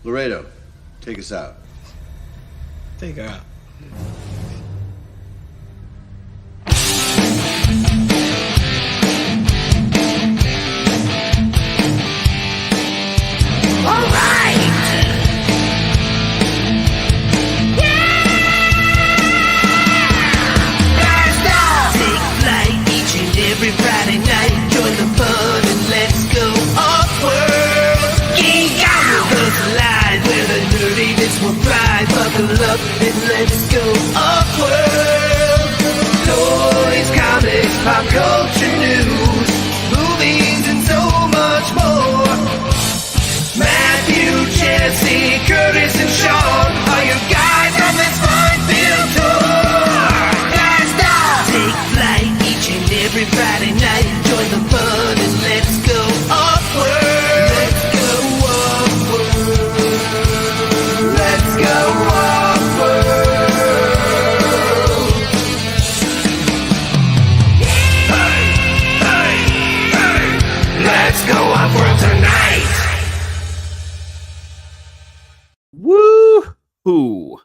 Laredo, take us out. Take out. All right. Every Friday night, join the fun and let's go OffWorld. Geek out with us live, where the nerdiness will thrive. Buckle up and let's go OffWorld. Toys, comics, pop culture news, movies, and so much more. Matthew, Jesse, Curtis, and Sean are your guides on this fun-filled tour. Take flight each and every Friday night. Join the fun and let's go OffWorld. Let's go OffWorld. Let's go OffWorld. Hey, hey, hey. Let's go OffWorld tonight. Woo-hoo.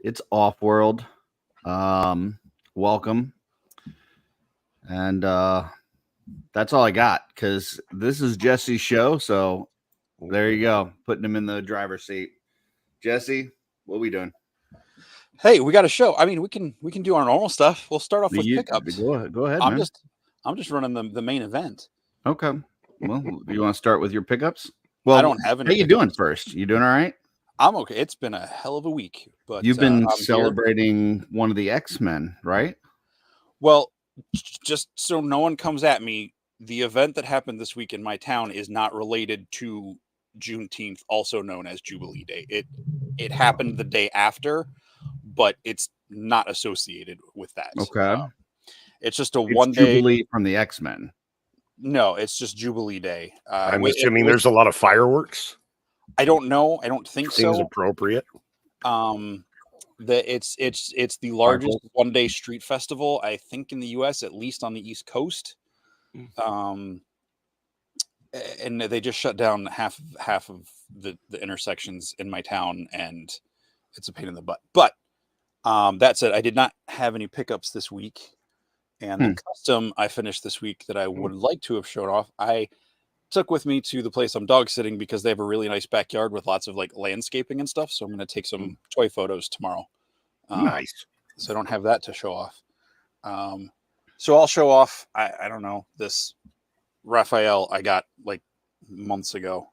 It's OffWorld. Welcome. And that's all I got, because this is Jesse's show. So there you go, putting him in the driver's seat. Jesse, what are we doing? Hey, we got a show. I mean, we can do our normal stuff. We'll start off with pickups. Go ahead. I'm man. just running the main event. Okay. Well, you want to start with your pickups? Well, I don't have any. How you doing first? You doing all right? I'm okay. It's been a hell of a week, but You've been I'm celebrating one of the X-Men, right? Well, just so no one comes at me, the event that happened this week in my town is not related to Juneteenth, also known as Jubilee Day. It happened the day after, but it's not associated with that. Okay. It's just one day. Jubilee from the X-Men. No, it's just Jubilee Day. I'm assuming there's a lot of fireworks. I don't know. I don't think Seems so. appropriate. It's the largest one-day street festival, I think, in the U.S., at least on the East Coast. And they just shut down half of the intersections in my town, and it's a pain in the butt. But that said, I did not have any pickups this week, and the custom I finished this week that I would like to have shown off, I took with me to the place I'm dog sitting because they have a really nice backyard with lots of like landscaping and stuff. So I'm going to take some toy photos tomorrow. Nice. So I don't have that to show off. So I'll show off, I don't know, this Raphael I got like months ago.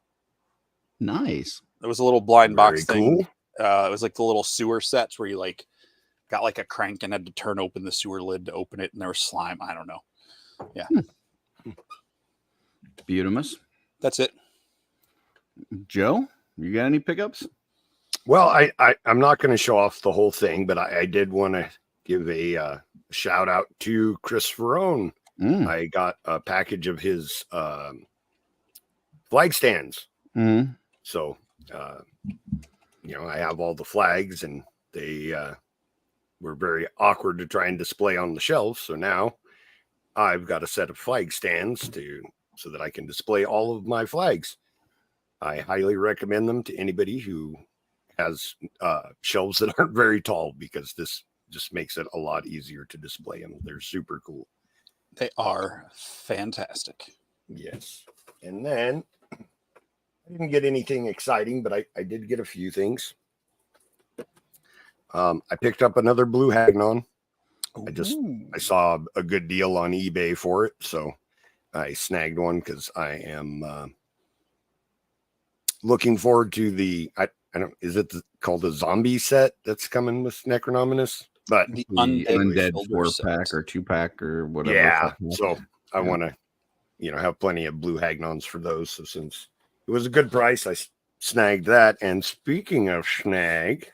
Nice. It was a little blind box thing. Cool. It was like the little sewer sets where you like got like a crank and had to turn open the sewer lid to open it, and there was slime. I don't know. Yeah. Beautimous. That's it. Joe, you got any pickups? Well, I'm not going to show off the whole thing, but I did want to give a shout out to Chris Verone. I got a package of his flag stands. So, I have all the flags, and they were very awkward to try and display on the shelves. So now I've got a set of flag stands so that I can display all of my flags. I highly recommend them to anybody who has shelves that aren't very tall, because this just makes it a lot easier to display them. They're super cool. They are fantastic. Yes. And then I didn't get anything exciting, but I did get a few things. I picked up another blue Hagnon. I saw a good deal on eBay for it, so I snagged one because I am looking forward to the is it called the zombie set that's coming with Necronominus? But the undead 4-pack or 2-pack or whatever. Yeah, so I want to have plenty of blue Hagnons for those. So since it was a good price, I snagged that. And speaking of snag,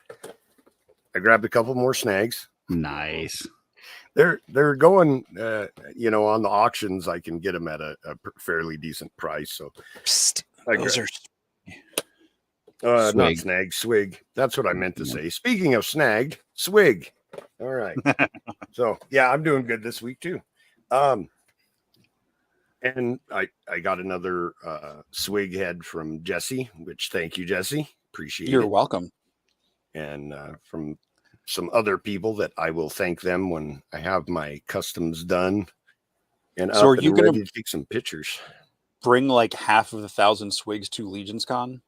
I grabbed a couple more snags. Nice. They're going, on the auctions. I can get them at a fairly decent price. So those are not snag, swig. That's what I meant to say. Speaking of snagged, swig. All right. So yeah, I'm doing good this week too. And I got another swig head from Jesse, which thank you, Jesse. Appreciate You're it. welcome. And from some other people that I will thank them when I have my customs done. And So are you going to take some pictures? Bring like half of the 1,000 swigs to Legion's Con?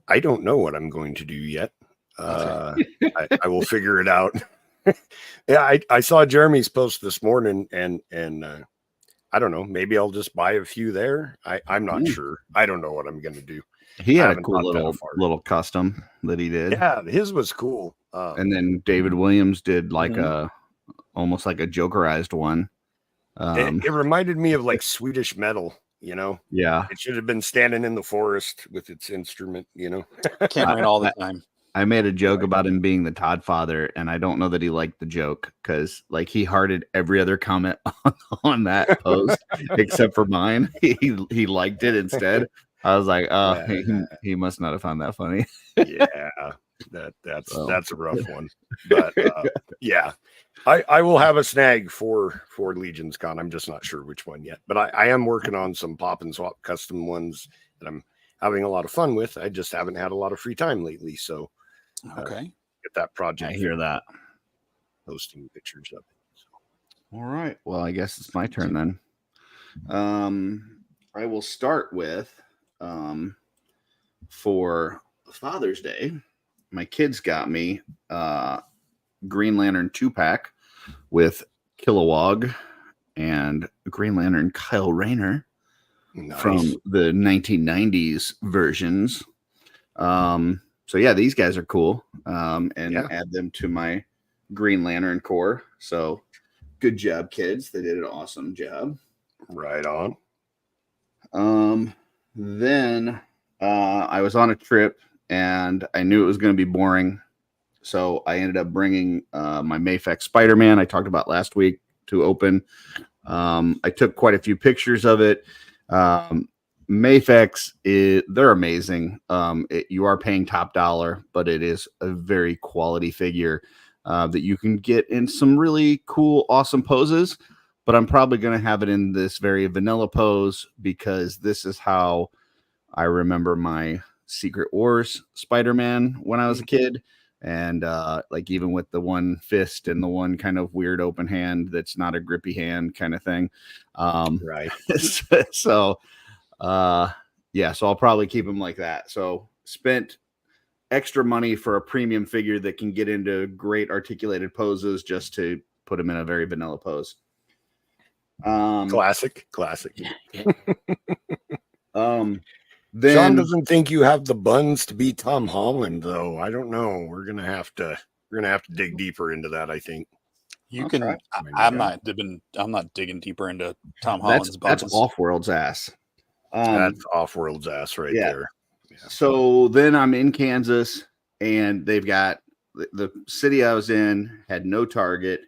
I don't know what I'm going to do yet. Okay. I will figure it out. Yeah, I saw Jeremy's post this morning, and I don't know. Maybe I'll just buy a few there. I'm not sure. I don't know what I'm going to do. He had a cool little custom that he did. Yeah, his was cool. And then David Williams did like almost like a Jokerized one. It reminded me of like Swedish metal, you know? Yeah. It should have been standing in the forest with its instrument, you know? Can't rain all the time. I made a joke about him being the Todd father, and I don't know that he liked the joke because like he hearted every other comment on that post except for mine. He liked it instead. I was like, oh, he must not have found that funny. Yeah, that's a rough one. But yeah, I will have a snag for Legion's Con. I'm just not sure which one yet. But I am working on some pop and swap custom ones that I'm having a lot of fun with. I just haven't had a lot of free time lately. So okay, get that project. I hear that. Posting pictures of it. So. All right. Well, I guess it's my turn then. I will start with for Father's Day, my kids got me Green Lantern 2-pack with Kilowog and Green Lantern Kyle Rayner from the 1990s versions. So yeah, these guys are cool. Add them to my Green Lantern core. So good job, kids. They did an awesome job. Right on. Then I was on a trip and I knew it was going to be boring. So I ended up bringing my Mafex Spider-Man I talked about last week to open. I took quite a few pictures of it. Mafex, they're amazing. You are paying top dollar, but it is a very quality figure that you can get in some really cool, awesome poses. But I'm probably going to have it in this very vanilla pose because this is how I remember my Secret Wars Spider-Man when I was a kid. And like even with the one fist and the one kind of weird open hand that's not a grippy hand kind of thing. Right. So I'll probably keep him like that. So spent extra money for a premium figure that can get into great articulated poses just to put him in a very vanilla pose. Classic. Then Sean doesn't think you have the buns to be Tom Holland, though. I don't know. We're gonna have to dig deeper into that. I think you can. I'm not digging deeper into Tom Holland's buns. That's OffWorld's ass. That's OffWorld's ass right there. Yeah. So then I'm in Kansas, and they've got the city I was in had no Target,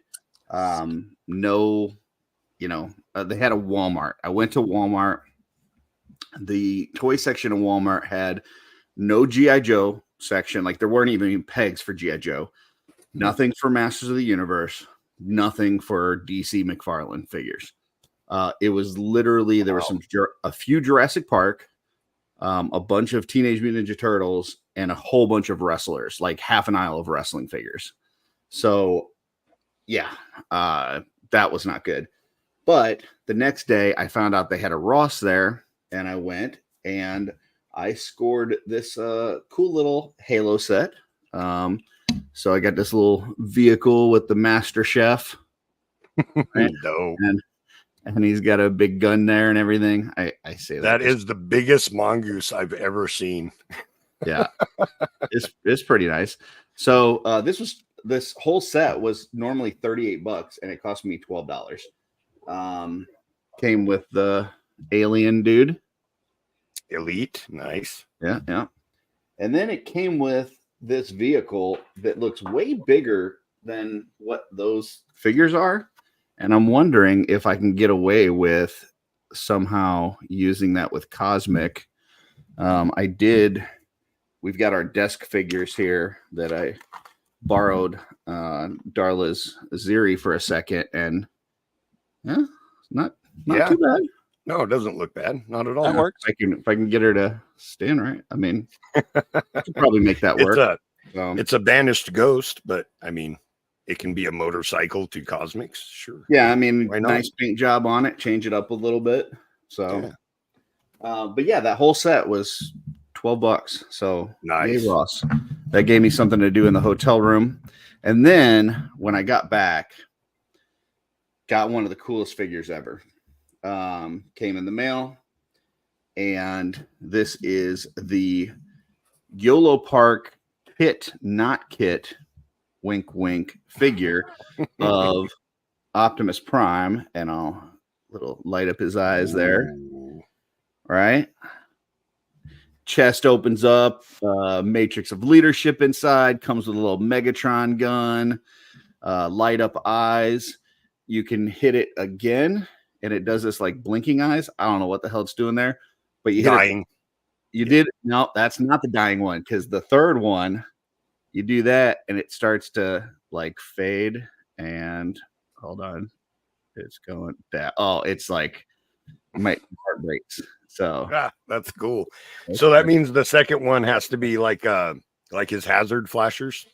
they had a Walmart. I went to Walmart. The toy section of Walmart had no G.I. Joe section. Like there weren't even pegs for G.I. Joe. Nothing for Masters of the Universe. Nothing for DC McFarlane figures. It was literally, there was a few Jurassic Park, a bunch of Teenage Mutant Ninja Turtles, and a whole bunch of wrestlers, like half an aisle of wrestling figures. So yeah, that was not good. But the next day I found out they had a Ross there. And I went and I scored this cool little Halo set. So I got this little vehicle with the Master Chef. And he's got a big gun there and everything. I say that is the biggest mongoose I've ever seen. Yeah, it's pretty nice. So this whole set was normally $38 and it cost me $12. Came with the alien dude. Elite. Nice. Yeah. And then it came with this vehicle that looks way bigger than what those figures are. And I'm wondering if I can get away with somehow using that with Cosmic. We've got our desk figures here that I borrowed Darla's Ziri for a second, and Yeah, not Yeah. too bad. No, it doesn't look bad. Not at all. That works. If I can get her to stand right. I mean, I could probably make that work. It's a banished ghost, but I mean, it can be a motorcycle to cosmics. Sure. Yeah, I mean, Why not? nice paint job on it. Change it up a little bit. So, but yeah, that whole set was $12. So Nice. yay, Ross. That gave me something to do in the hotel room. And then when I got back, got one of the coolest figures ever. Came in the mail, and this is the YOLO Park Pit, not Kit, wink, wink, figure of Optimus Prime, and I'll little light up his eyes there. Right? Chest opens up, matrix of leadership inside, comes with a little Megatron gun, light up eyes. You can hit it again, and it does this like blinking eyes. I don't know what the hell it's doing there, but you hit dying. You did. No, that's not the dying one, because the third one, you do that and it starts to like fade. And hold on, it's going down. Oh, it's like my heart breaks. So that's cool. So that means the second one has to be like his hazard flashers.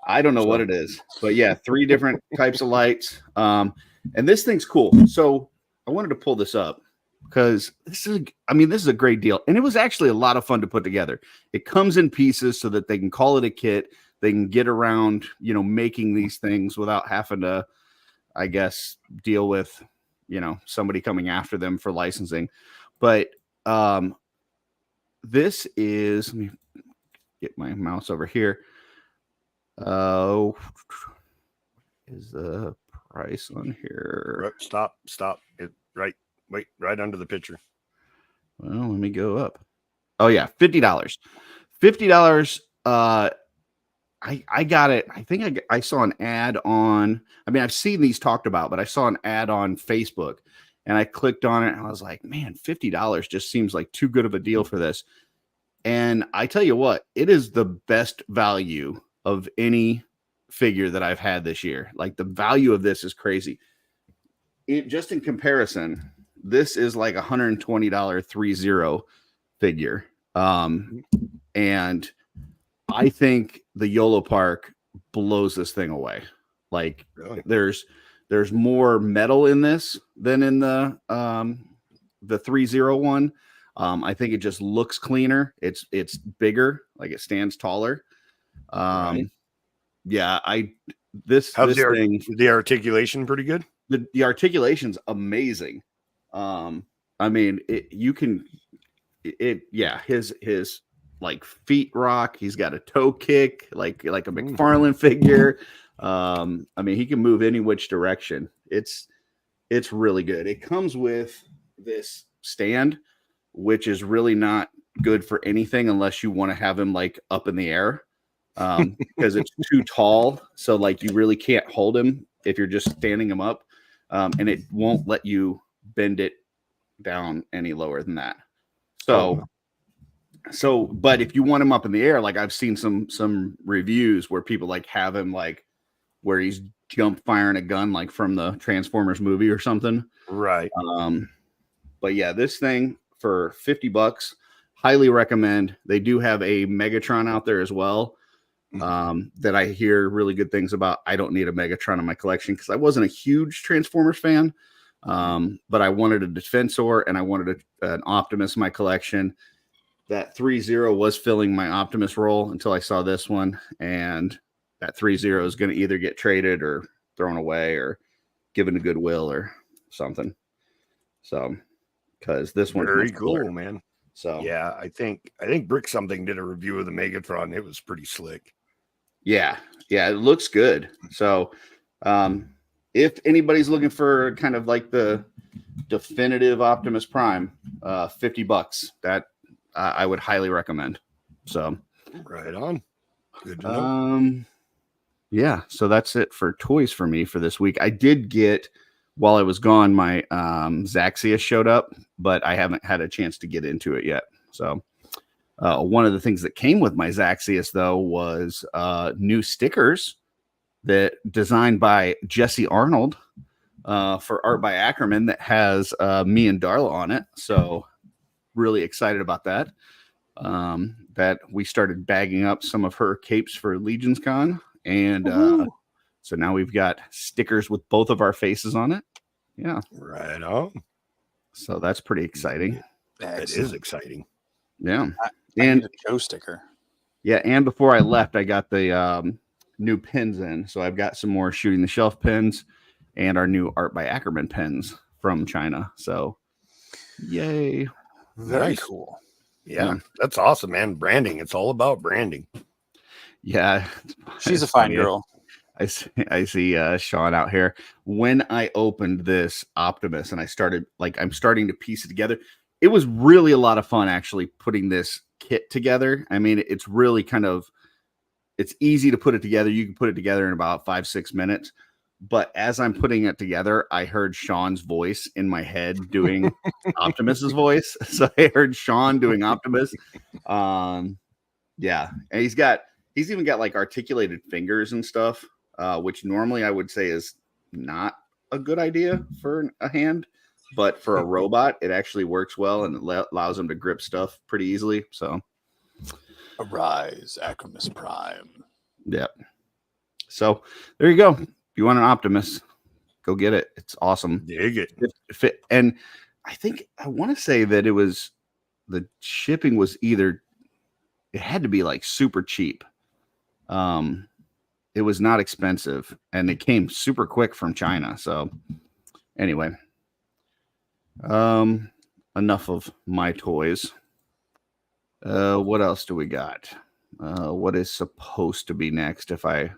I don't know what it is, but yeah, 3 different types of lights. And this thing's cool. So I wanted to pull this up because this is a great deal. And it was actually a lot of fun to put together. It comes in pieces so that they can call it a kit. They can get around, making these things without having to, I guess, deal with, somebody coming after them for licensing. But this is, let me get my mouse over here. Is the price on here? Stop. Wait, right under the picture. Well, let me go up. Oh yeah, $50. $50. I got it. I think I saw an ad on. I mean, I've seen these talked about, but I saw an ad on Facebook, and I clicked on it, and I was like, man, $50 just seems like too good of a deal for this. And I tell you what, it is the best value of any figure that I've had this year. Like, the value of this is crazy. Just in comparison, this is like $120 3-0 figure. And I think the YOLO Park blows this thing away. Like, really? There's more metal in this than in the 3-0 one. I think it just looks cleaner. It's bigger, like it stands taller. Right. Yeah, this thing, the articulation pretty good. The articulation's amazing. I mean, his like feet rock. He's got a toe kick, like a McFarlane figure. I mean, he can move any which direction. It's really good. It comes with this stand, which is really not good for anything unless you want to have him like up in the air, because it's too tall. So like you really can't hold him if you're just standing him up, and it won't let you bend it down any lower than that. So, but if you want him up in the air, like I've seen some reviews where people like have him like where he's jump firing a gun like from the Transformers movie or something. Right. But yeah, this thing for $50, highly recommend. They do have a Megatron out there as well, that I hear really good things about. I don't need a Megatron in my collection because I wasn't a huge Transformers fan, but I wanted a Defensor and I wanted an Optimus in my collection. That 3-0 was filling my Optimus role until I saw this one, and that 3-0 is going to either get traded or thrown away or given to Goodwill or something. So, because this one's very cool, man. So yeah, I think Brick Something did a review of the Megatron. It was pretty slick. Yeah, it looks good. So, if anybody's looking for kind of like the definitive Optimus Prime, $50, that I would highly recommend. So, right on. Good to know. Yeah, so that's it for toys for me for this week. I did get, while I was gone, my Zaxius showed up, but I haven't had a chance to get into it yet. So one of the things that came with my Zaxius, though, was new stickers that designed by Jesse Arnold for Art by Akerman that has me and Darla on it. So really excited about that. That we started bagging up some of her capes for Legion's Con. And so now we've got stickers with both of our faces on it. Yeah. Right on. So that's pretty exciting. That is exciting. Yeah. I And need a Joe sticker. yeah, and before I left, I got the new pins in. So I've got some more Shooting the Shelf pins and our new Art by Akerman pins from China. So yay. Very Nice. cool. Yeah, that's awesome, man. Branding. It's all about branding. Yeah. She's a fine girl. I see Sean out here. When I opened this Optimus and I'm starting to piece it together, it was really a lot of fun actually putting this kit together. I mean, it's really it's easy to put it together. You can put it together in about 5-6 minutes. But as I'm putting it together, I heard Sean's voice in my head doing Optimus's voice. So I heard Sean doing Optimus. Yeah. And he's even got like articulated fingers and stuff, which normally I would say is not a good idea for a hand. But for a robot, it actually works well and it allows him to grip stuff pretty easily. So Arise, Acronis Prime. yeah. So there you go. If you want an Optimus, go get it. It's awesome. Dig it. And I want to say that the shipping was it had to be like super cheap. It was not expensive and it came super quick from China. So anyway, enough of my toys. What else do we got? What is supposed to be next? If I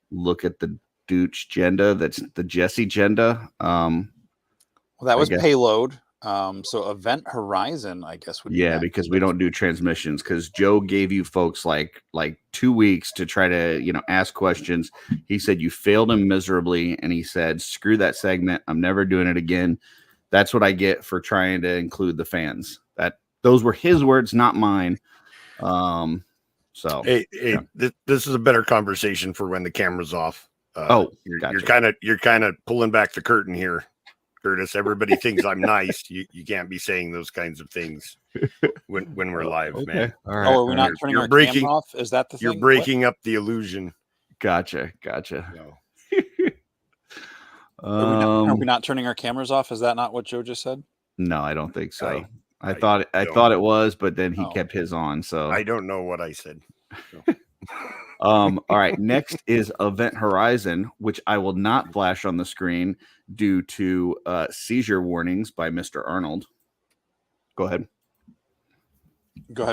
look at the Duchgeda, that's the Jesse Genda. Well, that was Payload. So Event Horizon, I guess would be next. Because we don't do transmissions because Joe gave you folks like 2 weeks to try to ask questions. He said you failed him miserably, and he said, "Screw that segment. I'm never doing it again." That's what I get for trying to include the fans. Those were his words, not mine. So hey, this is a better conversation for when the camera's off. Gotcha. You're kind of pulling back the curtain here, Curtis. Everybody thinks I'm nice. You can't be saying those kinds of things when we're live, man. All right. Are we not turning our camera off? Is that the thing? You're breaking up the illusion. Gotcha. No. Are we not turning our cameras off? Is that not what Joe just said? No, I don't think so. I thought it was, but then he kept his on. So I don't know what I said. So. All right. Next is Event Horizon, which I will not flash on the screen due to seizure warnings by Mr. Arnold. Go ahead.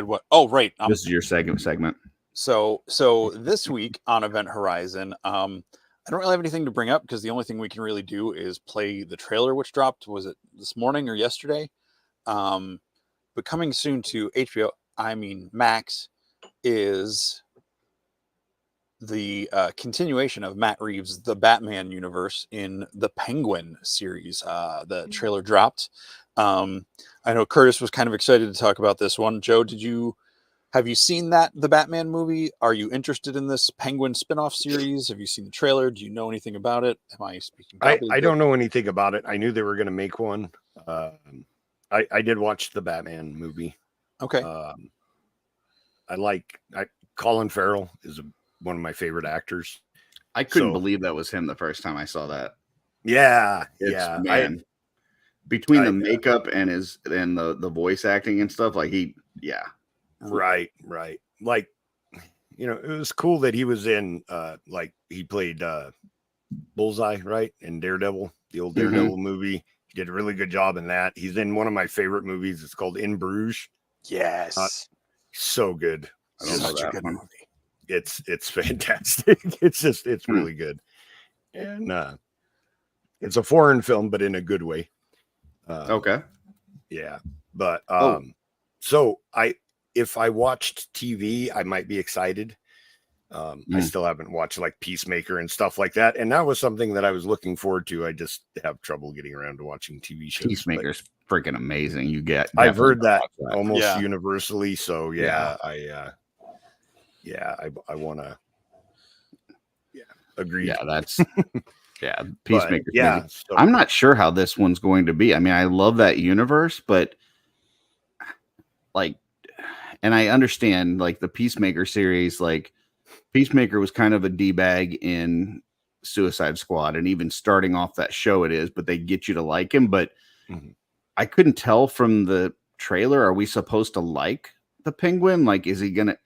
What? Oh, right. This is your segment. So this week on Event Horizon, I don't really have anything to bring up because the only thing we can really do is play the trailer, which dropped, was it this morning or yesterday? But coming soon to HBO, Max, is the continuation of Matt Reeves' The Batman universe in the Penguin series. The trailer dropped. I know Curtis was kind of excited to talk about this one. Joe, have you seen the Batman movie? Are you interested in this Penguin spinoff series? Have you seen the trailer? Do you know anything about it? Am I speaking? I don't know anything about it. I knew they were going to make one. I did watch the Batman movie. Okay. Colin Farrell is one of my favorite actors. I couldn't believe that was him the first time I saw that. Yeah. Man. Between the makeup and the voice acting and stuff, Right. Like, it was cool that he was in he played Bullseye, right? In Daredevil, the old Daredevil movie. He did a really good job in that. He's in one of my favorite movies. It's called In Bruges. Yes. So good. Such a good movie. It's fantastic. It's really good. And it's a foreign film, but in a good way. Okay. Yeah. But so if I watched TV, I might be excited. I still haven't watched like Peacemaker and stuff like that. And that was something that I was looking forward to. I just have trouble getting around to watching TV shows. Peacemaker's freaking amazing. I've heard that almost universally. So I want to agree. Yeah, Yeah, Peacemaker. Yeah, so, I'm not sure how this one's going to be. I mean, I love that universe, but like, and I understand like the Peacemaker series, like Peacemaker was kind of a D-bag in Suicide Squad, and even starting off that show it is, but they get you to like him. But I couldn't tell from the trailer, are we supposed to like the Penguin? Like, is he gonna?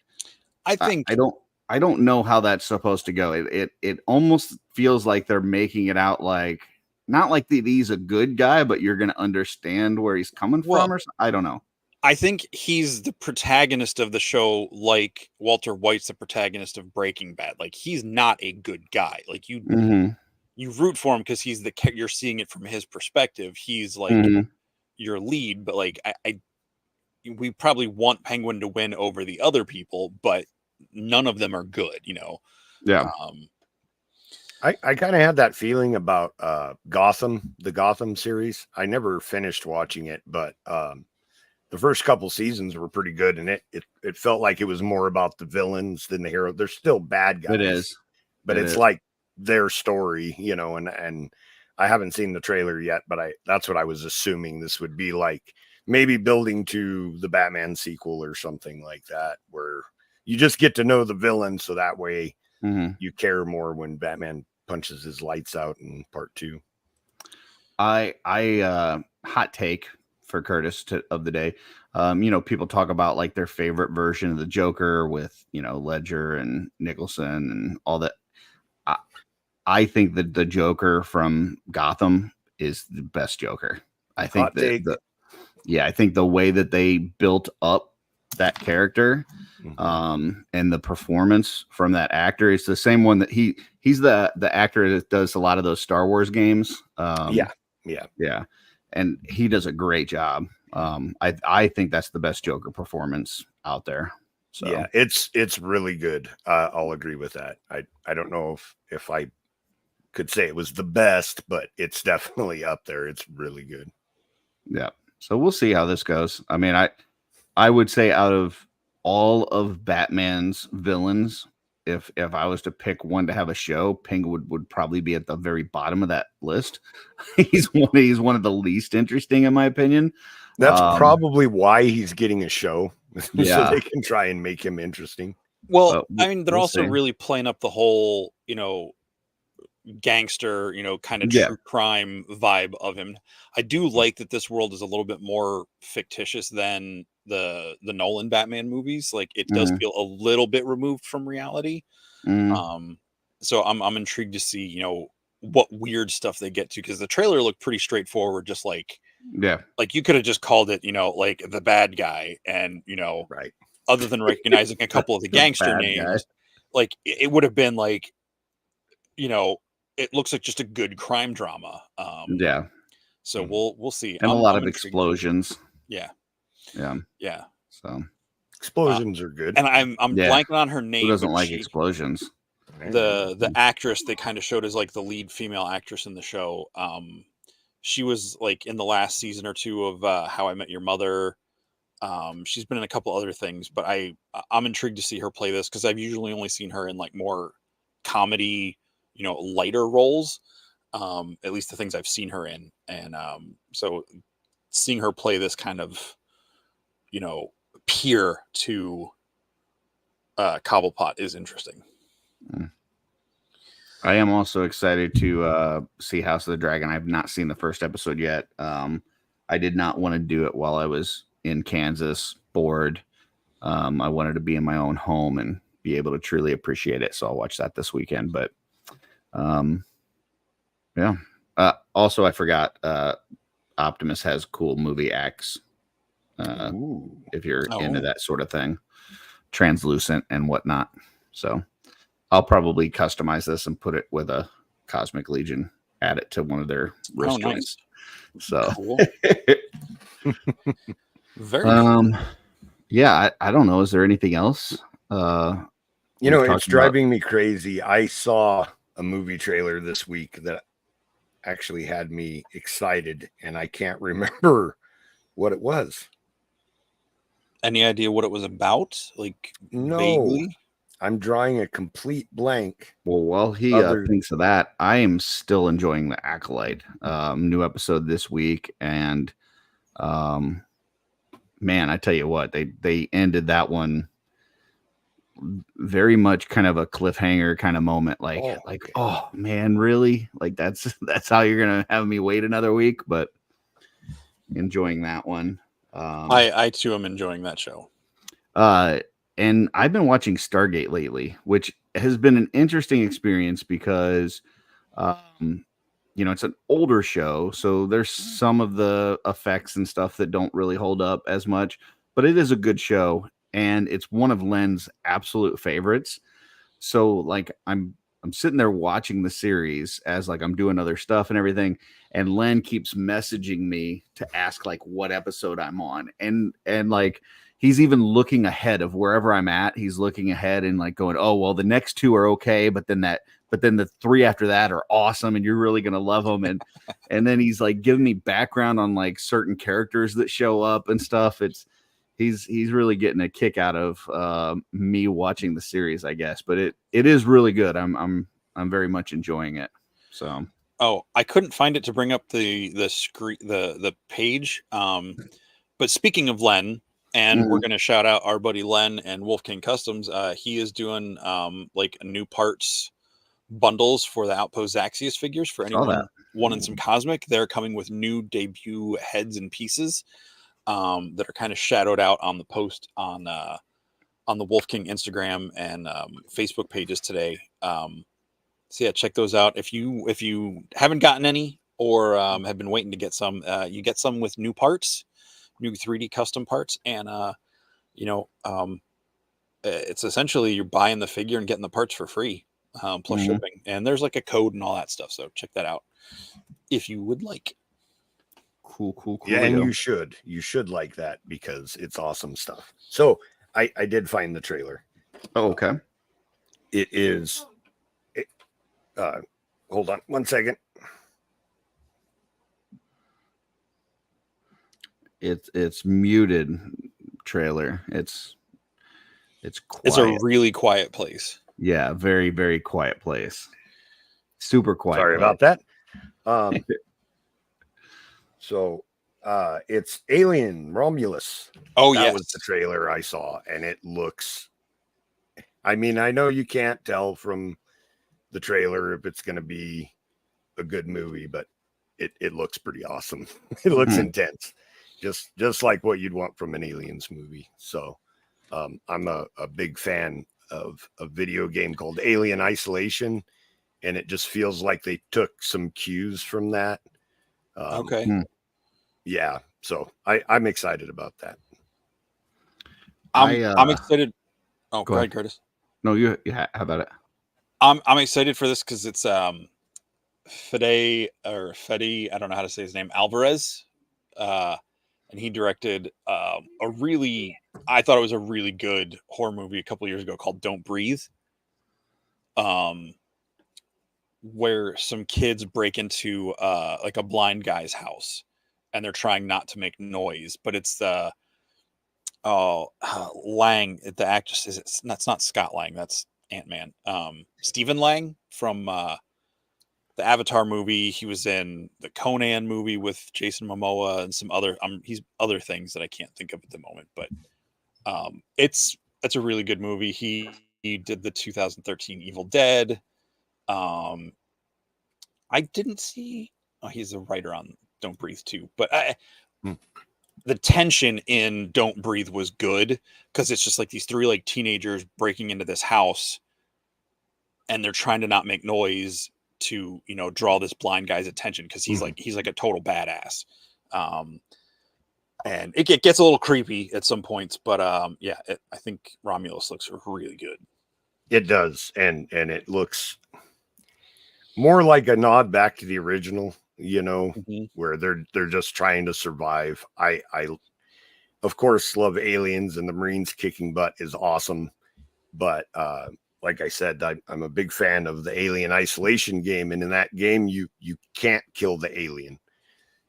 I think I don't know how that's supposed to go. It almost feels like they're making it out like not like he's a good guy, but you're gonna understand where he's coming from, or something. I don't know. I think he's the protagonist of the show, like Walter White's the protagonist of Breaking Bad. Like, he's not a good guy. Like, you root for him because he's you're seeing it from his perspective. He's like your lead, but like we probably want Penguin to win over the other people, but none of them are good, you know. Yeah. I kind of had that feeling about Gotham, the Gotham series. I never finished watching it, but the first couple seasons were pretty good, and it felt like it was more about the villains than the hero. They're still bad guys. It is, but it's like their story, you know. And I haven't seen the trailer yet, but that's what I was assuming this would be like. Maybe building to the Batman sequel or something like that, where you just get to know the villain, so that way you care more when Batman punches his lights out in part 2. I hot take for Curtis of the day. You know, people talk about like their favorite version of the Joker with, you know, Ledger and Nicholson and all that. I think that the Joker from Gotham is the best Joker. I think I think the way that they built up that character and the performance from that actor is the same one that he's the actor that does a lot of those Star Wars games. Yeah. And he does a great job. I think that's the best Joker performance out there. So yeah, it's really good. I'll agree with that. I don't know if I could say it was the best, but it's definitely up there. It's really good. Yeah. So we'll see how this goes. I mean, I would say out of all of Batman's villains, if I was to pick one to have a show, Penguin would probably be at the very bottom of that list. he's one of the least interesting, in my opinion. That's probably why he's getting a show, yeah, so they can try and make him interesting. Well, I mean, they're also really playing up the whole, you know, gangster, you know, kind of true crime vibe of him. I do like that this world is a little bit more fictitious than the Nolan Batman movies. Like, it does feel a little bit removed from reality. So I'm intrigued to see, you know, what weird stuff they get to, because the trailer looked pretty straightforward, just like like you could have just called it, you know, like the bad guy, and you know, other than recognizing a couple of the gangster names, like it would have been like, you know, it looks like just a good crime drama. So we'll see. And a lot of explosions. Yeah. So explosions are good. And I'm blanking on her name. Who doesn't like explosions? The actress they kind of showed as like the lead female actress in the show. She was like in the last season or 2 of How I Met Your Mother. She's been in a couple other things, but I'm intrigued to see her play this, because I've usually only seen her in like more comedy, you know, lighter roles. At least the things I've seen her in. And so seeing her play this kind of, you know, peer to Cobblepot is interesting. I am also excited to see House of the Dragon. I've not seen the first episode yet. I did not want to do it while I was in Kansas, bored. I wanted to be in my own home and be able to truly appreciate it. So I'll watch that this weekend. But also I forgot Optimus has cool movie acts. If you're into that sort of thing, translucent and whatnot. So I'll probably customize this and put it with a Cosmic Legion, add it to one of their wrist joints. So cool. Very cool. Yeah, I don't know. Is there anything else? You know, it's driving me crazy. I saw a movie trailer this week that actually had me excited, and I can't remember what it was. Any idea what it was about? Like, no, vaguely? I'm drawing a complete blank. Well, while he thinks of that, I am still enjoying the Acolyte new episode this week, and man, I tell you what, they ended that one very much kind of a cliffhanger kind of moment, oh man, really? Like that's how you're gonna have me wait another week? But enjoying that one. I too am enjoying that show. And I've been watching Stargate lately, which has been an interesting experience because, it's an older show, so there's some of the effects and stuff that don't really hold up as much, but it is a good show, and it's one of Len's absolute favorites. So, like, I'm sitting there watching the series as like I'm doing other stuff and everything, and Len keeps messaging me to ask like what episode I'm on, and like he's even looking ahead of wherever I'm at. He's looking ahead and like going, oh, well, the next two are okay, but then the three after that are awesome, and you're really gonna love them. And then he's like giving me background on like certain characters that show up and stuff. He's really getting a kick out of me watching the series, I guess. But it is really good. I'm very much enjoying it. So. Oh, I couldn't find it to bring up the screen, the page. But speaking of Len, and we're going to shout out our buddy Len and Wolf King Customs. He is doing like new parts bundles for the Outpost Axios figures for anyone wanting some Cosmic. They're coming with new debut heads and pieces that are kind of shadowed out on the post on the Wolf King Instagram and Facebook pages today. So yeah, check those out. If you haven't gotten any or have been waiting to get some, you get some with new parts, new 3D custom parts, and it's essentially you're buying the figure and getting the parts for free, plus shipping. And there's like a code and all that stuff. So check that out if you would like. Cool. Yeah, and you should like that because it's awesome stuff. So I did find the trailer. Oh, okay. It is. Hold on 1 second. It's muted trailer. It's quiet. It's a really quiet place. Yeah, very, very quiet place. Super quiet. Sorry about that. So it's Alien Romulus. Oh, that yes. was the trailer I saw, and it looks. I mean, I know you can't tell from the trailer if it's going to be a good movie, but it looks pretty awesome. It looks intense, just like what you'd want from an Aliens movie. So I'm a big fan of a video game called Alien Isolation, and it just feels like they took some cues from that. Okay. Yeah, so I'm excited about that. I'm excited. Oh, go ahead, Curtis. No, you how about it? I'm excited for this because it's Fede, I don't know how to say his name, Alvarez, and he directed I thought it was a really good horror movie a couple years ago called Don't Breathe, where some kids break into like a blind guy's house and they're trying not to make noise, but it's the Lang, the actress, that's not Scott Lang, that's Ant-Man. Stephen Lang from the Avatar movie. He was in the Conan movie with Jason Momoa and some other he's other things that I can't think of at the moment, but it's a really good movie. He did the 2013 Evil Dead. I didn't see he's a writer on Don't Breathe too, but the tension in Don't Breathe was good because it's just like these three like teenagers breaking into this house and they're trying to not make noise to, draw this blind guy's attention because he's like a total badass. And it gets a little creepy at some points, but I think Romulus looks really good. It does, and it looks more like a nod back to the original, where they're just trying to survive. I of course love Aliens, and the Marines kicking butt is awesome, but like I said, I'm a big fan of the Alien Isolation game, and in that game you can't kill the alien.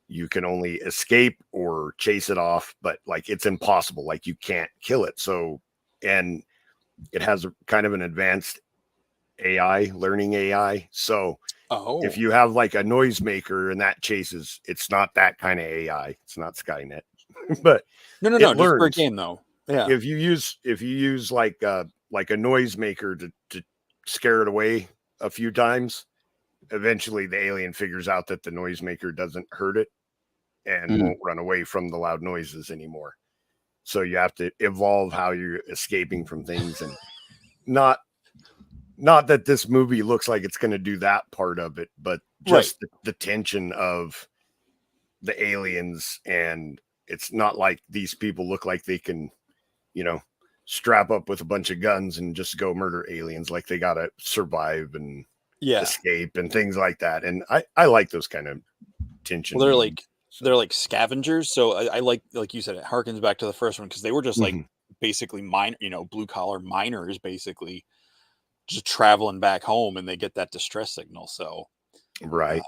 You can only escape or chase it off, but like it's impossible. Like you can't kill it. So, and it has a kind of an advanced AI, learning AI. So if you have like a noisemaker and that chases, it's not that kind of AI. It's not Skynet, but no, it just learns. for a game though. Yeah. If you use like a noisemaker to scare it away a few times, eventually the alien figures out that the noisemaker doesn't hurt it and won't run away from the loud noises anymore. So you have to evolve how you're escaping from things, and not that this movie looks like it's going to do that part of it, but just the tension of the aliens. And it's not like these people look like they can, strap up with a bunch of guns and just go murder aliens. Like they got to survive and escape and things like that. And I like those kind of tension. Well, they're like scavengers. So I like you said, it harkens back to the first one, because they were just like basically blue collar miners, basically just traveling back home, and they get that distress signal. So right.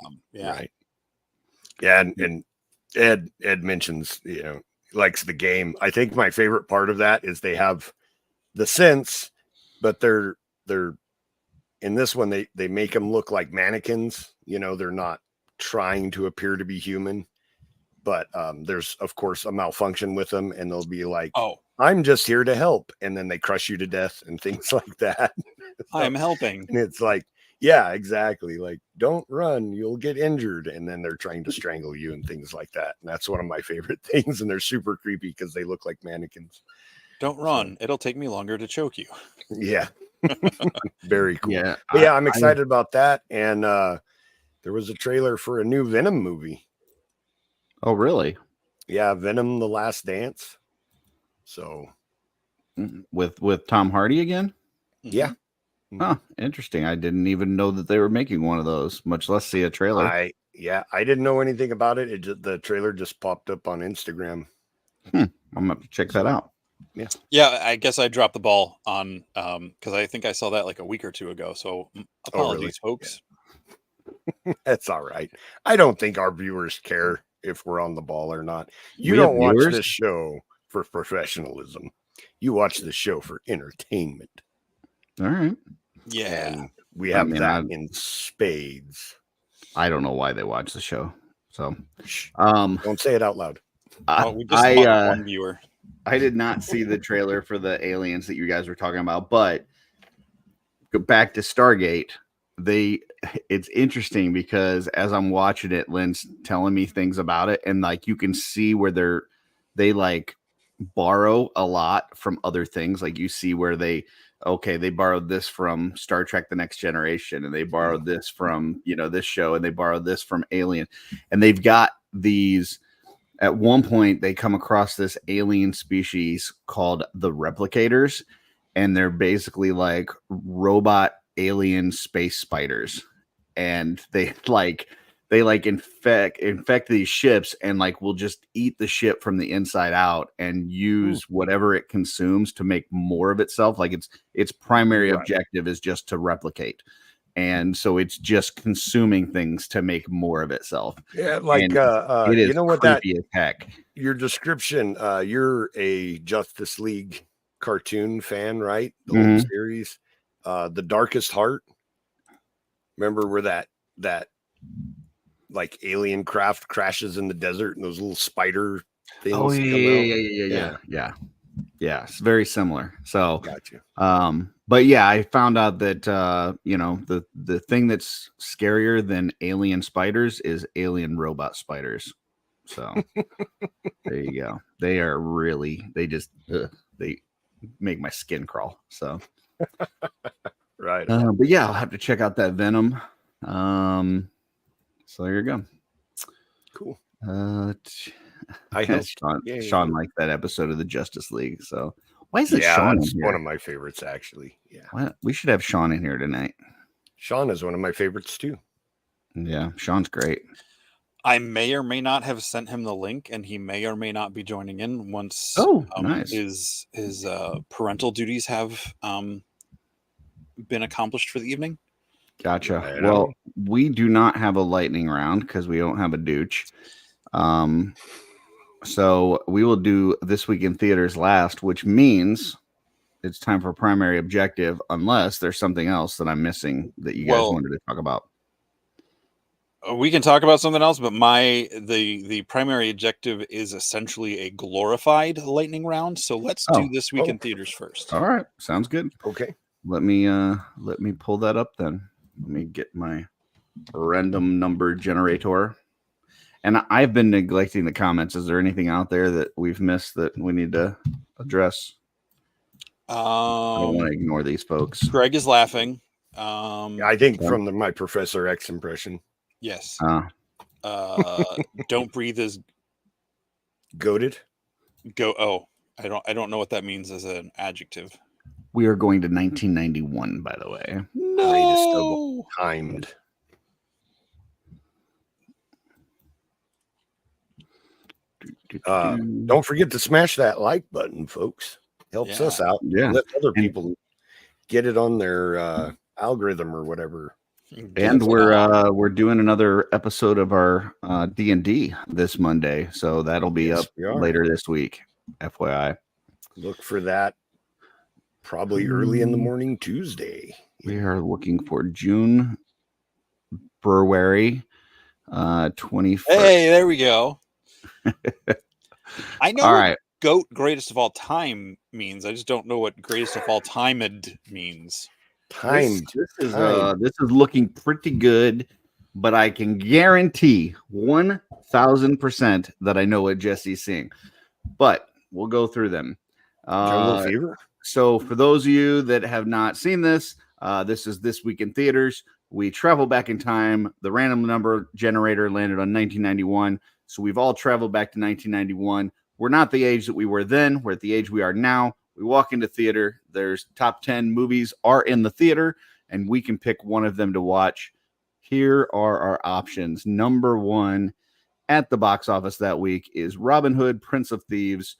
And Ed mentions, likes the game. I think my favorite part of that is they have the sense, but they're in this one, they make them look like mannequins. They're not trying to appear to be human, but there's of course a malfunction with them, and they'll be like, "Oh, I'm just here to help," and then they crush you to death and things like that. I'm helping, and it's like, yeah, exactly. Like, don't run, you'll get injured. And then they're trying to strangle you and things like that. And that's one of my favorite things. And they're super creepy because they look like mannequins. Don't run. It'll take me longer to choke you. Yeah. Very cool. Yeah. I'm excited about that. And there was a trailer for a new Venom movie. Oh, really? Yeah. Venom, The Last Dance. So with Tom Hardy again? Yeah. Huh, interesting. I didn't even know that they were making one of those, much less see a trailer. I didn't know anything about it. The trailer just popped up on Instagram. I'm gonna have to check that out. Yeah, I guess I dropped the ball on because I think I saw that like a week or two ago. So apologies, folks. Yeah. That's all right. I don't think our viewers care if we're on the ball or not. You don't watch this show for professionalism. You watch the show for entertainment. All right. Yeah. And we have that in spades. I don't know why they watch the show. So don't say it out loud. We just one viewer. I did not see the trailer for the aliens that you guys were talking about, but go back to Stargate. It's interesting because as I'm watching it, Lynn's telling me things about it, and like you can see where they like borrow a lot from other things. Like you see where they borrowed this from Star Trek The Next Generation, and they borrowed this from this show, and they borrowed this from Alien, and they've got these. At one point they come across this alien species called the Replicators, and they're basically like robot alien space spiders, and they infect these ships, and like will just eat the ship from the inside out and use whatever it consumes to make more of itself. Like its primary objective is just to replicate, and so it's just consuming things to make more of itself. Yeah, like it is what creepy as heck. Your description, you're a Justice League cartoon fan, right? The whole series, The Darkest Heart. Remember where that like alien craft crashes in the desert and those little spider things? Oh yeah. It's very similar. So got you. But yeah, I found out that the thing that's scarier than alien spiders is alien robot spiders. So there you go. They are really they make my skin crawl. So right. But yeah, I'll have to check out that Venom. So there you go. Cool. I guess Sean liked that episode of the Justice League. So why is it Sean? That's one of my favorites, actually. Yeah, we should have Sean in here tonight. Sean is one of my favorites too. Yeah, Sean's great. I may or may not have sent him the link, and he may or may not be joining in once. Nice. His parental duties have been accomplished for the evening. Gotcha. Well, we do not have a lightning round because we don't have a Dooch. So we will do This Week in Theaters last, which means it's time for primary objective, unless there's something else that I'm missing that you guys wanted to talk about. We can talk about something else, but the primary objective is essentially a glorified lightning round. So let's do this week in theaters first. All right, sounds good. Okay. Let me pull that up then. Let me get my random number generator. And I've been neglecting the comments. Is there anything out there that we've missed that we need to address? I don't want to ignore these folks. Greg is laughing. I think from my Professor X impression. Yes. Don't breathe is goated. I don't know what that means as an adjective. We are going to 1991, by the way. No. Timed. Don't forget to smash that like button, folks. Helps us out. Yeah. Let other people get it on their algorithm or whatever. And we're doing another episode of our D&D this Monday, so that'll be up later this week. FYI, look for that probably early in the morning Tuesday. We are looking for June, February, 21st. Hey, there we go. I know all what right. GOAT greatest of all time means. I just don't know what greatest of all time means. This is looking pretty good, but I can guarantee 1,000% that I know what Jesse's seeing. But we'll go through them. Jungle Fever. So for those of you that have not seen this, this is This Week in Theaters. We travel back in time. The random number generator landed on 1991. So we've all traveled back to 1991. We're not the age that we were then. We're at the age we are now. We walk into theater. There's top 10 movies are in the theater, and we can pick one of them to watch. Here are our options. Number one at the box office that week is Robin Hood, Prince of Thieves.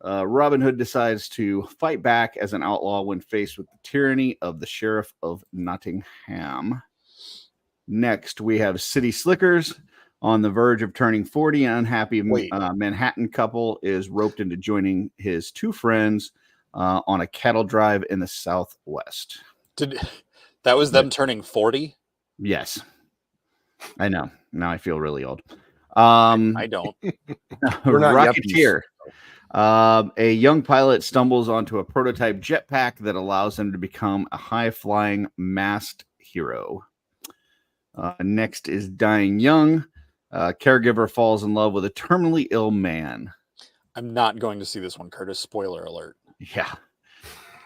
Robin Hood decides to fight back as an outlaw when faced with the tyranny of the Sheriff of Nottingham. Next, we have City Slickers. On the verge of turning 40, an unhappy Manhattan couple is roped into joining his two friends on a cattle drive in the Southwest. That was them turning 40? Yes. I know. Now I feel really old. I don't. We're not Rocketeer. A young pilot stumbles onto a prototype jetpack that allows him to become a high-flying masked hero. Next is Dying Young. Caregiver falls in love with a terminally ill man. I'm not going to see this one, Curtis. Spoiler alert. Yeah.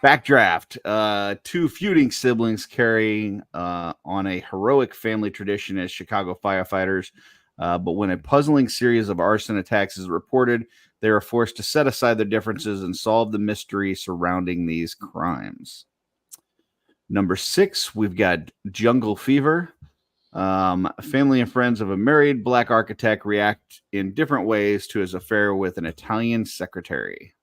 Backdraft. Two feuding siblings carrying on a heroic family tradition as Chicago firefighters. But when a puzzling series of arson attacks is reported, they are forced to set aside their differences and solve the mystery surrounding these crimes. Number 6, we've got Jungle Fever. Family and friends of a married black architect react in different ways to his affair with an Italian secretary.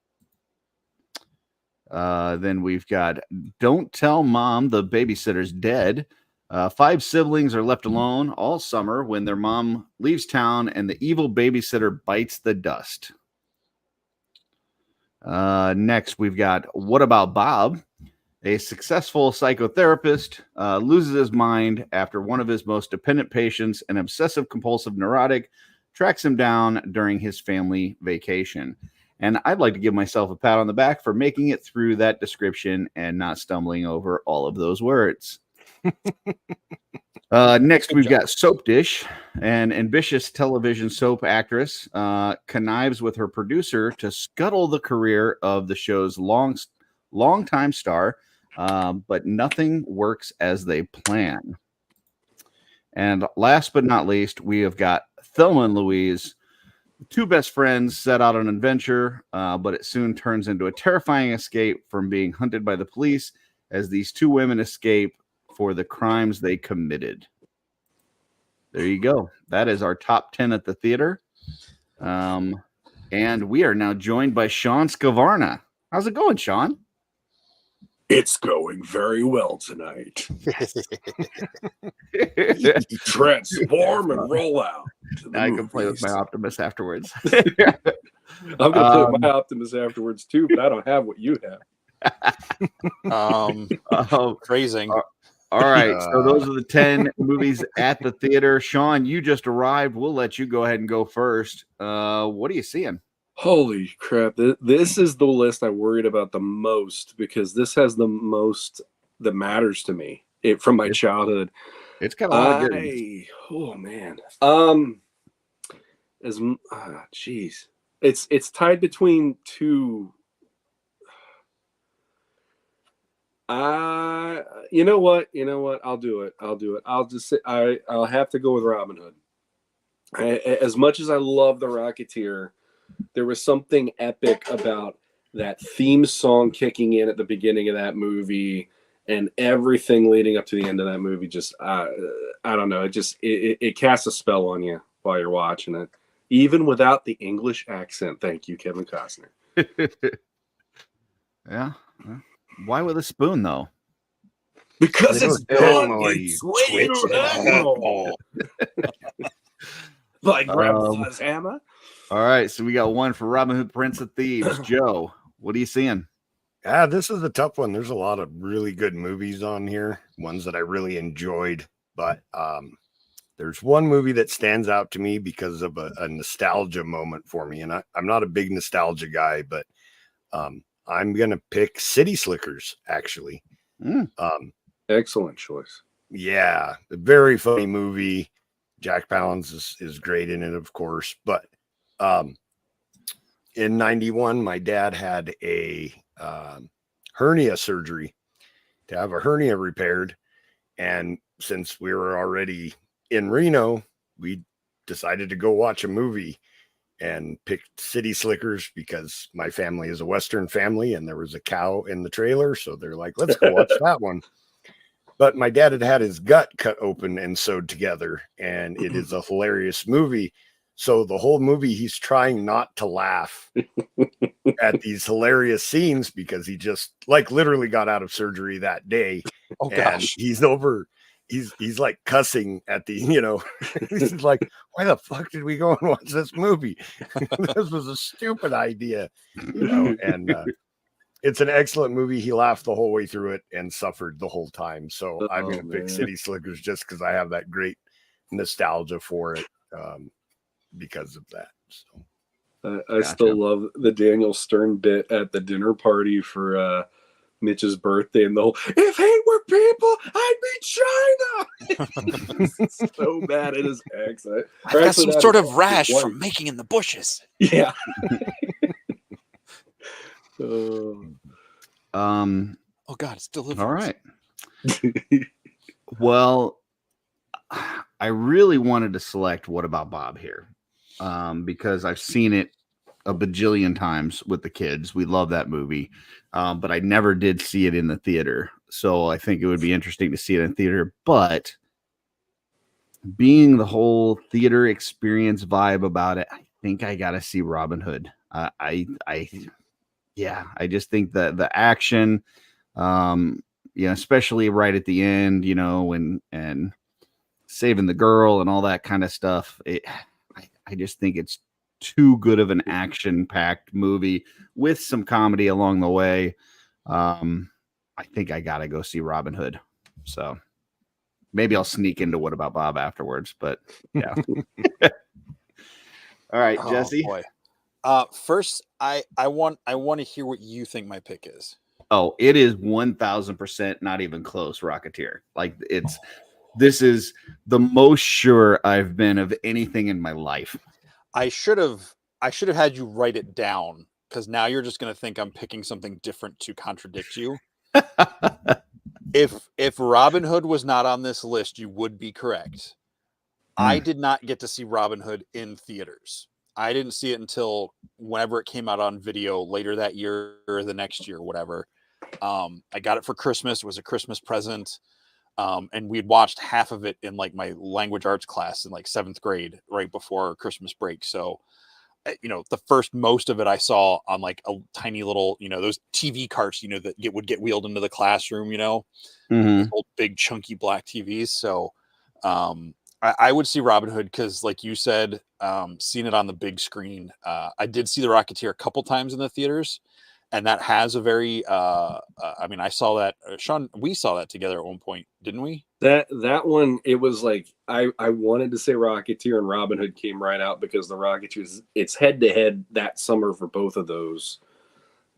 Then we've got Don't Tell Mom the Babysitter's Dead. 5 siblings are left alone all summer when their mom leaves town and the evil babysitter bites the dust. Next, we've got What About Bob? A successful psychotherapist loses his mind after one of his most dependent patients, an obsessive-compulsive neurotic, tracks him down during his family vacation. And I'd like to give myself a pat on the back for making it through that description and not stumbling over all of those words. Next, we've got Soap Dish. An ambitious television soap actress connives with her producer to scuttle the career of the show's longtime star, but nothing works as they plan. And last but not least, we have got Thelma and Louise. Two best friends set out on an adventure, but it soon turns into a terrifying escape from being hunted by the police as these two women escape for the crimes they committed. There you go. That is our top 10 at the theater. And we are now joined by Sean Scavarna. How's it going, Sean? It's going very well tonight. Transform and roll out. I can play with my Optimus afterwards. I'm going to play with my Optimus afterwards too, but I don't have what you have. Phrasing. All right. So those are the 10 movies at the theater. Sean, you just arrived. We'll let you go ahead and go first. What are you seeing? Holy crap. This is the list I worried about the most because this has the most that matters to me from my childhood. It's got a lot of good. Oh man. Jeez. It's tied between two. You know what? I'll do it. I'll just say I'll have to go with Robin Hood. As much as I love The Rocketeer, there was something epic about that theme song kicking in at the beginning of that movie and everything leading up to the end of that movie. Just I don't know. It casts a spell on you while you're watching it, even without the English accent. Thank you, Kevin Costner. Yeah. Why with a spoon though? Because it's Illinois. Like Grandpa's hammer. All right, so we got one for Robin Hood, Prince of Thieves. Joe, what are you seeing? This is a tough one. There's a lot of really good movies on here, ones that I really enjoyed, but there's one movie that stands out to me because of a nostalgia moment for me, and I'm not a big nostalgia guy, but I'm gonna pick City Slickers. Actually, Excellent choice. Yeah, a very funny movie. Jack Palance is great in it, of course, but in 91, my dad had a hernia surgery to have a hernia repaired. And since we were already in Reno, we decided to go watch a movie and picked City Slickers because my family is a Western family and there was a cow in the trailer. So they're like, let's go watch that one. But my dad had had his gut cut open and sewed together, and it is a hilarious movie. So the whole movie, he's trying not to laugh at these hilarious scenes because he just literally got out of surgery that day. Oh and gosh. He's like cussing at the, he's like, why the fuck did we go and watch this movie? This was a stupid idea, and it's an excellent movie. He laughed the whole way through it and suffered the whole time. So I'm going to pick City Slickers just because I have that great nostalgia for it because of that. So I still love the Daniel Stern bit at the dinner party for Mitch's birthday and the whole, if hate were people, I'd be China. It's so bad. It is excellent. I've got some sort of rash from making in the bushes. Yeah. Oh God, it's delicious. All right. Well, I really wanted to select What About Bob here because I've seen it a bajillion times with the kids. We love that movie, but I never did see it in the theater. So I think it would be interesting to see it in theater. But being the whole theater experience vibe about it, I think I got to see Robin Hood. I just think that the action, especially right at the end, and saving the girl and all that kind of stuff. I just think it's too good of an action-packed movie with some comedy along the way. I think I gotta go see Robin Hood. So maybe I'll sneak into What About Bob afterwards. But yeah. All right, Jesse. Boy. First, I want to hear what you think my pick is. Oh, it is 1,000% not even close. Rocketeer. This is the most sure I've been of anything in my life. I should have had you write it down because now you're just going to think I'm picking something different to contradict you. If Robin Hood was not on this list, you would be correct. I did not get to see Robin Hood in theaters. I didn't see it until whenever it came out on video later that year or the next year, whatever. I got it for Christmas. It was a Christmas present. And we'd watched half of it in my language arts class in 7th grade right before Christmas break. So, the first most of it I saw on a tiny little, those TV carts, that would get wheeled into the classroom, those old big chunky black TVs. So, I would see Robin Hood because, like you said, seeing it on the big screen. I did see The Rocketeer a couple times in the theaters, and that has a very I mean, I saw that Sean, we saw that together at one point, didn't we? That one, it was like I wanted to say Rocketeer, and Robin Hood came right out because the Rocketeers, it's head to head that summer for both of those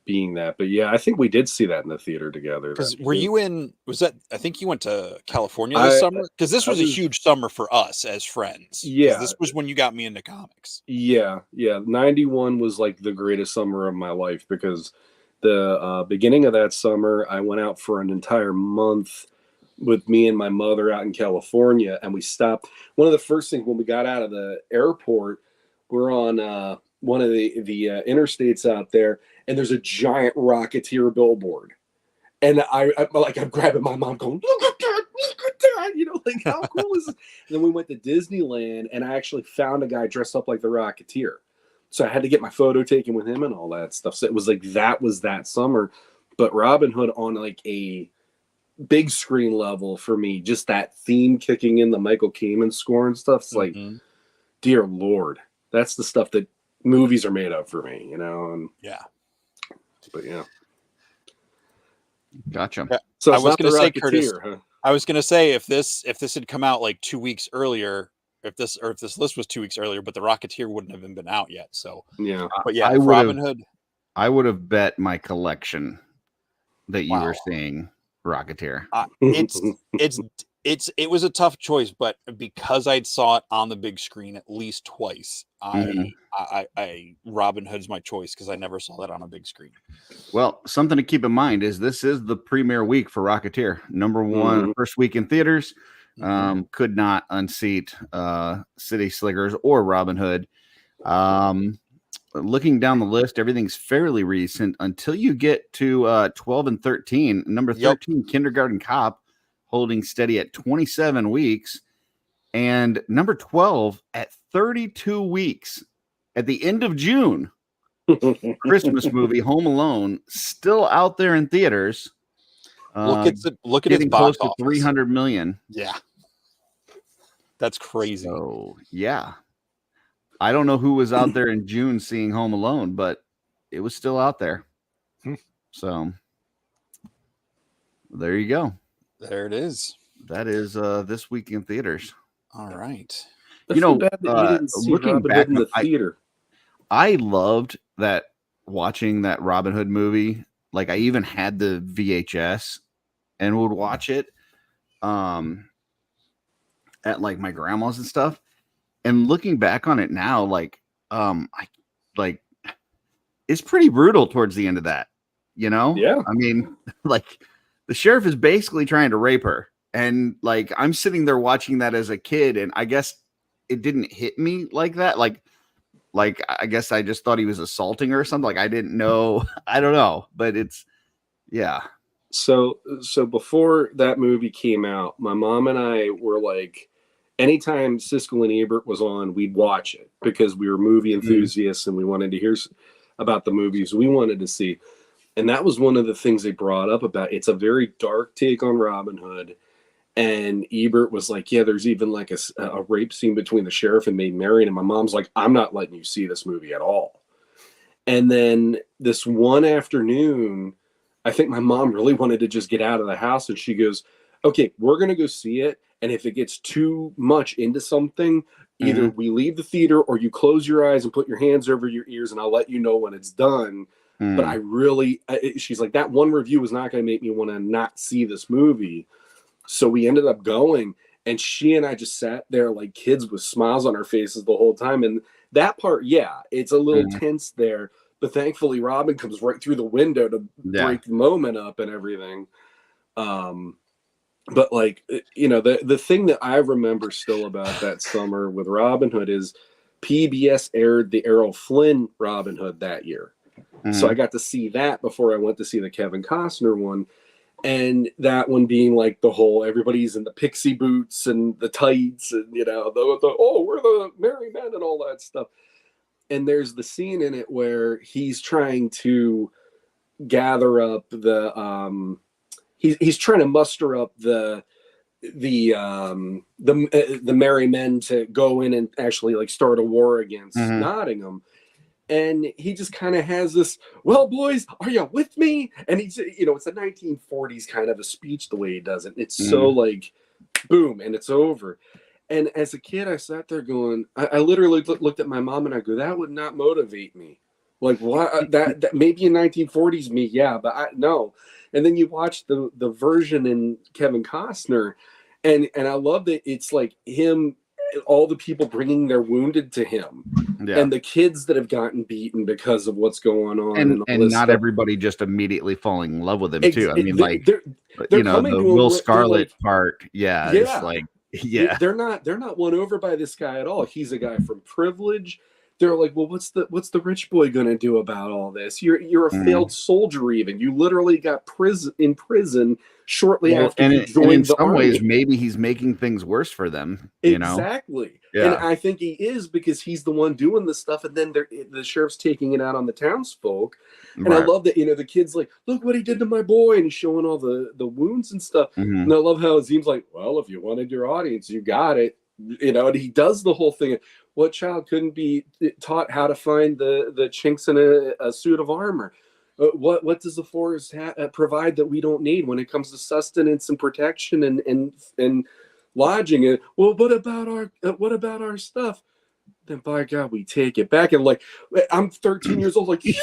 being that. But yeah, I think we did see that in the theater together. Because were you in? Was that? I think you went to California this summer. Because this was a huge summer for us as friends. Yeah, this was when you got me into comics. Yeah. 91 was like the greatest summer of my life because the beginning of that summer, I went out for an entire month with me and my mother out in California, and we stopped. One of the first things when we got out of the airport, we're on one of the interstates out there, and there's a giant Rocketeer billboard, and I'm grabbing my mom, going, "Look at that! You know, like how cool is this?" And then we went to Disneyland, and I actually found a guy dressed up like the Rocketeer, so I had to get my photo taken with him and all that stuff. So it was like that was that summer, but Robin Hood on like a big screen level for me, just that theme kicking in, the Michael Kamen score and stuff. It's like, dear Lord, that's the stuff that movies are made of for me, you know? And yeah. But yeah. Gotcha. Yeah. So I was going to say, Curtis, huh? I was going to say if this had come out like 2 weeks earlier, if this list was 2 weeks earlier, but the Rocketeer wouldn't have been out yet. So yeah. But yeah, Robin Hood. I would have bet my collection that you were seeing Rocketeer. It was a tough choice, but because I saw it on the big screen at least twice, I Robin Hood's my choice because I never saw that on a big screen. Well, something to keep in mind is this is the premiere week for Rocketeer. Number one, first week in theaters. Could not unseat City Slickers or Robin Hood. Looking down the list, everything's fairly recent until you get to 12 and 13. Number 13, Kindergarten Cop, holding steady at 27 weeks. And number 12 at 32 weeks. At the end of June, Christmas movie Home Alone, still out there in theaters. Look at its close box to office. 300 million. Yeah. That's crazy. So, yeah. I don't know who was out there in June seeing Home Alone, but it was still out there. So there you go. There it is. That is this week in theaters. All right. You know, looking back in the theater, I loved that watching that Robin Hood movie. Like I even had the VHS and would watch it at like my grandma's and stuff. And looking back on it now, it's pretty brutal towards the end of that, you know? Yeah. I mean, like the sheriff is basically trying to rape her. And like, I'm sitting there watching that as a kid, and I guess it didn't hit me like that. Like I guess I just thought he was assaulting her or something. Like I didn't know. I don't know, but it's, yeah. So before that movie came out, my mom and I were like, anytime Siskel and Ebert was on, we'd watch it because we were movie enthusiasts and we wanted to hear about the movies we wanted to see. And that was one of the things they brought up about. It's a very dark take on Robin Hood. And Ebert was like, yeah, there's even like a rape scene between the sheriff and Maid Marian. And my mom's like, I'm not letting you see this movie at all. And then this one afternoon, I think my mom really wanted to just get out of the house. And she goes, okay, we're going to go see it. And if it gets too much into something, either we leave the theater or you close your eyes and put your hands over your ears and I'll let you know when it's done. But I really, she's like, that one review was not going to make me want to not see this movie. So we ended up going, and she and I just sat there like kids with smiles on our faces the whole time. And that part, yeah, it's a little tense there. But thankfully, Robin comes right through the window to break the moment up and everything. But like, you know, the thing that I remember still about that summer with Robin Hood is PBS aired the Errol Flynn Robin Hood that year. So I got to see that before I went to see the Kevin Costner one. And that one being like the whole, everybody's in the pixie boots and the tights and, you know, we're the merry men and all that stuff. And there's the scene in it where he's trying to gather up the, he's trying to muster up the merry men to go in and actually like start a war against Nottingham. And he just kind of has this, well, boys, are you with me? And he's, it's a 1940s kind of a speech the way he does it. It's so like, boom, and it's over. And as a kid, I sat there going, I literally looked at my mom and I go, that would not motivate me. Like, what? That maybe in 1940s me, yeah, but no. And then you watch the version in Kevin Costner, and I love that it's like him, all the people bringing their wounded to him, and the kids that have gotten beaten because of what's going on, and not stuff. Everybody just immediately falling in love with him too. I mean, they're the Will Scarlet part, it's like, they're not won over by this guy at all. He's a guy from privilege. They're like, well, what's the rich boy gonna do about all this? You're a failed soldier, even. You literally got in prison shortly after you joined and in the some army. ways, maybe he's making things worse for them. Exactly. Yeah. And I think he is, because he's the one doing this stuff, and then the sheriff's taking it out on the townsfolk. And I love that, the kid's like, look what he did to my boy, and he's showing all the wounds and stuff. And I love how it seems like, well, if you wanted your audience, you got it. And he does the whole thing. What child couldn't be taught how to find the chinks in a suit of armor? What does the forest provide that we don't need when it comes to sustenance and protection and lodging? And well, what about our stuff? Then by God, we take it back. And like, I'm 13 years old, like, yeah.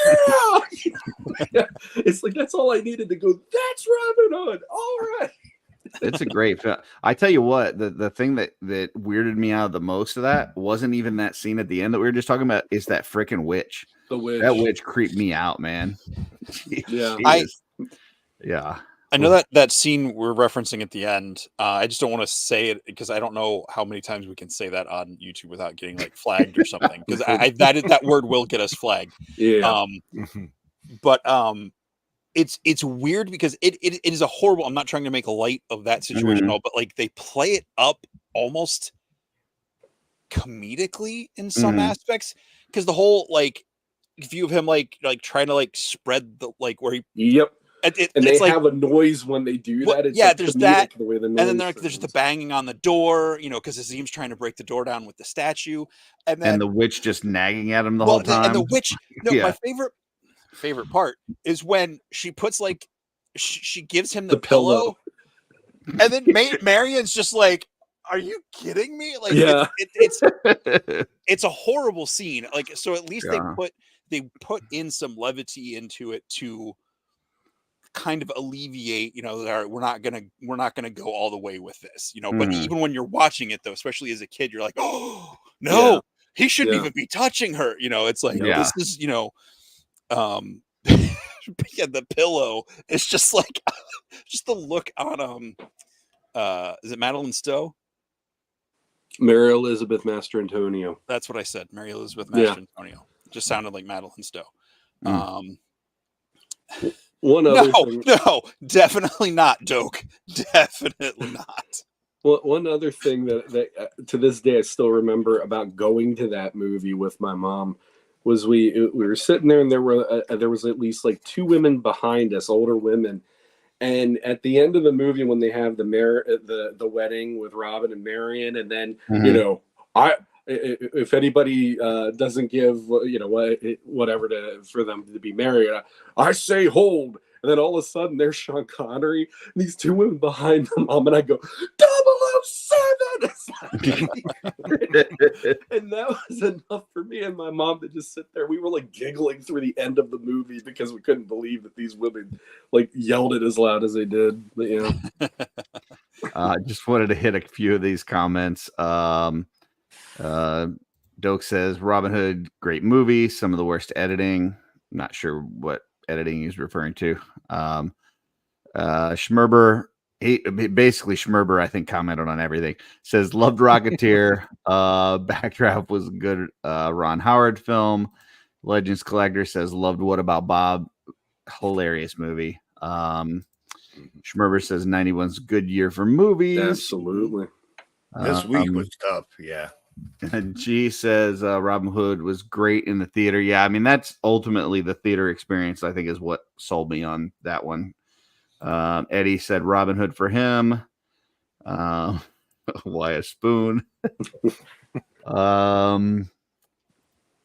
It's like, that's all I needed to go, that's Robin Hood. All right. It's a great film. I tell you what, the thing that weirded me out the most of that wasn't even that scene at the end that we were just talking about. It's that freaking witch. The witch. That witch creeped me out, man. Yeah. I know that scene we're referencing at the end. I just don't want to say it because I don't know how many times we can say that on YouTube without getting like flagged or something. Because that word will get us flagged. Yeah. But it's weird because it is a horrible. I'm not trying to make light of that situation at all, but like they play it up almost comedically in some aspects, because the whole like view of him like trying to like spread the like where he and they have a noise when they do that. It's like there's that, the way the noise and then there's the banging on the door, because Azim's trying to break the door down with the statue, and then the witch just nagging at him the whole time. And the witch, my favorite part is when she puts like she gives him the pillow, and then Marion's just like, "Are you kidding me?" Like, it's a horrible scene. Like, so at least they put in some levity into it to kind of alleviate, we're not gonna go all the way with this, But even when you're watching it, though, especially as a kid, you're like, oh no, he shouldn't even be touching her. It's like this is, the pillow. It's just like just the look on is it Madeline Stowe? Mary Elizabeth Master Antonio. That's what I said. Mary Elizabeth Master Antonio. Just sounded like Madeline Stowe. One other thing. No, definitely not, Doak. Definitely not. Well, one other thing that to this day I still remember about going to that movie with my mom was we were sitting there, and there was at least like two women behind us, older women, and at the end of the movie when they have the wedding with Robin and Marion, and then if anybody doesn't give whatever for them to be married, I say hold. And then all of a sudden there's Sean Connery and these two women behind the mom, and I go 007. And that was enough for me and my mom to just sit there. We were like giggling through the end of the movie because we couldn't believe that these women like yelled it as loud as they did. But, I just wanted to hit a few of these comments. Doak says Robin Hood, great movie, some of the worst editing. Not sure what editing he's referring to. Schmerber, Schmerber, I think, commented on everything. Says loved Rocketeer. Backdraft was a good Ron Howard film. Legends Collector says loved What About Bob. Hilarious movie. Schmerber says 91's a good year for movies. Absolutely. This week was tough. Yeah. And G says Robin Hood was great in the theater. Yeah, I mean, that's ultimately the theater experience, I think, is what sold me on that one. Eddie said Robin Hood for him. Why a spoon?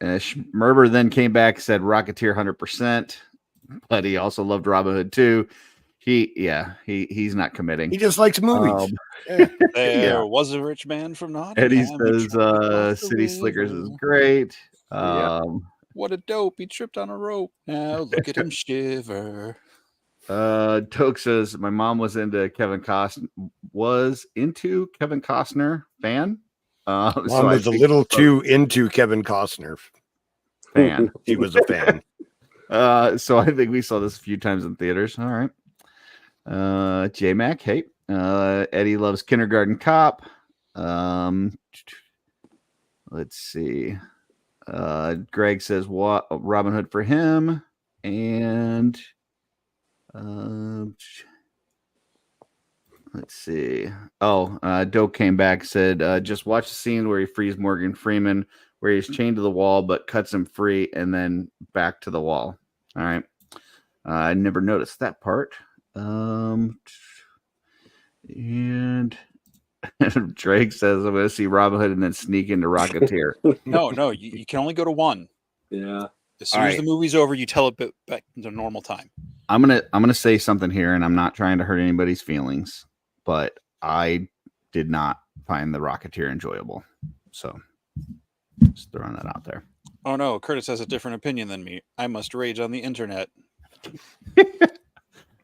Schmerber then came back, said Rocketeer 100%, but he also loved Robin Hood too. He's not committing. He just likes movies. There was a rich man from Eddie Nottingham. He tripped across the City Slickers is river. great. What a dope. He tripped on a rope. Now look at him shiver. Toke says my mom was into Kevin Costner fan. Mom So was a little too into Kevin Costner fan. He was a fan. So I think we saw this a few times in theaters. All right. J Mac, hey. Eddie loves Kindergarten Cop. Let's see. Greg says what Robin Hood for him. And let's see. Doe came back, said just watch the scene where he frees Morgan Freeman, where he's chained to the wall but cuts him free and then back to the wall. All right. I never noticed that part. And Drake says I'm going to see Robin Hood and then sneak into Rocketeer. No, you can only go to one. Yeah. As soon as the movie's over, you tell it back to normal time. I'm gonna say something here, and I'm not trying to hurt anybody's feelings, but I did not find the Rocketeer enjoyable. So just throwing that out there. Oh no, Curtis has a different opinion than me. I must rage on the internet.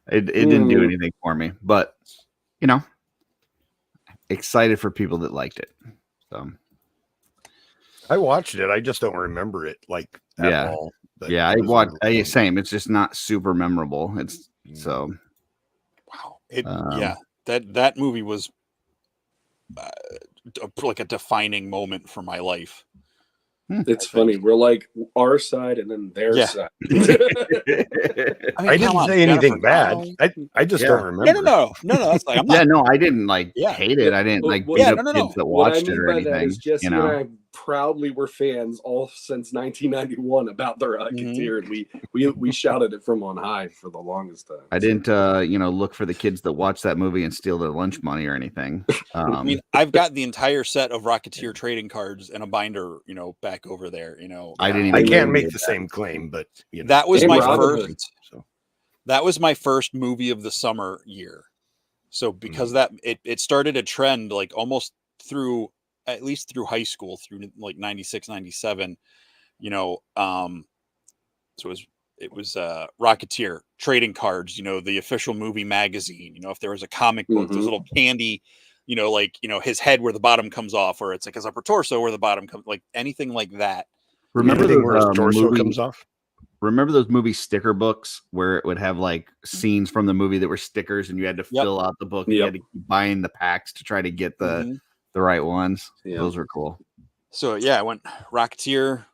It didn't do anything for me, but excited for people that liked it. So I watched it. I just don't remember it at all. But I watched. Same. It's just not super memorable. It's so. Wow. That movie was like a defining moment for my life. It's funny. We're like our side and then their side. I didn't say anything bad. I just don't remember. No. That's like, I didn't hate it. I didn't beat up kids that watched it or anything. That is Jesse and I proudly were fans all since 1991 about the Rocketeer, and we shouted it from on high for the longest time. I didn't look for the kids that watch that movie and steal their lunch money or anything. I mean, I've got the entire set of Rocketeer trading cards in a binder, back over there. I can't make the same claim, but that was my first. That was my first movie of the summer year. So because that it started a trend like almost through at least through high school, through like 96, 97, so it was Rocketeer trading cards, the official movie magazine, if there was a comic book, those little candy, his head where the bottom comes off, or it's like his upper torso where the bottom comes, like anything like that. Remember where his torso comes off? Remember those movie sticker books where it would have like scenes from the movie that were stickers and you had to fill out the book and you had to keep buying the packs to try to get the right ones. Those were cool. So I went Rocketeer,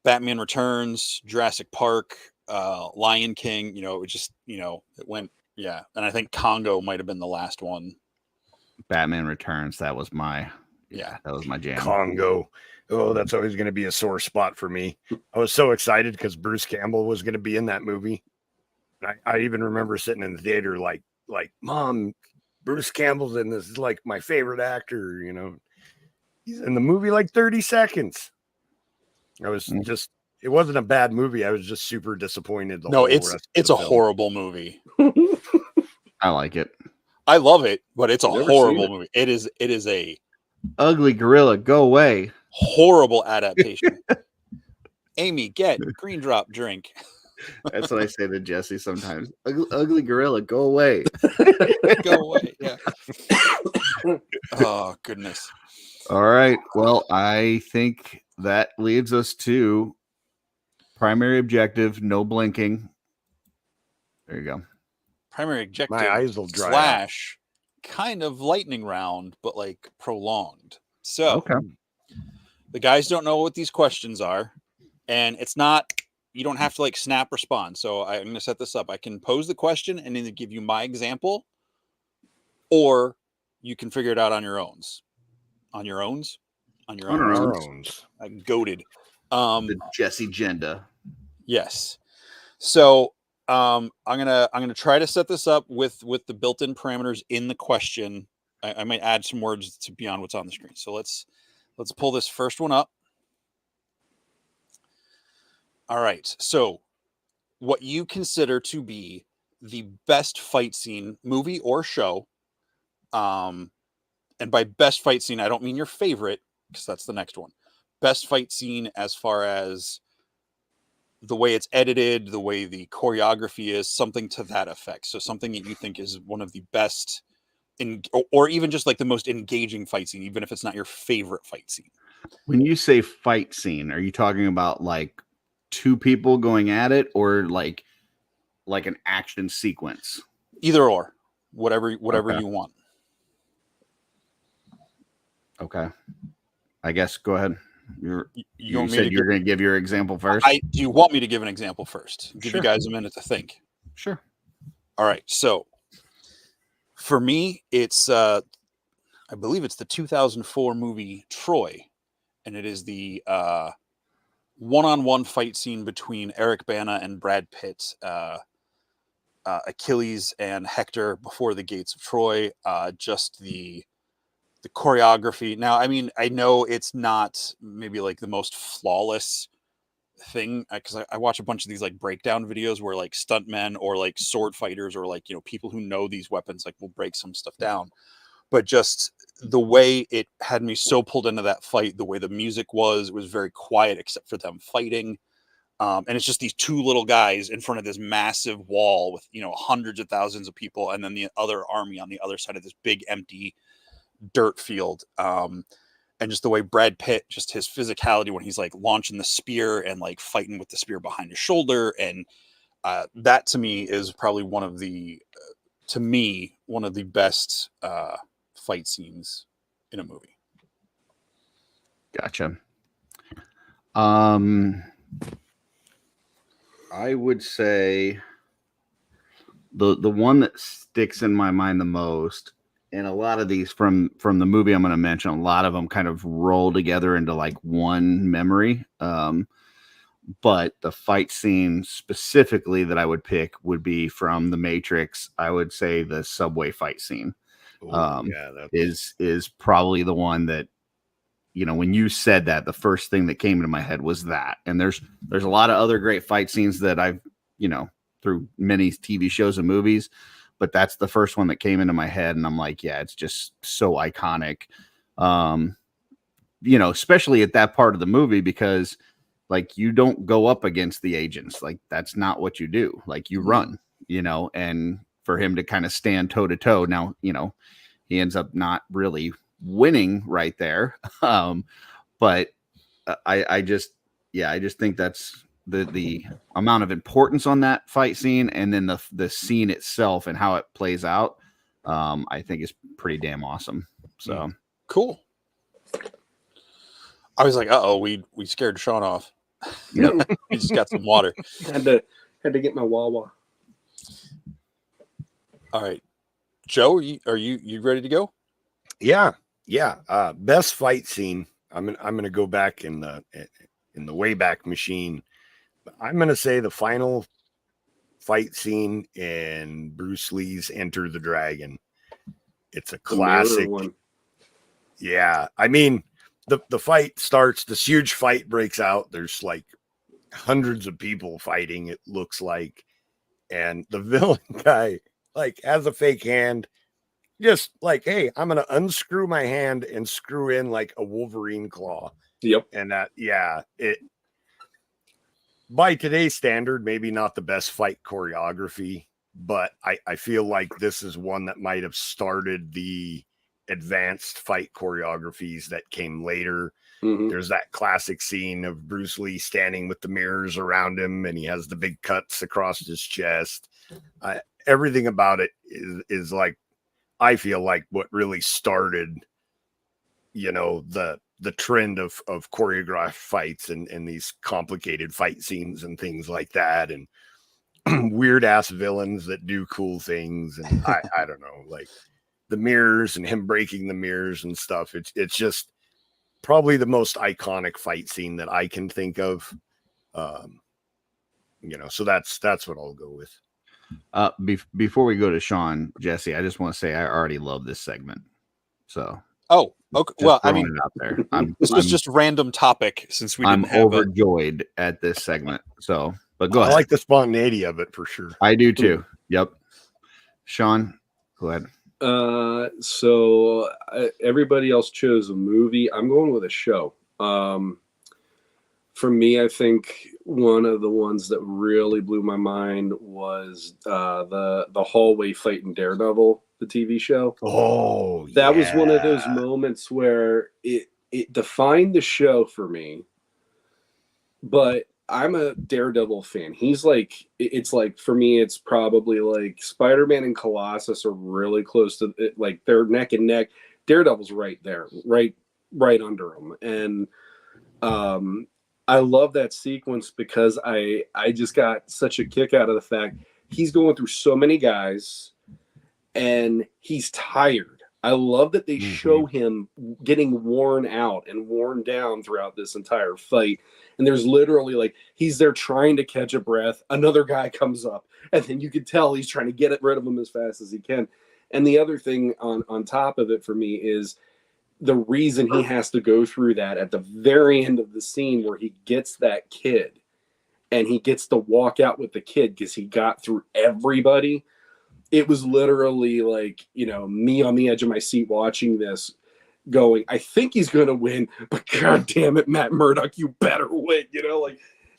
Batman Returns, Jurassic Park, Lion King, it was just, it went, and I think Congo might have been the last one. Batman Returns, that was my jam. Congo. Oh, that's always going to be a sore spot for me. I was so excited because Bruce Campbell was going to be in that movie. I even remember sitting in the theater like, Mom, Bruce Campbell's in this. Is like my favorite actor, He's in the movie like 30 seconds. I was just, it wasn't a bad movie. I was just super disappointed. No, it's a horrible movie. I like it. I love it, but it's a horrible movie. It is a ugly gorilla. Go away. Horrible adaptation. Amy, get green drop drink. That's what I say to Jesse sometimes. Ugly gorilla, go away. Go away. Yeah. Oh, goodness. All right. Well, I think that leads us to primary objective, no blinking. There you go. Primary objective. My eyes will dry / kind of lightning round, but like prolonged. So the guys don't know what these questions are, and it's not, you don't have to like snap respond. So I'm going to set this up. I can pose the question and either give you my example, or you can figure it out on your own. On your own. I'm goated. The Jesse Genda. Yes. So I'm gonna try to set this up with the built-in parameters in the question. I might add some words to beyond what's on the screen. So let's pull this first one up. All right. So, what you consider to be the best fight scene, movie or show, and by best fight scene, I don't mean your favorite, because that's the next one. Best fight scene as far as the way it's edited, the way the choreography is, something to that effect. So something that you think is one of the best, or even just like the most engaging fight scene, even if it's not your favorite fight scene. When you say fight scene, are you talking about like two people going at it, or like an action sequence? Either or, whatever Okay. you want. Okay. I guess go ahead. You want me said to you're going to give your example first? Do you want me to give an example first? Give Sure. you guys a minute to think. Sure. All right. So for me, it's I believe it's the 2004 movie Troy, and it is the one-on-one fight scene between Eric Bana and Brad Pitt, Achilles and Hector before the gates of Troy. Just the choreography. Now, I mean, I know it's not maybe like the most flawless thing, because I watch a bunch of these like breakdown videos where like stuntmen or like sword fighters or like, people who know these weapons like will break some stuff down. But just the way it had me so pulled into that fight, the way the music was, it was very quiet except for them fighting. And it's just these two little guys in front of this massive wall with, hundreds of thousands of people. And then the other army on the other side of this big empty dirt field. And just the way Brad Pitt, just his physicality when he's like launching the spear and like fighting with the spear behind his shoulder. And that to me is probably one of the best fight scenes in a movie. Gotcha. I would say the one that sticks in my mind the most, and a lot of these from the movie I'm going to mention, a lot of them kind of roll together into like one memory. But the fight scene specifically that I would pick would be from The Matrix. I would say the subway fight scene. Is probably the one that, when you said that, the first thing that came to my head was that. And there's a lot of other great fight scenes that I've, through many TV shows and movies, but that's the first one that came into my head. And I'm like, yeah, it's just so iconic. Especially at that part of the movie, because like you don't go up against the agents. Like that's not what you do. Like you run, and for him to kind of stand toe to toe. Now, he ends up not really winning right there. But I just think that's the amount of importance on that fight scene, and then the scene itself and how it plays out. I think is pretty damn awesome. So cool. I was like, we scared Sean off. Yep. He just got some water. Had to get my Wawa. All right, Joe, are you ready to go? Yeah. Best fight scene. I'm gonna go back in the Wayback Machine. I'm gonna say the final fight scene in Bruce Lee's Enter the Dragon. It's a classic one. Yeah, I mean, the fight starts. This huge fight breaks out. There's like hundreds of people fighting. It looks like, and the villain guy like has a fake hand. Just like, hey, I'm going to unscrew my hand and screw in like a Wolverine claw. Yep. And it by today's standard, maybe not the best fight choreography, but I feel like this is one that might have started the advanced fight choreographies that came later. Mm-hmm. There's that classic scene of Bruce Lee standing with the mirrors around him, and he has the big cuts across his chest. Everything about it is like, I feel like what really started, the trend of choreographed fights and these complicated fight scenes and things like that, and weird ass villains that do cool things. And I don't know, like the mirrors and him breaking the mirrors and stuff. It's just probably the most iconic fight scene that I can think of. So that's what I'll go with. Before we go to Sean, Jesse, I just want to say I already love this segment. So Oh, okay. Just Well, I throwing mean, it out there. this was just random topic since we I'm didn't have overjoyed at this segment. So, but go I ahead. like the spontaneity of it for sure. I do too. Yep. Sean, go ahead. So everybody else chose a movie. I'm going with a show. For me, I think one of the ones that really blew my mind was the hallway fight in Daredevil, the TV show. Oh, That was one of those moments where it defined the show for me. But I'm a Daredevil fan. He's like, it's like, for me, it's probably like Spider-Man and Colossus are really close to it, like they're neck and neck. Daredevil's right there, right under him. And I love that sequence because I just got such a kick out of the fact he's going through so many guys and he's tired. I love that they show him getting worn out and worn down throughout this entire fight. And there's literally like, he's there trying to catch a breath. Another guy comes up and then you can tell he's trying to get rid of him as fast as he can. And the other thing on top of it for me is the reason he has to go through that at the very end of the scene where he gets that kid and he gets to walk out with the kid because he got through everybody. It was literally like, me on the edge of my seat watching this going, I think he's going to win, but God damn it, Matt Murdock, you better win.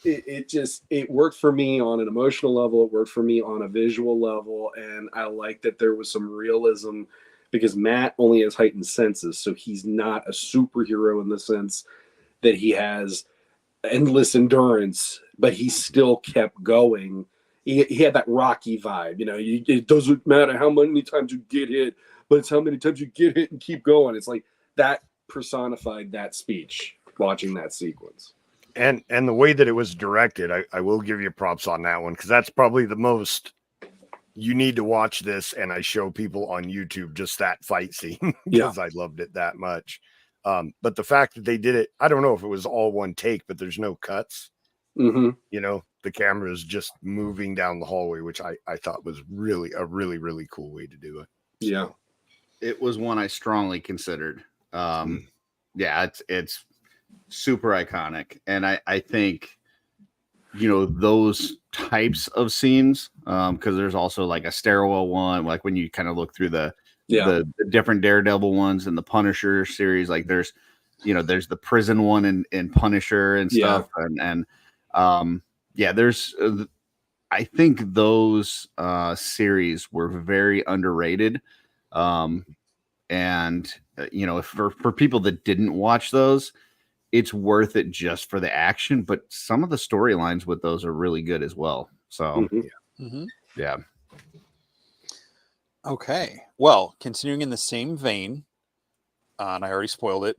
It worked for me on an emotional level. It worked for me on a visual level. And I like that there was some realism because Matt only has heightened senses. So he's not a superhero in the sense that he has endless endurance, but he still kept going. He had that Rocky vibe, it doesn't matter how many times you get hit, but it's how many times you get hit and keep going. It's like that personified that speech, watching that sequence. And the way that it was directed, I will give you props on that one because that's probably the most you need to watch this. And I show people on YouTube just that fight scene because I loved it that much. But the fact that they did it, I don't know if it was all one take, but there's no cuts. The camera is just moving down the hallway, which I thought was really a really cool way to do it. Yeah. It was one I strongly considered. It's super iconic. And I think, those types of scenes, because there's also like a stairwell one, like when you kind of look through the different Daredevil ones and the Punisher series, like there's the prison one in Punisher and stuff. There's I think those series were very underrated. For people that didn't watch those, it's worth it just for the action, but some of the storylines with those are really good as well. So yeah. Okay. Well, continuing in the same vein, and I already spoiled it,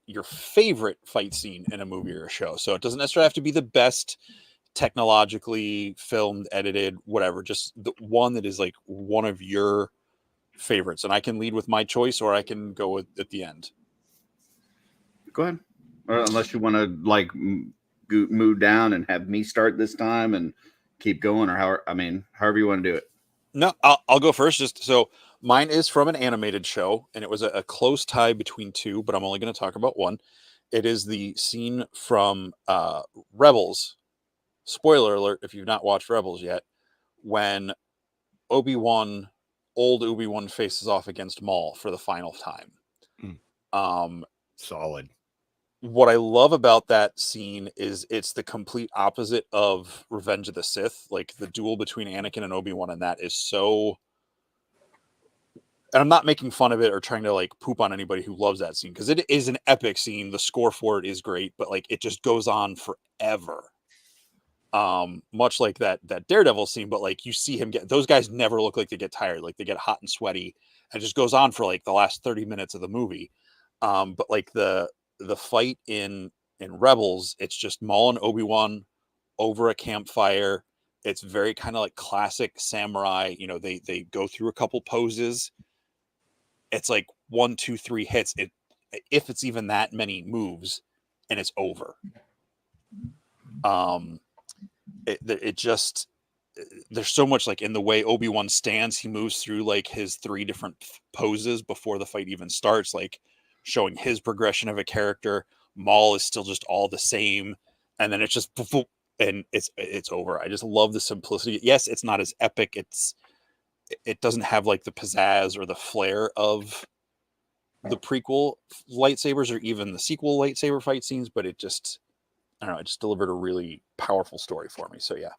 your favorite fight scene in a movie or a show. So it doesn't necessarily have to be the best technologically filmed, edited, whatever, just the one that is like one of your favorites. And I can lead with my choice or I can go with at the end. Go ahead. Or unless you want to move down and have me start this time and keep going, or however you want to do it. No, I'll go first. Just so mine is from an animated show, and it was a close tie between two, but I'm only going to talk about one. It is the scene from Rebels. Spoiler alert if you've not watched Rebels yet, when old Obi-Wan faces off against Maul for the final time. Solid. What I love about that scene is it's the complete opposite of Revenge of the Sith. Like the duel between Anakin and Obi-Wan, and that is so. And I'm not making fun of it or trying to like poop on anybody who loves that scene because it is an epic scene. The score for it is great, but like it just goes on forever. Much like that Daredevil scene, but like you see him those guys never look like they get tired, like they get hot and sweaty, and it just goes on for like the last 30 minutes of the movie. But like the fight in Rebels, it's just Maul and Obi-Wan over a campfire. It's very kind of like classic samurai. They go through a couple poses. It's like 1, 2, 3 hits. If it's even that many moves, and it's over. It just there's so much like in the way Obi-Wan stands. He moves through like his 3 different poses before the fight even starts. Like showing his progression of a character. Maul is still just all the same, and then it's just and it's over. I just love the simplicity. Yes, it's not as epic. It doesn't have like the pizzazz or the flair of the prequel lightsabers or even the sequel lightsaber fight scenes, but it just, I don't know, it just delivered a really powerful story for me. So yeah.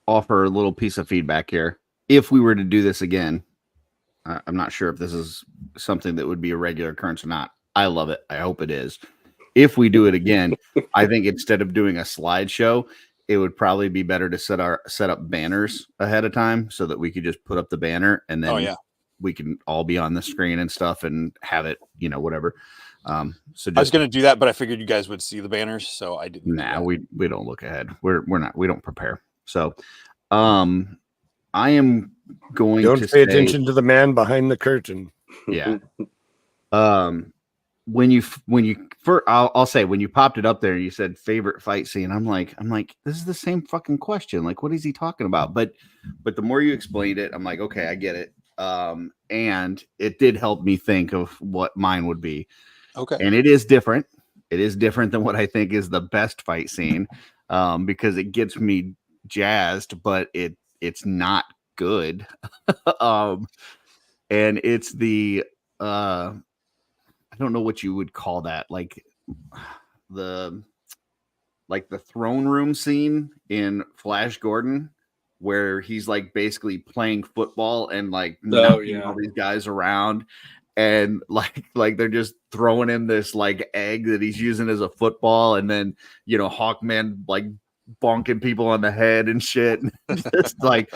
Offer a little piece of feedback here. If we were to do this again, I'm not sure if this is something that would be a regular occurrence or not. I love it. I hope it is. If we do it again, I think instead of doing a slideshow, it would probably be better to set up banners ahead of time so that we could just put up the banner and then we can all be on the screen and stuff and have it, whatever. So just, I was going to do that, but I figured you guys would see the banners, so I didn't. Nah, we don't look ahead. We don't prepare. So, I am going to pay attention to the man behind the curtain. Yeah. When you I'll say when you popped it up there, you said favorite fight scene. I'm like, this is the same fucking question. Like, what is he talking about? But the more you explained it, I'm like, okay, I get it. And it did help me think of what mine would be. Okay. And it is different. It is different than what I think is the best fight scene, because it gets me jazzed, but it's not good. And it's the I don't know what you would call that, like the throne room scene in Flash Gordon, where he's like basically playing football and like knocking all these guys around, and like they're just throwing him this like egg that he's using as a football, and then Hawkman like bonking people on the head and shit. Just like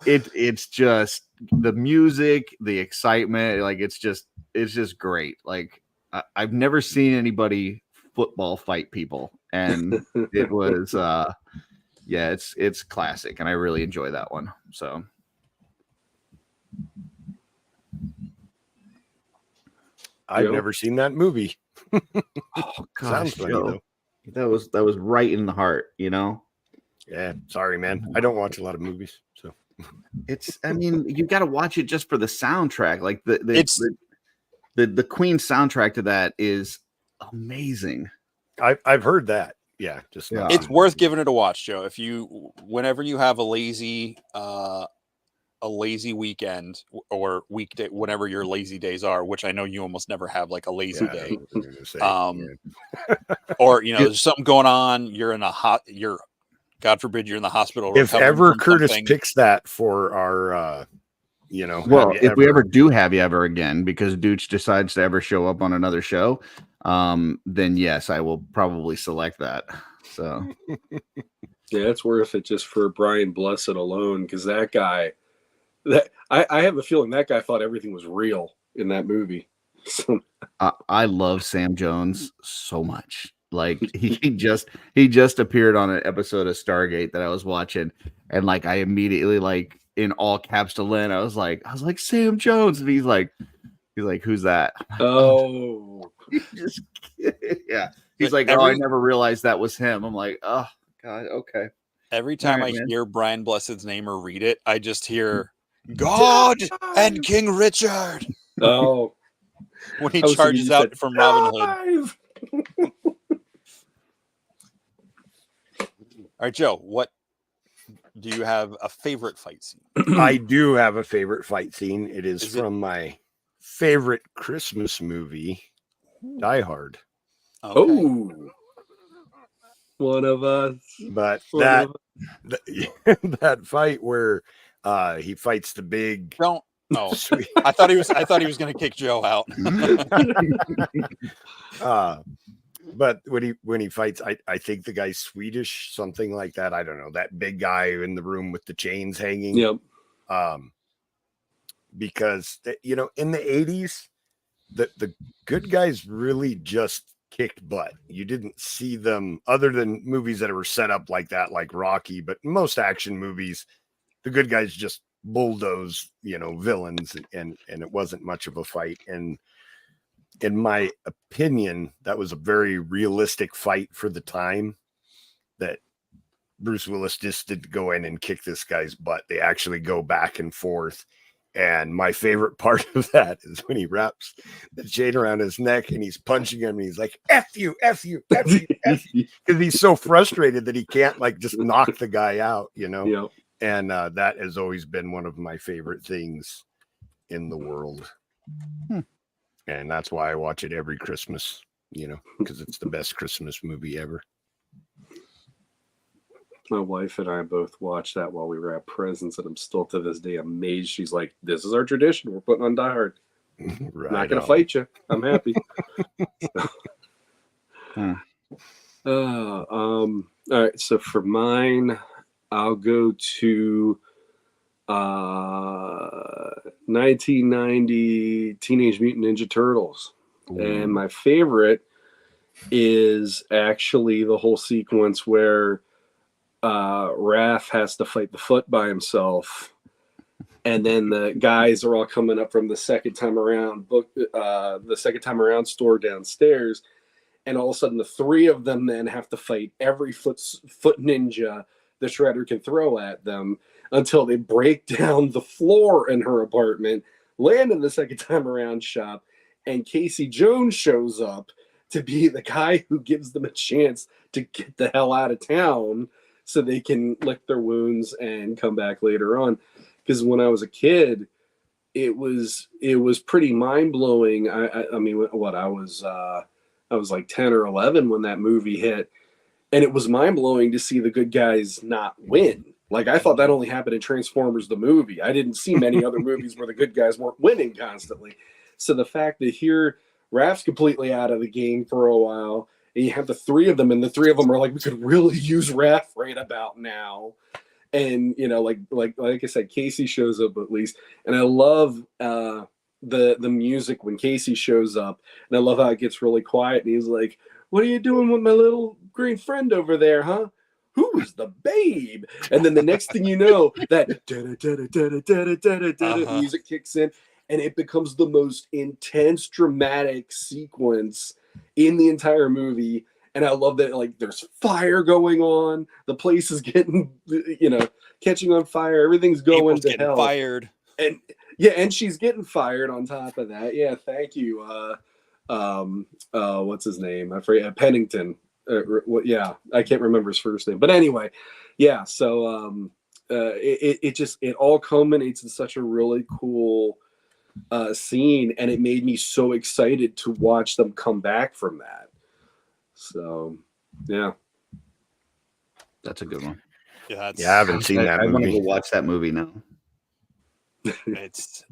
it's just the music, the excitement, like it's just great. Like I've never seen anybody football fight people, and it was it's classic, and I really enjoy that one. So I've never seen that movie. Oh gosh, sounds funny though. That was right in the heart, Yeah, sorry, man. I don't watch a lot of movies, so I mean, you got to watch it just for the soundtrack. Like the Queen soundtrack to that is amazing. I've heard that. Yeah, it's worth giving it a watch, Joe. Whenever you have a lazy weekend or weekday, whenever your lazy days are, which I know you almost never have like a lazy day. Or there's something going on. You're God forbid you're in the hospital. If ever Curtis picks that for our, well, if we ever do have you ever again, because Dooch decides to ever show up on another show, then yes, I will probably select that. So yeah, it's worth it just for Brian Blessed alone, because that guy, I have a feeling that guy thought everything was real in that movie. So I love Sam Jones so much. Like he just appeared on an episode of Stargate that I was watching, and like I immediately like in all caps to Lynn, I was like Sam Jones, and he's like who's that? Oh, yeah. He's like, I never realized that was him. I'm like, oh God, okay. Every time I hear Brian Blessed's name or read it, I just hear God and King Richard. Oh, when he charges out from Robin Hood. All right, Joe, what do you have a favorite fight scene? I do have a favorite fight scene. It is from my favorite Christmas movie, Die Hard. Okay. Oh, one of us. But that fight where he fights the big. I thought he was going to kick Joe out. But when he fights, I think the guy's Swedish, something like that. I don't know, that big guy in the room with the chains hanging. Yep. Because in the 80s, the good guys really just kicked butt. You didn't see them other than movies that were set up like that, like Rocky. But most action movies, the good guys just bulldoze, villains, and it wasn't much of a fight. And in my opinion, that was a very realistic fight for the time, that Bruce Willis just didn't go in and kick this guy's butt. They actually go back and forth. And my favorite part of that is when he wraps the chain around his neck and he's punching him and he's like, F you, F you, F you, F you. Because he's so frustrated that he can't like just knock the guy out, you know? Yep. And that has always been one of my favorite things in the world. And that's why I watch it every Christmas, you know, because it's the best Christmas movie ever. My wife and I both watched that while we were at presents, and I'm still to this day amazed. She's like, "This is our tradition. We're putting on Die Hard. Right, I'm not going to fight you. I'm happy." All right. So for mine, I'll go to 1990 Teenage Mutant Ninja Turtles, and my favorite is actually the whole sequence where Raph has to fight the Foot by himself, and then the guys are all coming up from the second time around store downstairs, and all of a sudden the three of them then have to fight every foot ninja the Shredder can throw at them until they break down the floor in her apartment, land in the second time around shop, and Casey Jones shows up to be the guy who gives them a chance to get the hell out of town so they can lick their wounds and come back later on. Because when I was a kid, it was pretty mind blowing. I mean, what I was like 10 or 11 when that movie hit, and it was mind blowing to see the good guys not win. Like, I thought that only happened in Transformers the movie. I didn't see many other movies where the good guys weren't winning constantly. So the fact that here Raph's completely out of the game for a while, and you have the three of them, and the three of them are like, we could really use Raph right about now. And, you know, like I said, Casey shows up at least. And I love the music when Casey shows up. And I love how it gets really quiet. And he's like, what are you doing with my little green friend over there, huh? Who is the babe? And then the next thing you know, that music kicks in. And it becomes the most intense, dramatic sequence in the entire movie. And I love that, like, there's fire going on. The place is getting, you know, catching on fire. Everything's going to hell. Fired. And yeah, and she's getting fired on top of that. Yeah, thank you. What's his name? I forget. Pennington. Yeah, I can't remember his first name. But anyway, yeah. So it all culminates in such a really cool scene, and it made me so excited to watch them come back from that. So, yeah, That's a good one. Yeah, I haven't seen that I want to movie. go watch that movie now. it's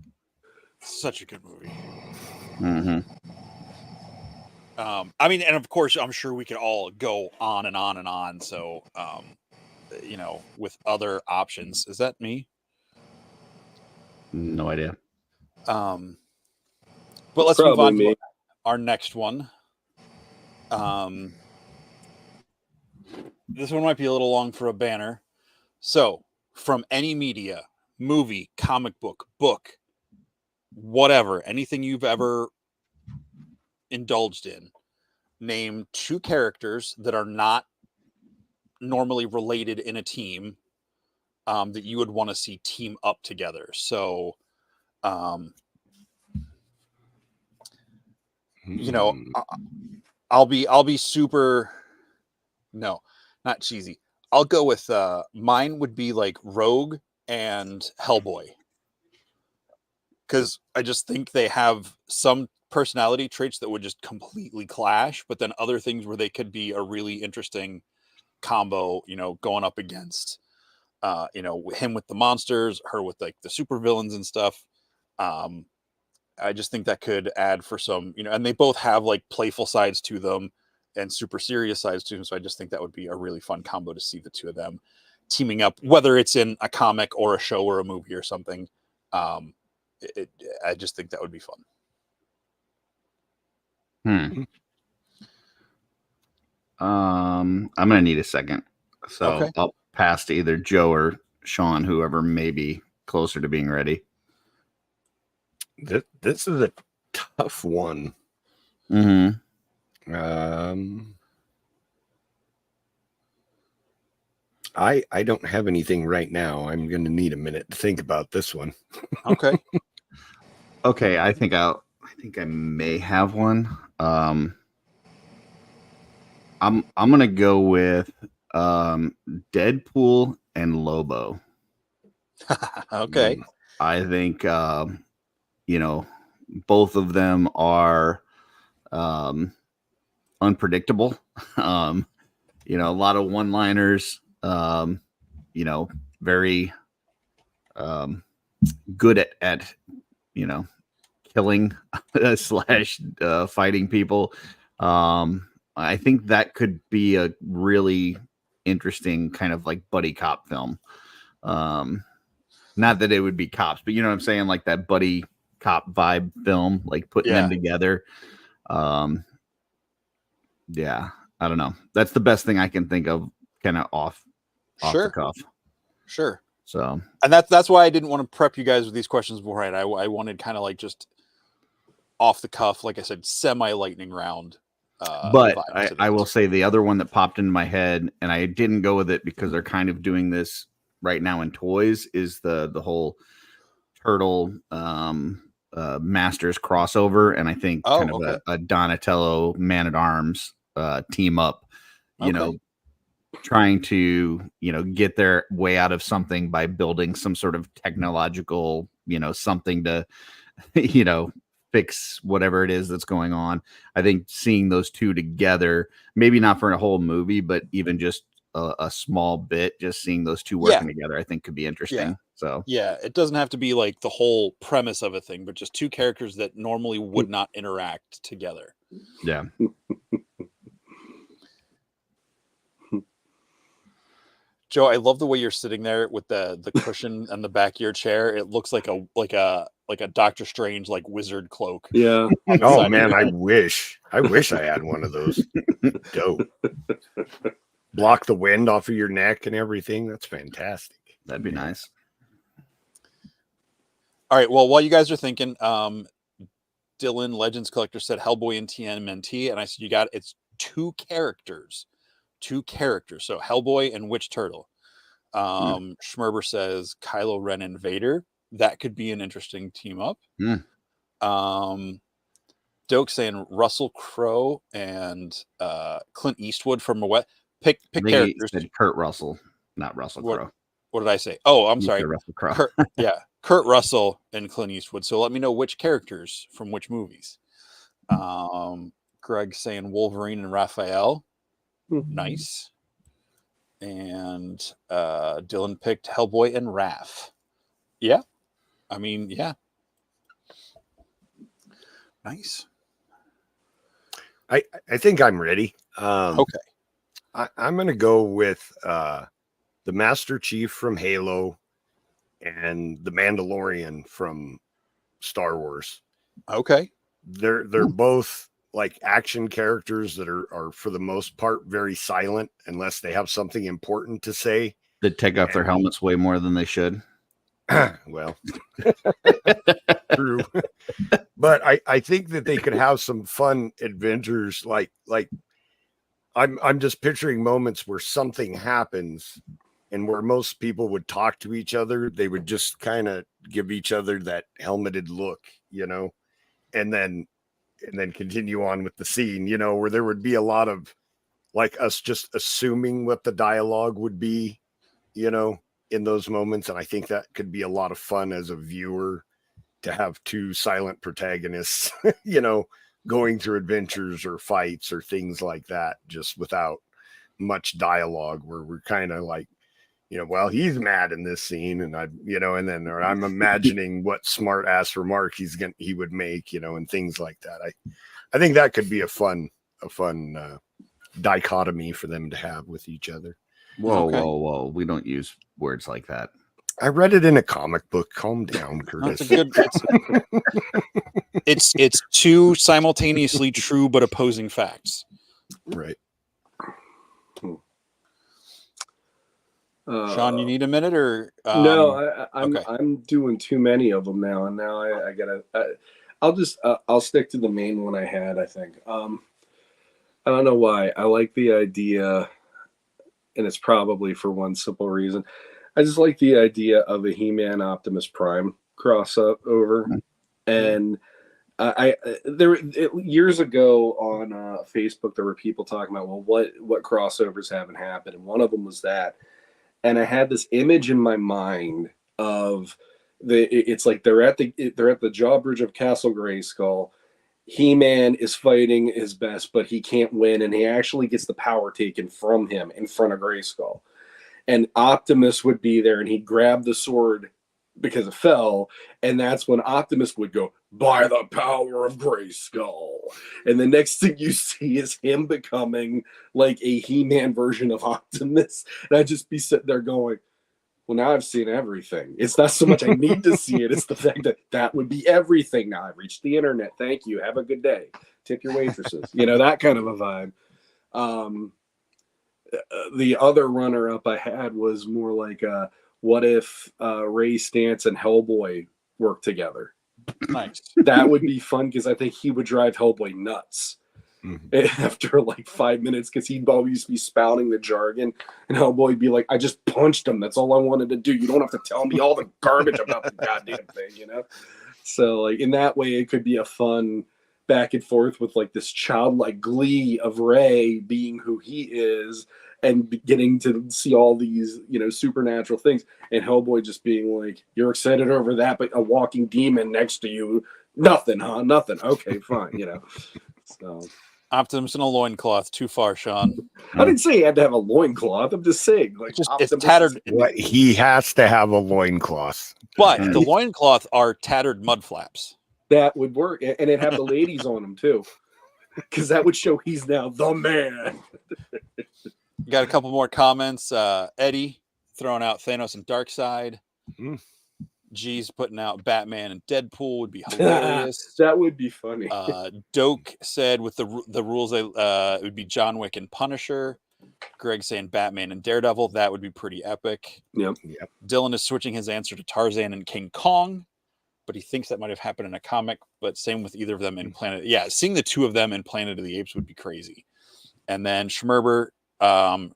such a good movie. Mm-hmm. I mean, and of course, I'm sure we could all go on and on and on. So, you know, with other options, is that me? No idea. But let's move on to our next one. This one might be a little long for a banner. So, from any media, movie, comic book, whatever, anything you've ever indulged in, name two characters that are not normally related in a team that you would want to see team up together. So, you know, I'll be super, no, not cheesy. I'll go with mine would be like Rogue and Hellboy, because I just think they have some personality traits that would just completely clash, but then other things where they could be a really interesting combo, you know, going up against you know, him with the monsters, her with like the super villains and stuff. I just think that could add for some, you know, and they both have like playful sides to them and super serious sides to them. So I just think that would be a really fun combo to see the two of them teaming up, whether it's in a comic or a show or a movie or something. I just think that would be fun. I'm gonna need a second, so Okay. I'll pass to either Joe or Sean, whoever may be closer to being ready. This is a tough one. Mm-hmm. I don't have anything right now. I'm going to need a minute to think about this one. Okay. Okay, I think I may have one. I'm gonna go with Deadpool and Lobo. Okay. I think both of them are unpredictable. A lot of one-liners. Very good at killing slash fighting people. I think that could be a really interesting kind of like buddy cop film. Not that it would be cops, but you know what I'm saying, like that buddy cop vibe film, like putting them together. Yeah, I don't know. That's the best thing I can think of, kind of off the cuff. Sure. So, and that's why I didn't want to prep you guys with these questions beforehand. I wanted kind of like just off the cuff, like I said, semi lightning round. But I will say the other one that popped into my head, and I didn't go with it because they're kind of doing this right now in toys, is the whole turtle Masters crossover, and I think a Donatello Man at Arms team up. Trying to get their way out of something by building some sort of technological something to fix whatever it is that's going on. I think seeing those two together, maybe not for a whole movie, but even just a small bit, just seeing those two working together, I think could be interesting. So it doesn't have to be like the whole premise of a thing, but just two characters that normally would not interact together. Yeah. Joe, I love the way you're sitting there with the cushion and the back of your chair. It looks like a Doctor Strange like wizard cloak. Yeah. Oh man, I wish I had one of those. Dope. Block the wind off of your neck and everything. That's fantastic. That'd be nice. All right. Well, while you guys are thinking, Dylan Legends Collector said Hellboy and TMNT, and I said it's two characters. So Hellboy and Witch Turtle. Schmerber says Kylo Ren and Vader. That could be an interesting team up. Doke saying Russell Crowe and Clint Eastwood from a wet. Pick characters. Said Kurt Russell, not Russell Crowe. What did I say? Oh, I'm sorry. Russell Crowe. Kurt Russell and Clint Eastwood. So let me know which characters from which movies. Greg saying Wolverine and Raphael. Nice. And Dylan picked Hellboy and Raph. Yeah. I mean, yeah. Nice. I think I'm ready. Okay. I'm going to go with the Master Chief from Halo and the Mandalorian from Star Wars. Okay. They're both like action characters that are for the most part very silent unless they have something important to say. They take off their helmets way more than they should. Well, true. But I think that they could have some fun adventures. Like I'm just picturing moments where something happens and where most people would talk to each other. They would just kind of give each other that helmeted look, and then continue on with the scene, where there would be a lot of like us just assuming what the dialogue would be, in those moments. And I think that could be a lot of fun as a viewer to have two silent protagonists, going through adventures or fights or things like that, just without much dialogue, where we're kind of like, well, he's mad in this scene, and or I'm imagining what smart ass remark he would make, and things like that. I think that could be a fun dichotomy for them to have with each other. Whoa. We don't use words like that. I read it in a comic book. Calm down, Curtis. It's two simultaneously true but opposing facts. Right. Sean, you need a minute or no? Okay. I'm doing too many of them now, and now I gotta. I'll stick to the main one I had. I think. I don't know why. I like the idea and it's probably for one simple reason. I just like the idea of a He-Man Optimus Prime crossover, and years ago on Facebook there were people talking about, well, what crossovers haven't happened, and one of them was that, and I had this image in my mind of it's like they're at the drawbridge of Castle Grayskull. He-Man is fighting his best, but he can't win, and he actually gets the power taken from him in front of Grayskull. And Optimus would be there, and he'd grab the sword because it fell, and that's when Optimus would go, by the power of Grayskull. And the next thing you see is him becoming like a He-Man version of Optimus. And I'd just be sitting there going, well, now I've seen everything. It's not so much I need to see it. It's the fact that would be everything. Now I've reached the internet. Thank you. Have a good day. Tip your waitresses. That kind of a vibe. The other runner-up I had was more like, what if Ray Stantz and Hellboy work together? Nice. That would be fun because I think he would drive Hellboy nuts after like 5 minutes, because he'd always be spouting the jargon, and Hellboy would be like, I just punched him. That's all I wanted to do. You don't have to tell me all the garbage about the goddamn thing, So like in that way, it could be a fun back and forth with like this childlike glee of Ray being who he is and getting to see all these, supernatural things, and Hellboy just being like, you're excited over that, but a walking demon next to you, nothing, huh? Nothing. Okay, fine, So Optimus in a loincloth, too far, Sean. I didn't say he had to have a loincloth. I'm just saying, like, it's tattered. He has to have a loincloth. But the loincloth are tattered mud flaps. That would work, and it'd have the ladies on them too, because that would show he's now the man. Got a couple more comments. Eddie throwing out Thanos and Darkseid. G's putting out Batman and Deadpool would be hilarious. That would be funny. Doke said with the rules, it would be John Wick and Punisher. Greg saying Batman and Daredevil. That would be pretty epic. Yep. Dylan is switching his answer to Tarzan and King Kong, but he thinks that might have happened in a comic. But same with either of them in Planet. Yeah, seeing the two of them in Planet of the Apes would be crazy. And then Schmerber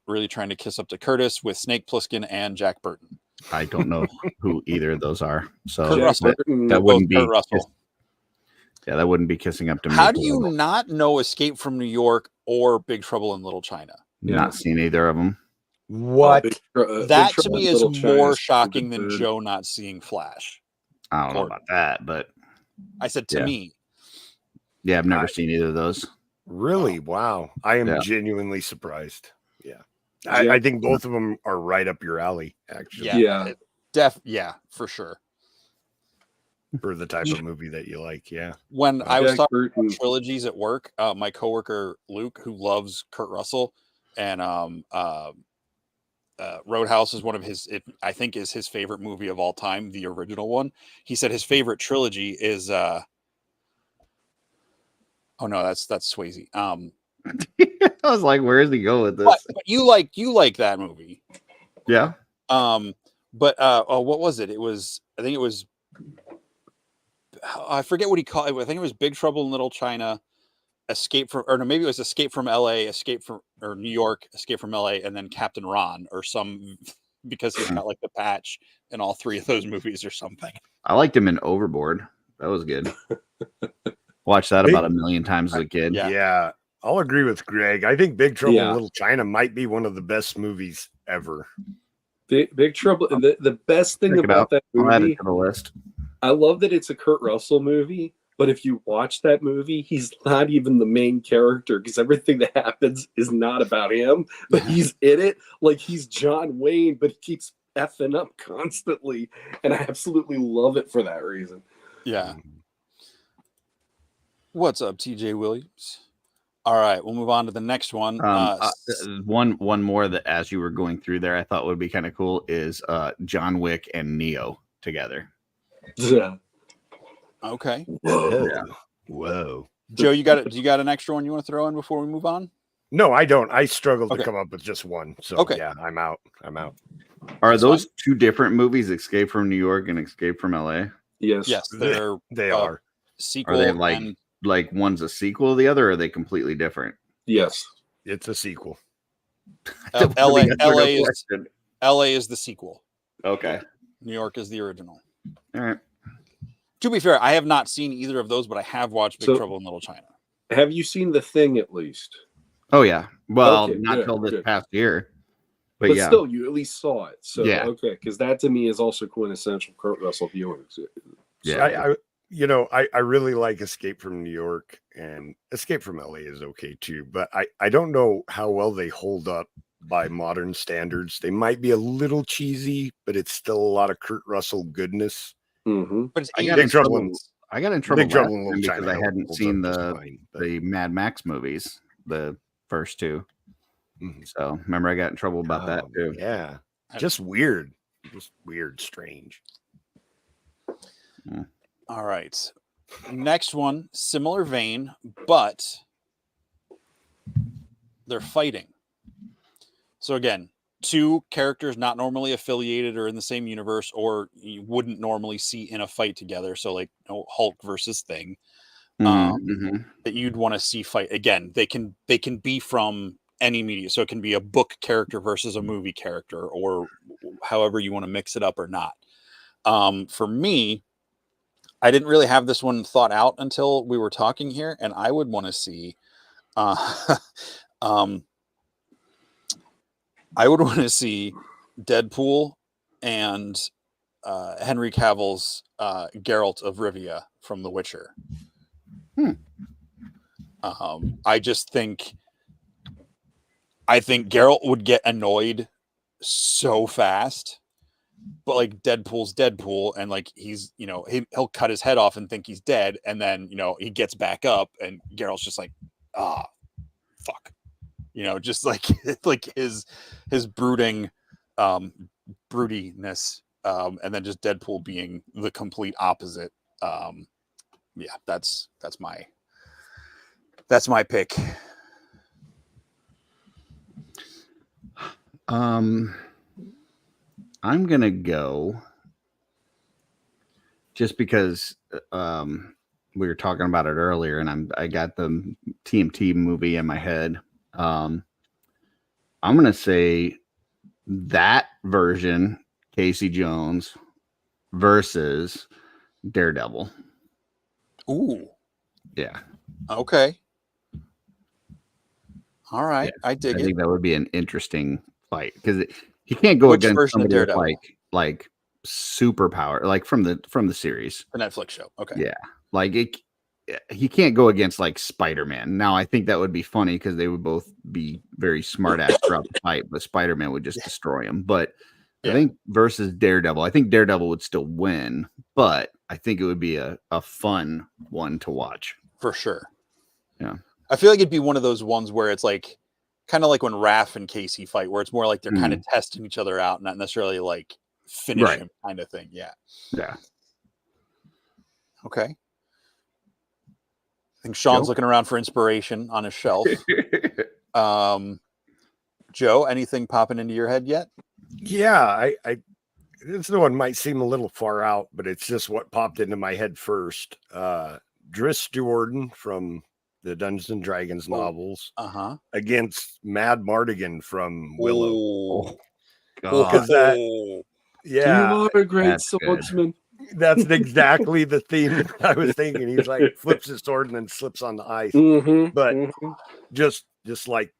really trying to kiss up to Curtis with Snake Plissken and Jack Burton. I don't know who either of those are. So Kurt Russell. that wouldn't be Kurt Russell. Yeah, that wouldn't be kissing up to me. How do you not know Escape from New York or Big Trouble in Little China? Not seen either of them. What? That to me is more shocking than Joe not seeing Flash. I don't know about that, but I said to me. Yeah, I've never seen either of those. Really? Wow. I am genuinely surprised. Yeah. I think both of them are right up your alley, actually. Yeah, for sure. For the type of movie that you like, yeah. When I was talking about trilogies at work, my coworker Luke, who loves Kurt Russell, and Roadhouse is one of his, I think, is his favorite movie of all time, the original one. He said his favorite trilogy is oh no, that's Swayze. I was like, where is he going with this? But you like that movie. Yeah. But what was it? I forget what he called it. I think it was Big Trouble in Little China, maybe it was Escape from LA, New York, Escape from LA, and then Captain Ron or some, because he's got like the patch in all three of those movies or something. I liked him in Overboard. That was good. Watched that about 1 million times as a kid. Yeah. I'll agree with Greg. I think Big Trouble in Little China might be one of the best movies ever. Big Trouble. The best thing about that movie, I'll add it to the list. I love that it's a Kurt Russell movie, but if you watch that movie, he's not even the main character, because everything that happens is not about him, but he's in it like he's John Wayne, but he keeps effing up constantly, and I absolutely love it for that reason. Yeah. What's up, TJ Williams? All right, we'll move on to the next one. One more that, as you were going through there, I thought would be kind of cool is John Wick and Neo together. Yeah. Okay. Whoa. Yeah. Whoa. Joe, you got an extra one you want to throw in before we move on? No, I don't. I struggled to come up with just one. So yeah, I'm out. Are those two different movies, Escape from New York and Escape from LA? Yes. Yes, they are. Sequel. Are they like one's a sequel to the other, or are they completely different? Yes. It's a sequel. LA is the sequel. Okay. New York is the original. All right. To be fair, I have not seen either of those, but I have watched Big Trouble in Little China. Have you seen The Thing at least? Oh yeah. Well, Okay, not good, till this good. past year. But yeah. still, you at least saw it. So Yeah. okay, because that to me is also quintessential Kurt Russell viewing. Yeah. I really like Escape from New York, and Escape from LA is okay too, but I don't know how well they hold up by modern standards. They might be a little cheesy, but it's still a lot of Kurt Russell goodness. Mm-hmm. But it's I got in trouble Big Trouble in last Little time China because I hadn't holds seen up just fine, but- the Mad Max movies, the first two. Mhm. So remember, I got in trouble about that too. Yeah, just weird, strange. All right. Next one, similar vein, but they're fighting. So again, two characters not normally affiliated or in the same universe, or you wouldn't normally see in a fight together. So like Hulk versus Thing, that you'd want to see fight. Again, they can be from any media. So it can be a book character versus a movie character, or however you want to mix it up or not. For me, I didn't really have this one thought out until we were talking here, and I would want to see, I would want to see Deadpool and Henry Cavill's Geralt of Rivia from The Witcher. I think Geralt would get annoyed so fast. But like Deadpool's Deadpool, and like he's, he'll cut his head off and think he's dead, and then he gets back up, and Geralt's just like, fuck, just like like his brooding, broodiness, and then just Deadpool being the complete opposite. Yeah, that's my pick. I'm gonna go just because we were talking about it earlier, and I got the TMT movie in my head. I'm gonna say that version, Casey Jones versus Daredevil. Ooh, yeah, okay, all right, yeah. I think that would be an interesting fight because he can't go against somebody with like superpower, like from the series, the Netflix show. Okay, yeah, like he can't go against like Spider-Man. Now I think that would be funny because they would both be very smart ass throughout the fight, but Spider-Man would just destroy him. But I think versus Daredevil, I think Daredevil would still win, but I think it would be a fun one to watch for sure. Yeah, I feel like it'd be one of those ones where it's like kind of like when Raph and Casey fight, where it's more like they're kind of testing each other out, not necessarily like finish him kind of thing. Yeah. Okay. I think Sean's looking around for inspiration on his shelf. Joe, anything popping into your head yet? Yeah, I this one might seem a little far out, but it's just what popped into my head first. Driss Stewart from the Dungeons and Dragons novels against Mad Mardigan from Willow. You are a great swordsman. That's exactly the theme I was thinking. He's like flips his sword and then slips on the ice. But just like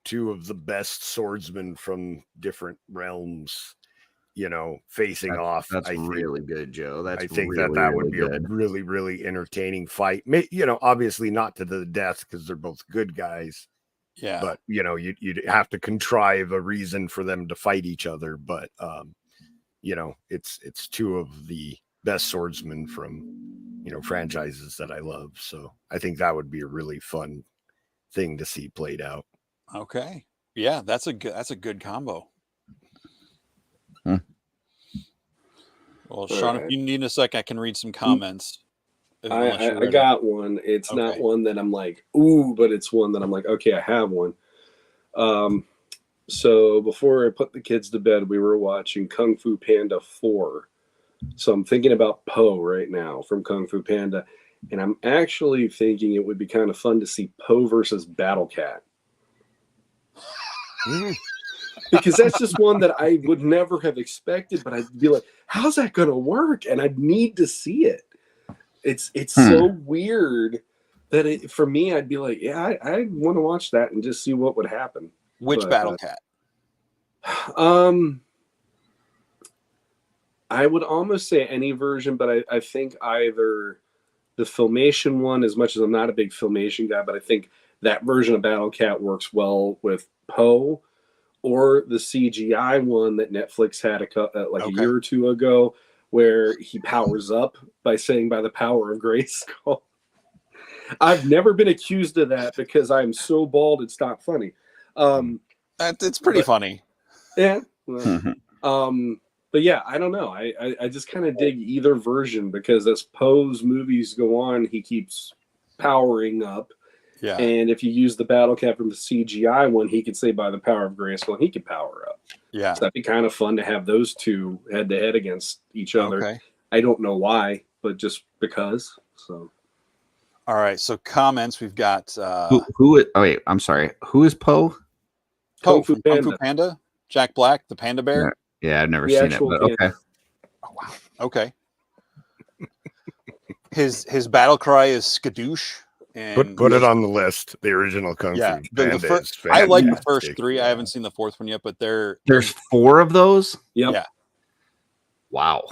two of the best swordsmen from different realms, facing off. That's really good, Joe. I think that would be a really, really entertaining fight. Obviously not to the death because they're both good guys. Yeah. But you'd have to contrive a reason for them to fight each other. But it's two of the best swordsmen from franchises that I love. So I think that would be a really fun thing to see played out. Okay. Yeah, that's a good combo. Well, Sean, if you need a sec, I can read some comments. I got one. It's not one that I'm like, ooh, but it's one that I'm like, okay, I have one. So before I put the kids to bed, we were watching Kung Fu Panda 4. So I'm thinking about Poe right now from Kung Fu Panda. And I'm actually thinking it would be kind of fun to see Poe versus Battle Cat. Because that's just one that I would never have expected, but I'd be like, how's that going to work? And I'd need to see it. It's so weird that for me, I'd be like, yeah, I want to watch that and just see what would happen. Which Battle Cat? I would almost say any version, but I think either the Filmation one, as much as I'm not a big Filmation guy, but I think that version of Battle Cat works well with Poe, or the CGI one that Netflix had a year or two ago, where he powers up by saying by the power of Grayskull. I've never been accused of that because I'm so bald it's not funny. It's pretty funny. Yeah. But yeah, I don't know. I just kind of dig either version because as Poe's movies go on, he keeps powering up. Yeah. And if you use the Battle Cat from the CGI one, he could say by the power of Grayskull, he could power up. Yeah. So that'd be kind of fun to have those two head to head against each other. Okay. I don't know why, but just because. So. All right. So comments, we've got wait, I'm sorry. Who is Poe? Poe from Kung Fu Panda. Jack Black, the panda bear. Yeah, I've never seen it, but okay. Oh wow. Okay. His battle cry is skadoosh. And put it on the list. The original Kung Fu Panda is fantastic. I like the first three. I haven't seen the fourth one yet, but there's 4 of those. Yep. Yeah. Wow.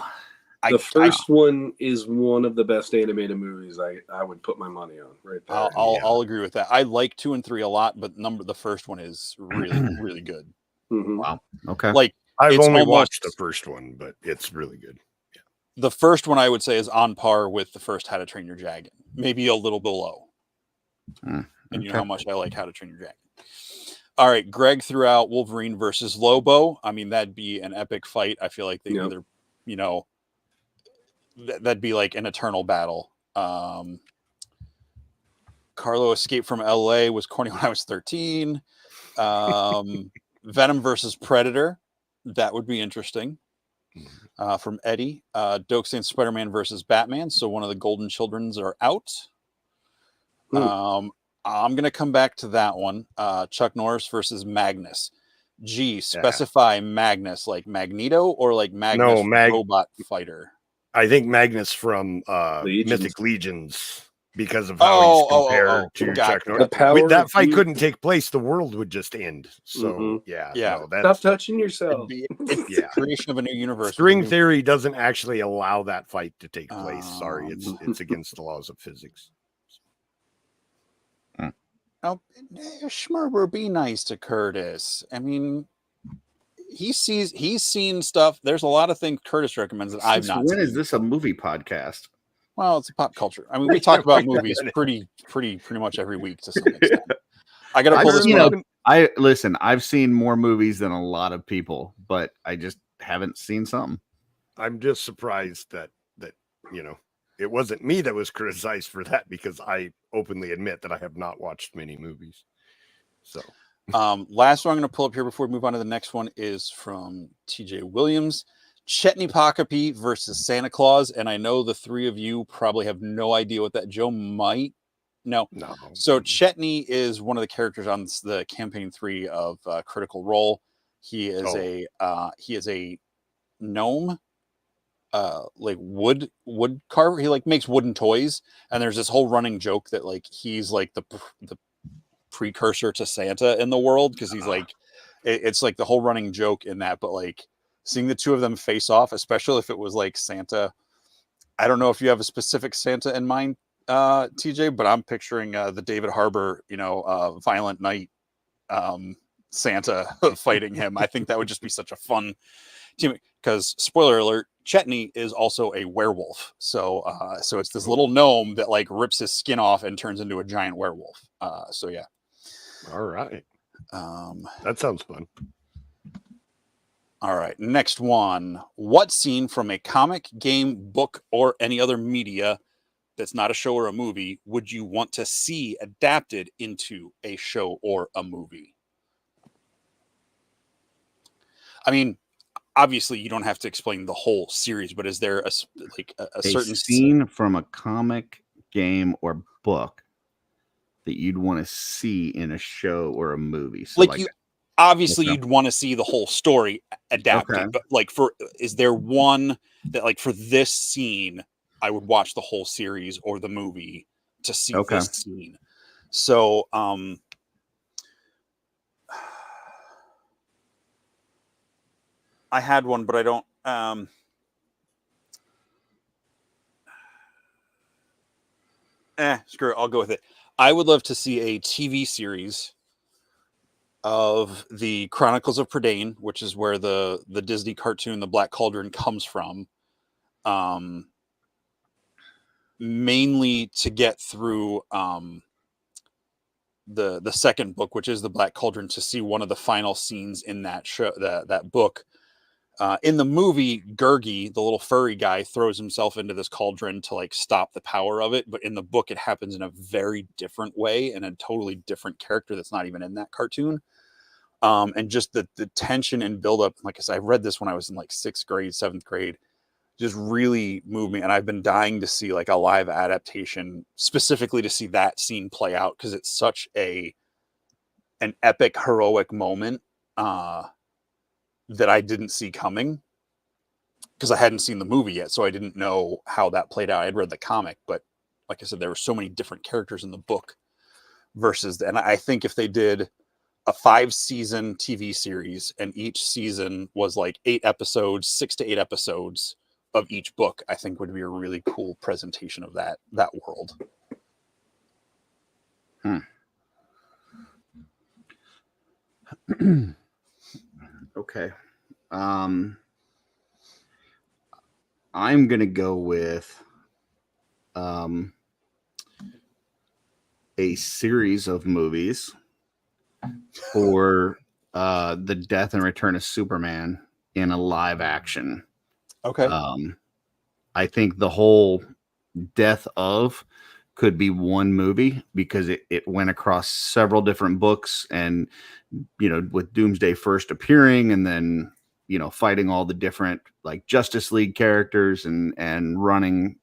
The first one is one of the best animated movies I would put my money on right there. I'll agree with that. I like 2 and 3 a lot, but the first one is really really good. Mm-hmm. Wow. Okay. Like I've only watched the first one, but it's really good. Yeah. The first one I would say is on par with the first How to Train Your Dragon, maybe a little below. And you know how much I like How to Train Your Dragon. All right, Greg threw out Wolverine versus Lobo. I mean, that'd be an epic fight. I feel like they either, that'd be like an eternal battle. Carlo Escape from LA was corny when I was 13. Venom versus Predator. That would be interesting. From Eddie. Dokes Spider-Man versus Batman. So one of the Golden Childrens are out. I'm going to come back to that one. Chuck Norris versus Magnus. Specify Magnus like Magneto or like Magnus robot fighter? I think Magnus from Mythic Legions because of how he's compared to Chuck Norris. That fight couldn't take place. The world would just end. So, stop touching yourself. It's creation of a new universe. String theory doesn't actually allow that fight to take place. Sorry, it's against the laws of physics. Now, Schmerber, be nice to Curtis. I mean, he's seen stuff. There's a lot of things Curtis recommends that I've not seen. When is this a movie podcast? Well, it's a pop culture. I mean, we talk about movies pretty much every week to some extent. I got to pull this one up. I've seen more movies than a lot of people, but I just haven't seen some. I'm just surprised that it wasn't me that was criticized for that because I openly admit that I have not watched many movies. So, last one I'm going to pull up here before we move on to the next one is from TJ Williams. Chetney Pakapi versus Santa Claus. And I know the three of you probably have no idea what that. Joe might. No. So Chetney is one of the characters on the campaign 3 of Critical Role. He is a gnome, like wood carver. He like makes wooden toys, and there's this whole running joke that like he's like the precursor to Santa in the world because he's like it's like the whole running joke in that. But like seeing the two of them face off, especially if it was like Santa, I don't know if you have a specific Santa in mind, TJ, but I'm picturing the David Harbour, Violent Night Santa fighting him. I think that would just be such a fun team because spoiler alert, Chetney is also a werewolf. So it's this little gnome that like rips his skin off and turns into a giant werewolf. So yeah. All right. That sounds fun. All right. Next one. What scene from a comic, game, book, or any other media that's not a show or a movie would you want to see adapted into a show or a movie? I mean, obviously you don't have to explain the whole series, but is there a certain scene from a comic, game, or book that you'd want to see in a show or a movie? So obviously Okay. you'd want to see the whole story adapted, Okay. but like is there one that like for this scene I would watch the whole series or the movie to see this scene? So I had one, but I don't screw it, I'll go with it. I would love to see a TV series of the Chronicles of Prydain, which is where the Disney cartoon The Black Cauldron comes from, mainly to get through the second book, which is The Black Cauldron, to see one of the final scenes in that show, that book. In the movie, Gurgi, the little furry guy, throws himself into this cauldron to like stop the power of it. But in the book, it happens in a very different way and a totally different character that's not even in that cartoon. And just the tension and buildup. Like I said, I read this when I was in like 6th grade, 7th grade, just really moved me. And I've been dying to see like a live adaptation, specifically to see that scene play out, because it's such an epic, heroic moment. That I didn't see coming because I hadn't seen the movie yet. So I didn't know how that played out. I had read the comic, but like I said, there were so many different characters in the book and I think if they did a 5-season TV series and each season was like 8 episodes, 6 to 8 episodes of each book, I think would be a really cool presentation of that world. Okay. I'm gonna go with a series of movies for the death and return of Superman in a live action. Okay. I think the whole death of could be one movie because it went across several different books, and with Doomsday first appearing and then fighting all the different like Justice League characters and running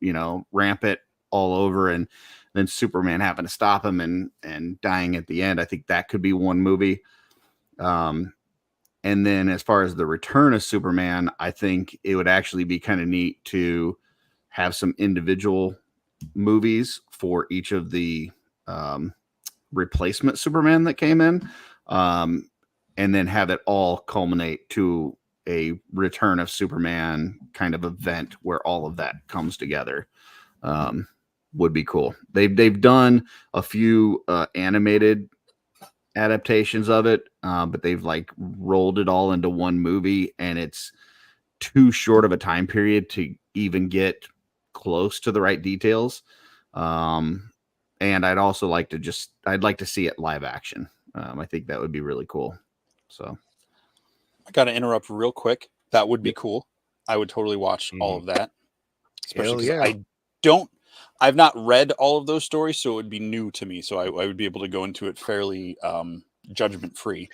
rampant all over, and then Superman having to stop him and dying at the end. I think that could be one movie. And then as far as the return of Superman, I think it would actually be kind of neat to have some individual movies for each of the replacement Superman that came in, and then have it all culminate to a return of Superman kind of event where all of that comes together. Would be cool. They've done a few animated adaptations of it, but they've like rolled it all into one movie, and it's too short of a time period to even get close to the right details. And I'd also like to see it live action. I think that would be really cool. So I got to interrupt real quick. That would be cool. I would totally watch all of that. Especially because I've not read all of those stories, so it would be new to me. So I would be able to go into it fairly judgment free.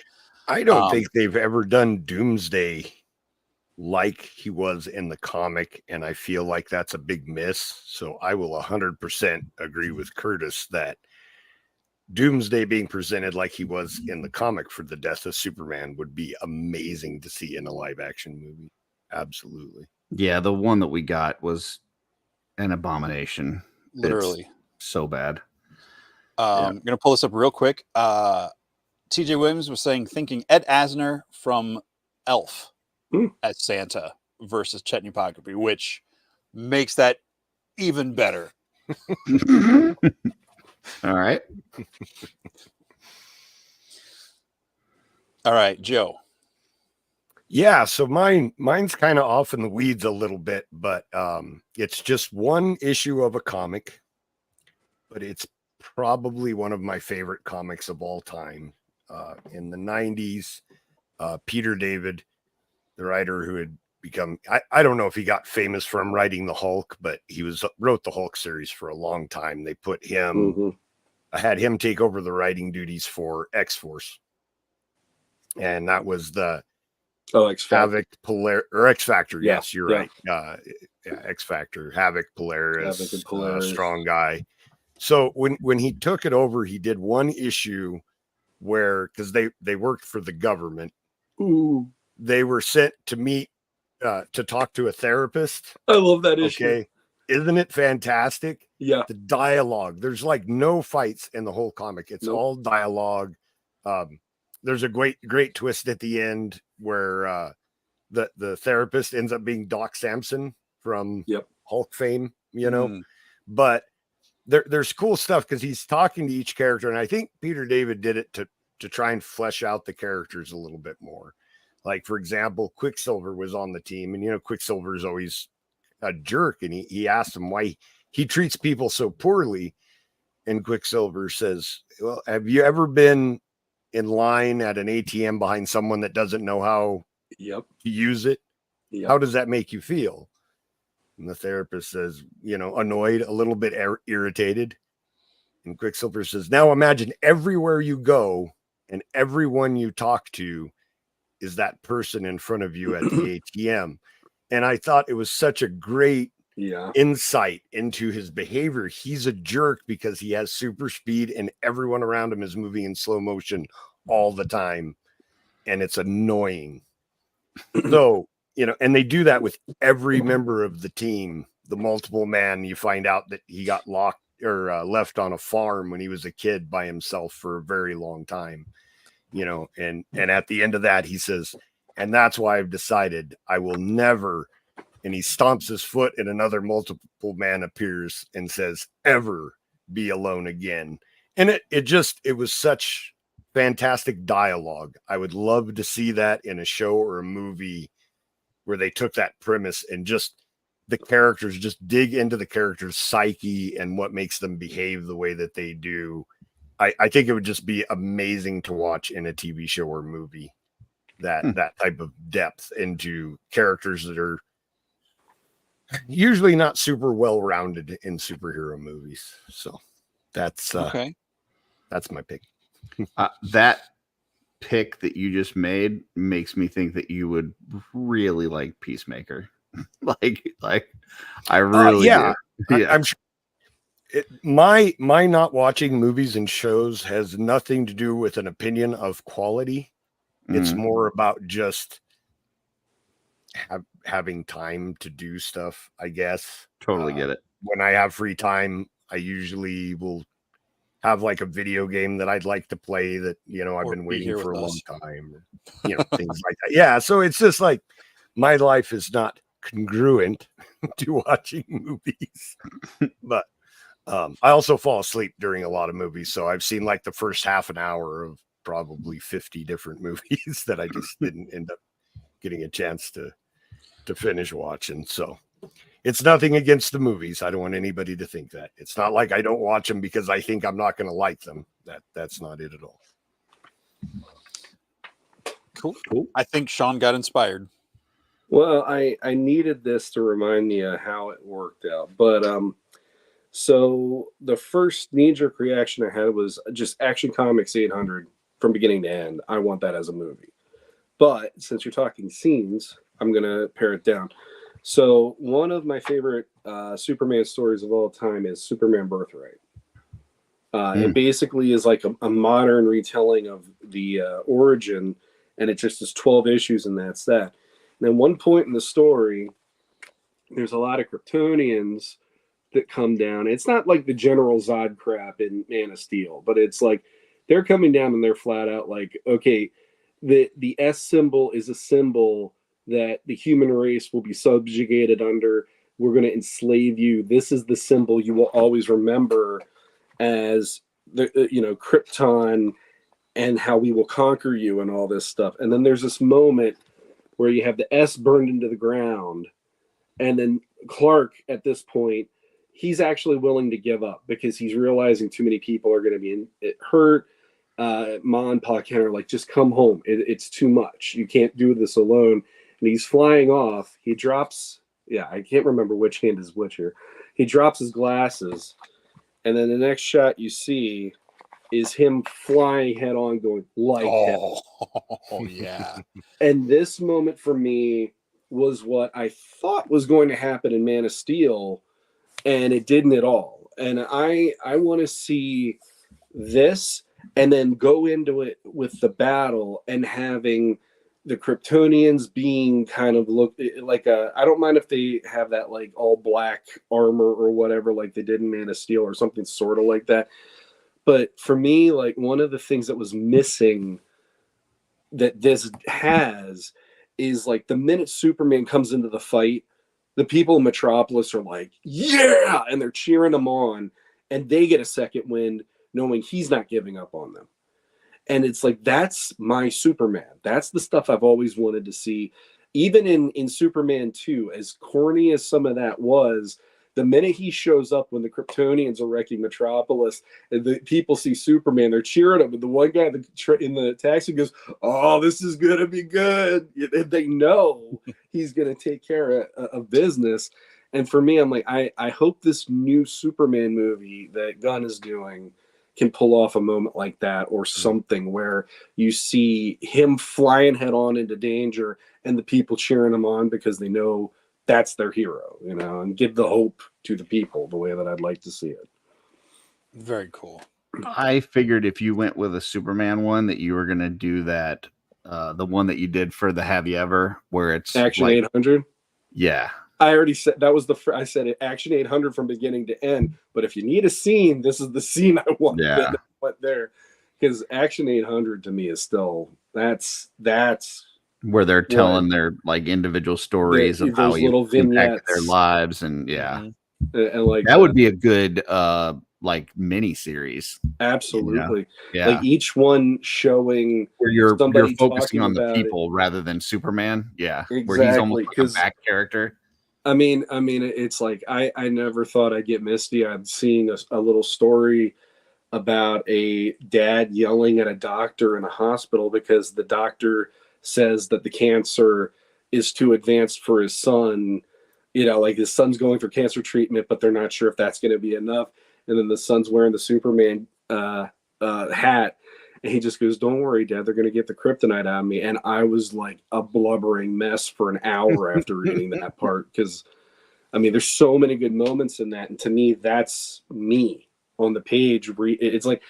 I don't think they've ever done Doomsday like he was in the comic, and I feel like that's a big miss. So I will 100% agree with Curtis that Doomsday being presented like he was in the comic for the death of Superman would be amazing to see in a live action movie. Absolutely. Yeah, the one that we got was an abomination. Literally. It's so bad. I'm going to pull this up real quick. TJ Williams was saying, thinking Ed Asner from Elf as Santa versus Chetney Pogby, which makes that even better. All right. All right, Joe. Yeah, so mine's kind of off in the weeds a little bit, but it's just one issue of a comic, but it's probably one of my favorite comics of all time. In the 90s, Peter David, the writer who had become, I don't know if he got famous from writing the Hulk, but he wrote the Hulk series for a long time. They put him, had him take over the writing duties for X-Force. And that was the Havoc, X Factor. Yeah, yes, you're right. X Factor, Havoc, Polaris, Strong Guy. So when he took it over, he did one issue where, because they worked for the government. Ooh, They were sent to meet to talk to a therapist. I love that issue. Okay, isn't it fantastic? Yeah. The dialogue. There's like no fights in the whole comic. It's all dialogue. There's a great twist at the end where the therapist ends up being Doc Samson from Hulk fame, you know. But there's cool stuff because he's talking to each character, and I think Peter David did it to try and flesh out the characters a little bit more. Like, for example, Quicksilver was on the team, and you know, Quicksilver is always a jerk, and he asked him why he treats people so poorly, and Quicksilver says, well, have you ever been in line at an ATM behind someone that doesn't know how to use it? How does that make you feel? And the therapist says, you know, annoyed, a little bit irritated. And Quicksilver says, now imagine everywhere you go and everyone you talk to is that person in front of you at the ATM. And I thought it was such a great insight into his behavior. He's a jerk because he has super speed and everyone around him is moving in slow motion all the time. And it's annoying. So, you know, and they do that with every member of the team. The multiple man, you find out that he got locked or left on a farm when he was a kid by himself for a very long time, you know, and at the end of that, he says, and that's why I've decided I will never, and he stomps his foot and another multiple man appears and says, ever be alone again. And it was such fantastic dialogue. I would love to see that in a show or a movie where they took that premise and just the characters, just dig into the character's psyche and what makes them behave the way that they do. I think it would just be amazing to watch in a TV show or movie, that type of depth into characters that are usually not super well-rounded in superhero movies. So that's that's my pick. That pick that you just made makes me think that you would really like Peacemaker. like I really do. I'm sure my not watching movies and shows has nothing to do with an opinion of quality. It's more about just having time to do stuff, I guess. Totally get it. When I have free time, I usually will have like a video game that I'd like to play that, you know, I've been waiting for a long time, you know, things like that. Yeah. So it's just like my life is not congruent to watching movies, but I also fall asleep during a lot of movies. So I've seen like the first half an hour of probably 50 different movies that I just didn't end up getting a chance to finish watching. So it's nothing against the movies. I don't want anybody to think that. It's not like I don't watch them because I think I'm not going to like them. That's not it at all. Cool. I think Sean got inspired. Well, I needed this to remind me of how it worked out. But so the first knee-jerk reaction I had was just Action Comics 800 from beginning to end. I want that as a movie. But since you're talking scenes, I'm going to pare it down. So one of my favorite Superman stories of all time is Superman Birthright. It basically is like a modern retelling of the origin, and it just is 12 issues, and that's that. And at one point in the story, there's a lot of Kryptonians that come down. It's not like the General Zod crap in Man of Steel, but it's like they're coming down and they're flat out like, okay, the S symbol is a symbol that the human race will be subjugated under. We're going to enslave you. This is the symbol you will always remember as the Krypton, and how we will conquer you and all this stuff. And then there's this moment where you have the S burned into the ground, and then Clark at this point, he's actually willing to give up because he's realizing too many people are going to be hurt. Ma and Pa Ken are like, just come home. It's too much. You can't do this alone. And he's flying off. He drops, I can't remember which hand is which here. He drops his glasses. And then the next shot you see is him flying head on, going like hell. Oh, yeah. And this moment for me was what I thought was going to happen in Man of Steel, and it didn't at all. And I want to see this. and then go into it with the battle and having the Kryptonians being kind of look like I don't mind if they have that like all black armor or whatever, like they did in Man of Steel or something sort of like that. But for me, like one of the things that was missing that this has is like the minute Superman comes into the fight, the people in Metropolis are like, yeah, and they're cheering him on, and they get a second wind knowing he's not giving up on them. And it's like, that's my Superman. That's the stuff I've always wanted to see. Even in Superman 2, as corny as some of that was, the minute he shows up when the Kryptonians are wrecking Metropolis and the people see Superman, they're cheering him. And the one guy in the taxi goes, oh, this is going to be good. They know he's going to take care of business. And for me, I'm like, I hope this new Superman movie that Gunn is doing can pull off a moment like that, or something where you see him flying head on into danger and the people cheering him on because they know that's their hero, you know, and give the hope to the people the way that I'd like to see it. Very cool. I figured if you went with a Superman one that you were going to do that, the one that you did for the Have You Ever, where it's Action like, 800. Yeah. I already said that was I said it, Action 800 from beginning to end. But if you need a scene, this is the scene I want. Yeah. What there, because Action 800 to me is still that's where they're telling their like individual stories of how you little vignettes, their lives, and yeah, and like that would be a good like mini series. Absolutely, yeah. Like each one showing where you're focusing on the people rather than Superman. Yeah, exactly. Where he's almost like a back character. I mean, it's like I never thought I'd get misty. I'm seeing a little story about a dad yelling at a doctor in a hospital because the doctor says that the cancer is too advanced for his son. You know, like his son's going for cancer treatment, but they're not sure if that's going to be enough. And then the son's wearing the Superman hat. And he just goes, don't worry, Dad, they're going to get the kryptonite out of me. And I was like a blubbering mess for an hour after reading that part. Because, I mean, there's so many good moments in that. And to me, that's me on the page. It's like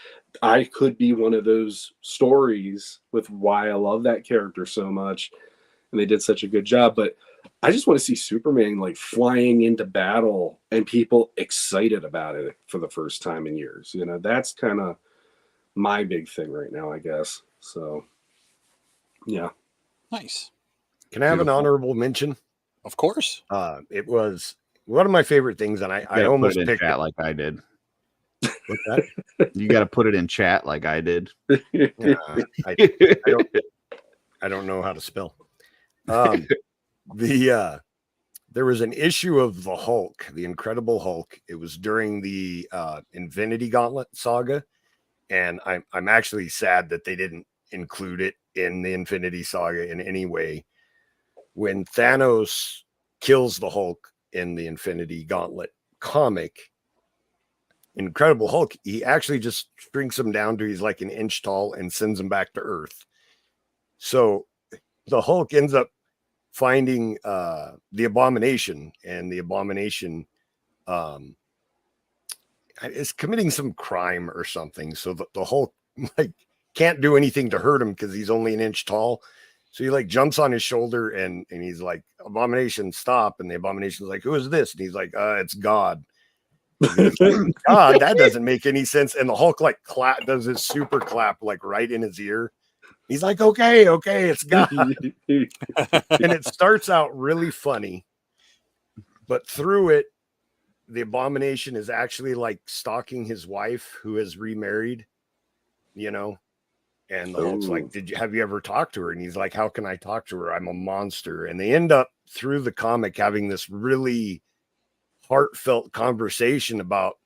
I could be one of those stories with why I love that character so much. And they did such a good job. But I just want to see Superman like flying into battle and people excited about it for the first time in years. You know, that's kind of my big thing right now, I guess. So, yeah. Nice. Can I have an honorable mention? Of course. It was one of my favorite things, and I almost picked it chat like I did. What's that? You got to put it in chat like I did. I don't know how to spell. There was an issue of the Hulk, the Incredible Hulk. It was during the Infinity Gauntlet saga. And I'm actually sad that they didn't include it in the Infinity Saga in any way. When Thanos kills the Hulk in the Infinity Gauntlet comic, Incredible Hulk, he actually just shrinks him down to he's like an inch tall and sends him back to Earth. So the Hulk ends up finding the Abomination, and the Abomination is committing some crime or something. So the Hulk like can't do anything to hurt him because he's only an inch tall. So he like jumps on his shoulder and he's like, Abomination, stop. And the Abomination's like, who is this? And he's like, it's God. Like, God, that doesn't make any sense. And the Hulk like does his super clap like right in his ear. He's like, okay, it's God. And it starts out really funny, but through it, the Abomination is actually like stalking his wife who has remarried, you know, and the Hulk's like, have you ever talked to her? And he's like, how can I talk to her? I'm a monster. And they end up through the comic having this really heartfelt conversation about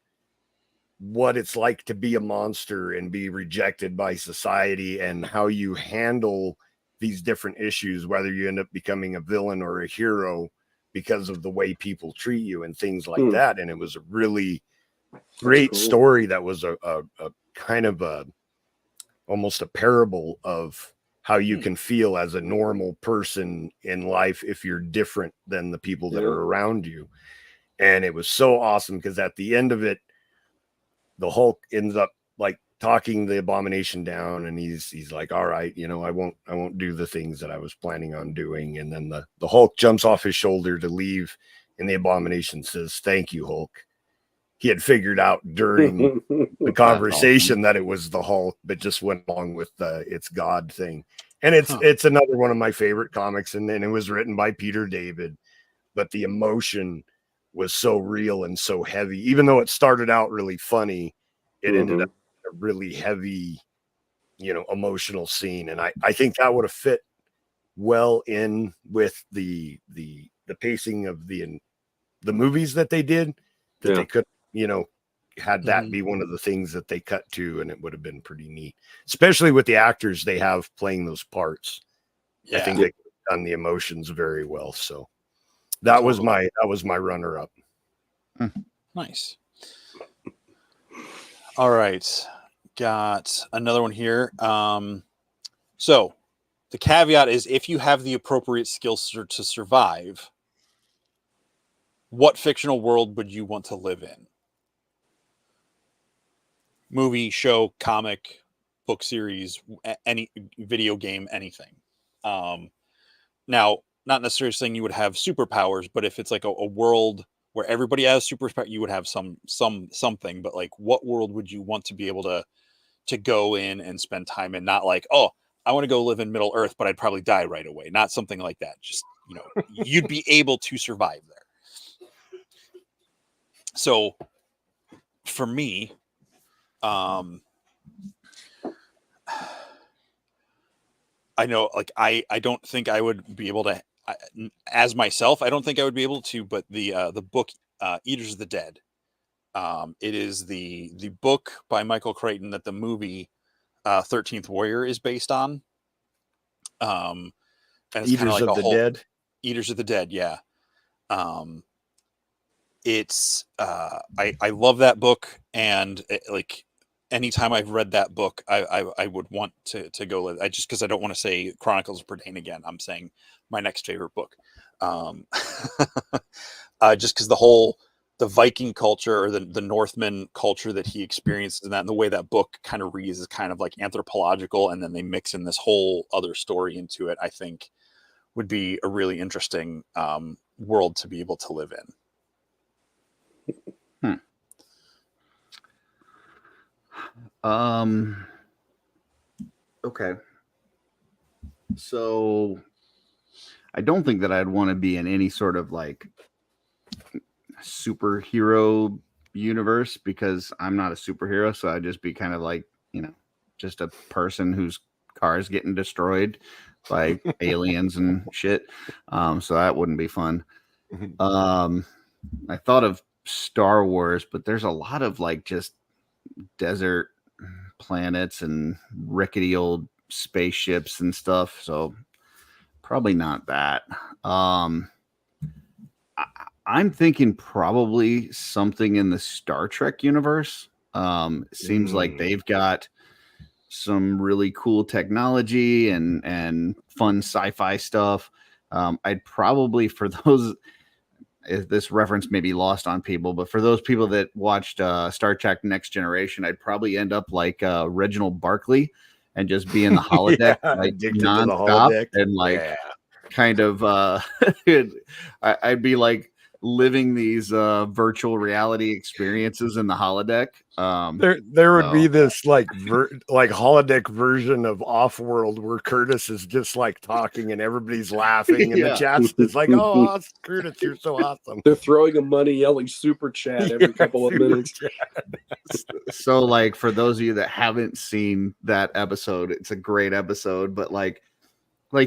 what it's like to be a monster and be rejected by society and how you handle these different issues, whether you end up becoming a villain or a hero because of the way people treat you and things like that. And it was a really great story that was a kind of almost a parable of how you can feel as a normal person in life if you're different than the people that are around you. And it was so awesome because at the end of it, the Hulk ends up like talking the abomination down, and he's like, all right, you know, I won't do the things that I was planning on doing. And then the Hulk jumps off his shoulder to leave, and the abomination says, thank you, Hulk. He had figured out during the conversation that it was the Hulk, but just went along with the it's God thing. And it's another one of my favorite comics, and it was written by Peter David, but the emotion was so real and so heavy. Even though it started out really funny, it ended up a really heavy, you know, emotional scene. And I think that would have fit well in with the pacing of the movies that they did, that they could, you know, had that be one of the things that they cut to, and it would have been pretty neat, especially with the actors they have playing those parts. I think they could have done the emotions very well. So that was my runner up. Nice. All right. Got another one here. So the caveat is, if you have the appropriate skills to survive, what fictional world would you want to live in? Movie, show, comic, book series, any video game, anything. Now, not necessarily saying you would have superpowers, but if it's like a world where everybody has superpowers, you would have something. But like, what world would you want to be able to go in and spend time in? Not like, oh, I want to go live in Middle Earth, but I'd probably die right away. Not something like that. Just, you know, you'd be able to survive there. So for me, I know, like, I don't think I would be able to, as myself, I don't think I would be able to, but the book, Eaters of the Dead, it is the book by Michael Crichton that the movie 13th Warrior is based on. And it's Eaters like of the Dead. Eaters of the Dead, yeah. It's I love that book, and like, anytime I've read that book, I would want to go live. Just because I don't want to say Chronicles of Brittain again. I'm saying my next favorite book. Just because the Viking culture, or the Northman culture that he experiences in that, and the way that book kind of reads is kind of like anthropological, and then they mix in this whole other story into it, I think would be a really interesting world to be able to live in. Okay. So I don't think that I'd want to be in any sort of like superhero universe, because I'm not a superhero. So I'd just be kind of like, you know, just a person whose car is getting destroyed by aliens and shit. So that wouldn't be fun. I thought of Star Wars, but there's a lot of like just desert planets and rickety old spaceships and stuff, so probably not that. I'm thinking probably something in the Star Trek universe. Seems like they've got some really cool technology and fun sci-fi stuff. I'd probably, for those, this reference may be lost on people, but for those people that watched Star Trek Next Generation, I'd probably end up like Reginald Barkley and just be in the holodeck, like nonstop, and like kind of I'd be like living these virtual reality experiences in the holodeck. There would be this like holodeck version of Offworld where Curtis is just like talking and everybody's laughing, and the chat is like, "Oh, Curtis, you're so awesome." They're throwing a money, yelling super chat every couple of minutes. So, like, for those of you that haven't seen that episode, it's a great episode, but like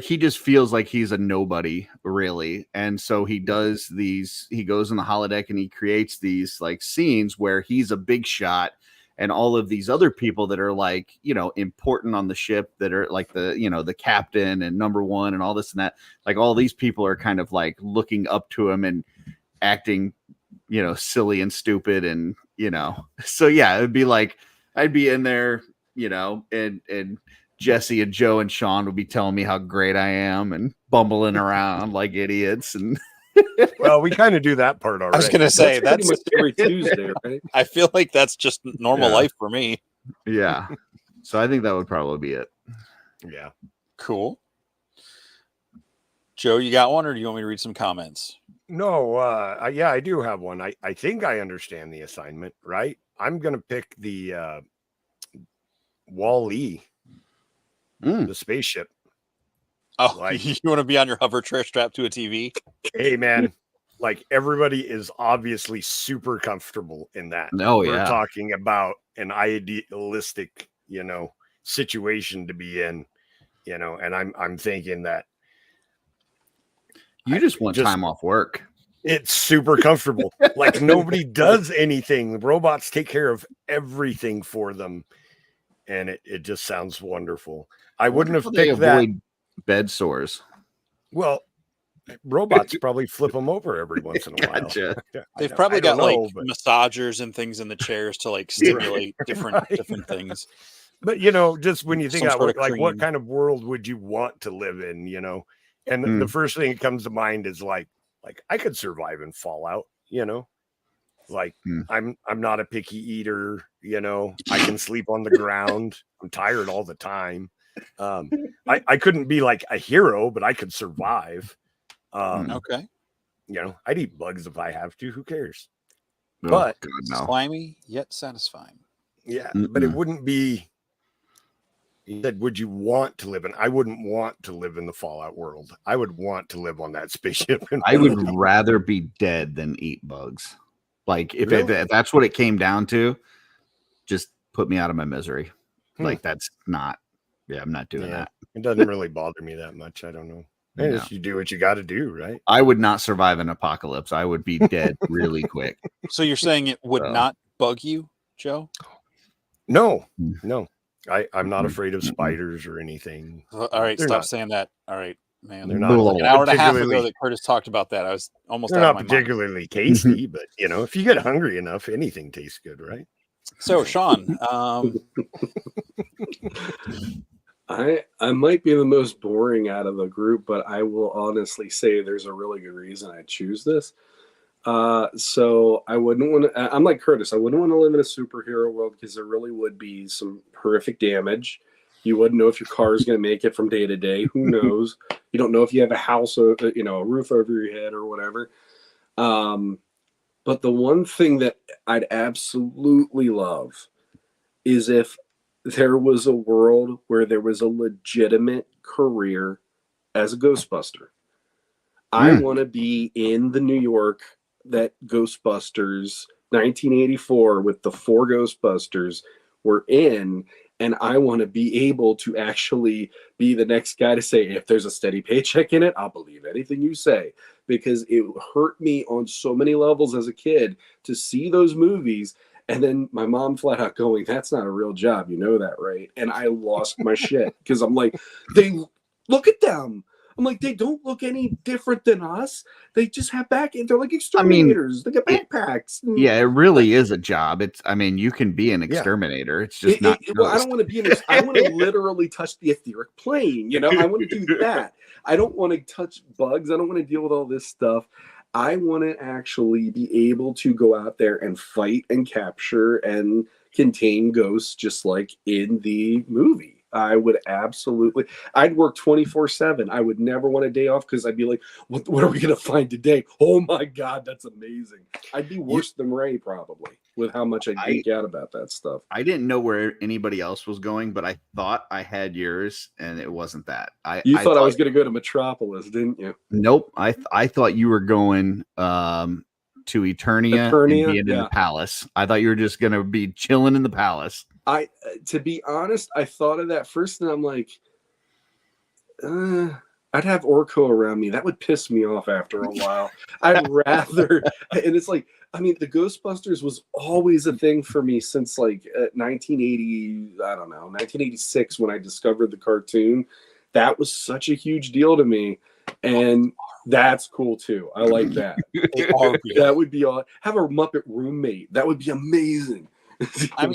he just feels like he's a nobody, really. And so he goes in the holodeck and he creates these like scenes where he's a big shot, and all of these other people that are like, you know, important on the ship, that are like the captain and number one and all this and that, like all these people are kind of like looking up to him and acting, you know, silly and stupid. And, you know, so yeah, it would be like, I'd be in there, you know, and Jesse and Joe and Sean would be telling me how great I am and bumbling around like idiots. And well, we kind of do that part already. I was going to say that's every Tuesday, right? I feel like that's just normal life for me. Yeah. So I think that would probably be it. Yeah. Cool. Joe, you got one, or do you want me to read some comments? No, I do have one. I think I understand the assignment, right? I'm gonna pick the Wall-E, the spaceship. Oh, Like, you want to be on your hover chair strapped to a TV? hey man, like everybody is obviously super comfortable in that. Oh, We're yeah. talking about an idealistic, situation to be in, and I'm thinking that You just want time off work. it's super comfortable. Like nobody does anything. The robots take care of everything for them. And it just sounds wonderful. I wouldn't have picked that. Bed sores. Well, robots probably flip them over every once in a while. Gotcha. They've probably got massagers and things in the chairs to like stimulate different things. But just when you think about like what kind of world would you want to live in, and the first thing that comes to mind is like I could survive in Fallout, like I'm not a picky eater, I can sleep on the ground. I'm tired all the time. I couldn't be like a hero, but I could survive. Okay. I'd eat bugs if I have to. Who cares? Oh, but God, no. Slimy yet satisfying. Yeah, but it wouldn't be. You said, would you want to live in? I wouldn't want to live in the Fallout world. I would want to live on that spaceship. I would rather be dead than eat bugs. Like if that's what it came down to, just put me out of my misery. Like that's not. Yeah, I'm not doing that. It doesn't really bother me that much. I don't know. No. You do what you got to do, right? I would not survive an apocalypse. I would be dead really quick. So you're saying it would not bug you, Joe? No. I'm not afraid of spiders or anything. All right, stop saying that. All right, man. They're not like an hour and a half ago that Curtis talked about that. I was almost out of my particularly tasty, but if you get hungry enough, anything tastes good, right? So, Sean, I might be the most boring out of the group, but I will honestly say there's a really good reason I choose this. So I wouldn't want to. I'm like Curtis. I wouldn't want to live in a superhero world because there really would be some horrific damage. You wouldn't know if your car is going to make it from day to day. Who knows? You don't know if you have a house, a roof over your head or whatever. But the one thing that I'd absolutely love is if there was a world where there was a legitimate career as a Ghostbuster. I want to be in the New York that Ghostbusters 1984 with the 4 Ghostbusters were in, and I want to be able to actually be the next guy to say, if there's a steady paycheck in it, I'll believe anything you say, because it hurt me on so many levels as a kid to see those movies. And then my mom flat out going, that's not a real job. You know that, right? And I lost my shit because I'm like, they look at them. I'm like, they don't look any different than us. They just have they're like exterminators. They got backpacks. Yeah, it really is a job. You can be an exterminator. It's just not. Well, I don't want to be I want to literally touch the etheric plane. I want to do that. I don't want to touch bugs. I don't want to deal with all this stuff. I want to actually be able to go out there and fight and capture and contain ghosts just like in the movie. I would absolutely, I'd work 24/7. I would never want a day off because I'd be like, what are we going to find today? Oh my God, that's amazing. I'd be worse than Ray probably with how much I geek out about that stuff. I didn't know where anybody else was going, but I thought I had yours and it wasn't that. You thought I was going to go to Metropolis, didn't you? Nope. I thought you were going to Eternia and being in the palace. I thought you were just going to be chilling in the palace. To be honest, I thought of that first, and I'm like, I'd have Orko around me. That would piss me off after a while. I'd rather, and it's like, the Ghostbusters was always a thing for me since like 1986 when I discovered the cartoon. That was such a huge deal to me, and that's cool too. I like that. That would be all. Have a Muppet roommate. That would be amazing.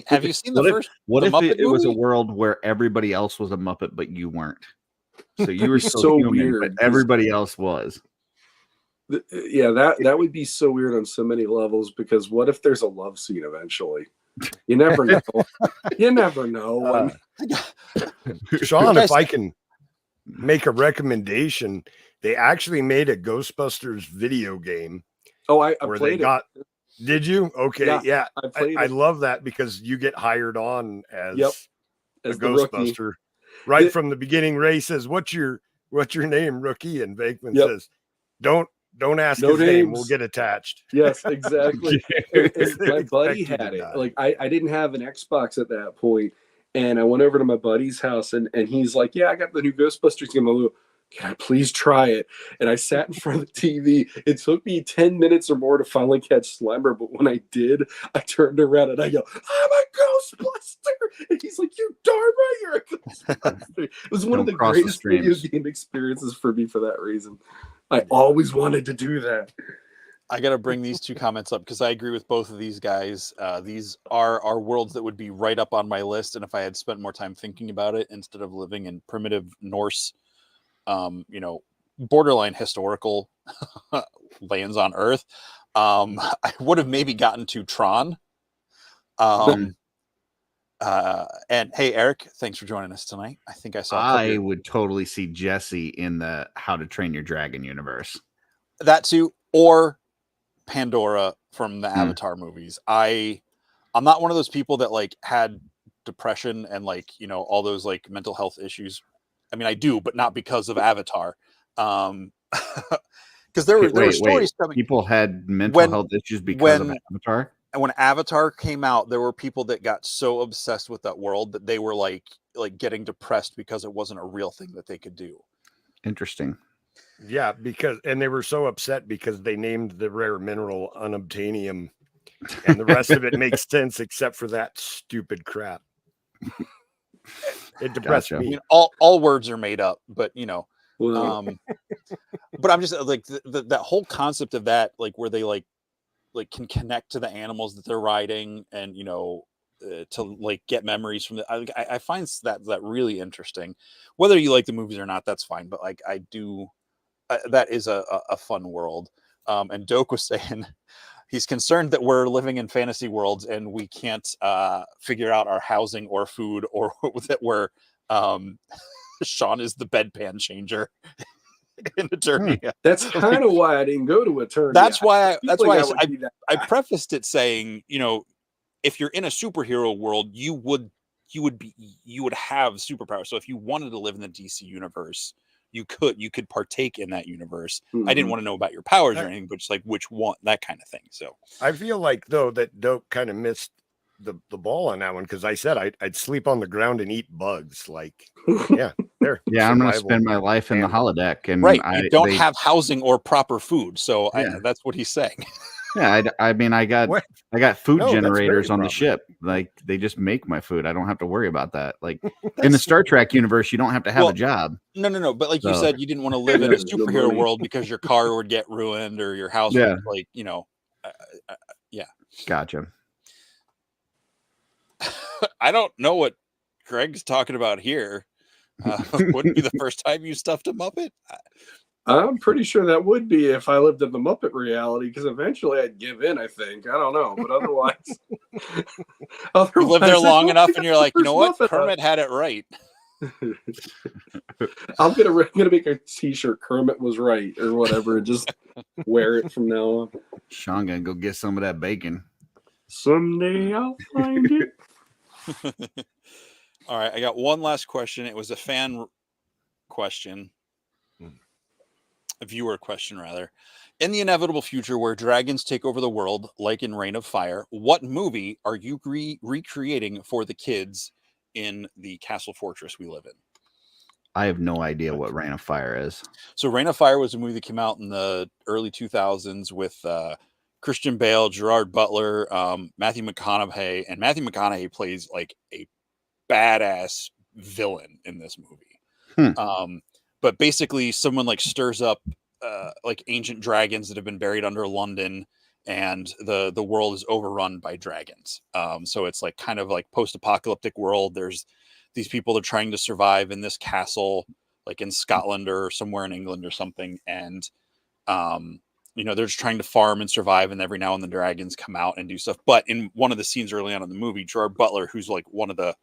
Have you seen the first? What if Muppet it was a world where everybody else was a Muppet, but you weren't? So you were so human, weird, but everybody else was. Yeah, that would be so weird on so many levels. Because what if there's a love scene eventually? You never know. You never know. Sean, if I can make a recommendation, they actually made a Ghostbusters video game. Oh, I played it. Did you? Okay, yeah. I it. love that because you get hired on as a Ghostbuster right from the beginning. Ray says, "What's your name, rookie?" And Bakeman says, "Don't ask his name. We'll get attached." Yes, exactly. and my buddy had it. Like I didn't have an Xbox at that point, and I went over to my buddy's house, and he's like, "Yeah, I got the new Ghostbusters game. Can I please try it?" And I sat in front of the TV. It took me 10 minutes or more to finally catch Slimer, but when I did, I turned around and I go, "I'm a Ghostbuster!" And he's like, "You darn right, you're a Ghostbuster." It was one of the greatest video game experiences for me for that reason. I always wanted to do that. I got to bring these two comments up because I agree with both of these guys. These are worlds that would be right up on my list. And if I had spent more time thinking about it instead of living in primitive Norse, borderline historical lands on Earth, I would have maybe gotten to Tron. And hey, Eric, thanks for joining us tonight. I think I would totally see Jesse in the How to Train Your Dragon universe. That too, or Pandora from the Avatar movies. I'm not one of those people that like had depression and all those like mental health issues. I mean, I do, but not because of Avatar. Because there were stories coming. People had mental health issues because of Avatar. And when Avatar came out, there were people that got so obsessed with that world that they were like getting depressed because it wasn't a real thing that they could do. Interesting. Yeah, and they were so upset because they named the rare mineral unobtainium, and the rest of it makes sense except for that stupid crap. It depressed me. I mean, all words are made up, but but I'm just like that whole concept of that, like where they like can connect to the animals that they're riding, and to like get memories from I find that really interesting. Whether you like the movies or not, that's fine. But like I do, that is a fun world. And Doak was saying he's concerned that we're living in fantasy worlds and we can't figure out our housing or food, or that we're Sean is the bedpan changer in Eternia. That's kind of why I didn't go to Eternia. That's why I prefaced it saying, if you're in a superhero world, you would have superpowers. So if you wanted to live in the DC universe, you could partake in that universe. I didn't want to know about your powers or anything, but just like which one, that kind of thing. So I feel like though that Doak kind of missed the ball on that one, because I said I'd sleep on the ground and eat bugs. Like, yeah, there. Yeah, I'm going to spend my life in the holodeck, and you don't have housing or proper food. So that's what he's saying. Yeah, I mean, I got food generators on the ship. Like, they just make my food. I don't have to worry about that. Like in the Star Trek universe, you don't have to have a job. No. But like you said, you didn't want to live in a superhero world because your car would get ruined or your house would, like, Gotcha. I don't know what Greg's talking about here. Wouldn't be the first time you stuffed a Muppet. I'm pretty sure that would be if I lived in the Muppet reality, because eventually I'd give in, I think. I don't know. But otherwise, you live there long enough and you're like, you know what? Kermit had it right. I'm gonna make a t-shirt, Kermit was right, or whatever, and just wear it from now on. Sean gonna go get some of that bacon. Someday I'll find it. All right, I got one last question. It was a fan question. A viewer question, rather. In the inevitable future where dragons take over the world, like in Reign of Fire, what movie are you recreating for the kids in the castle fortress we live in? I have no idea what Reign of Fire is. So Reign of Fire was a movie that came out in the early 2000s with Christian Bale, Gerard Butler, Matthew McConaughey, and Matthew McConaughey plays like a badass villain in this movie. But basically someone like stirs up like ancient dragons that have been buried under London, and the world is overrun by dragons. So it's like kind of like post-apocalyptic world. There's these people that are trying to survive in this castle, like in Scotland or somewhere in England or something. And they're just trying to farm and survive, and every now and then dragons come out and do stuff. But in one of the scenes early on in the movie, Gerard Butler, who's like one of the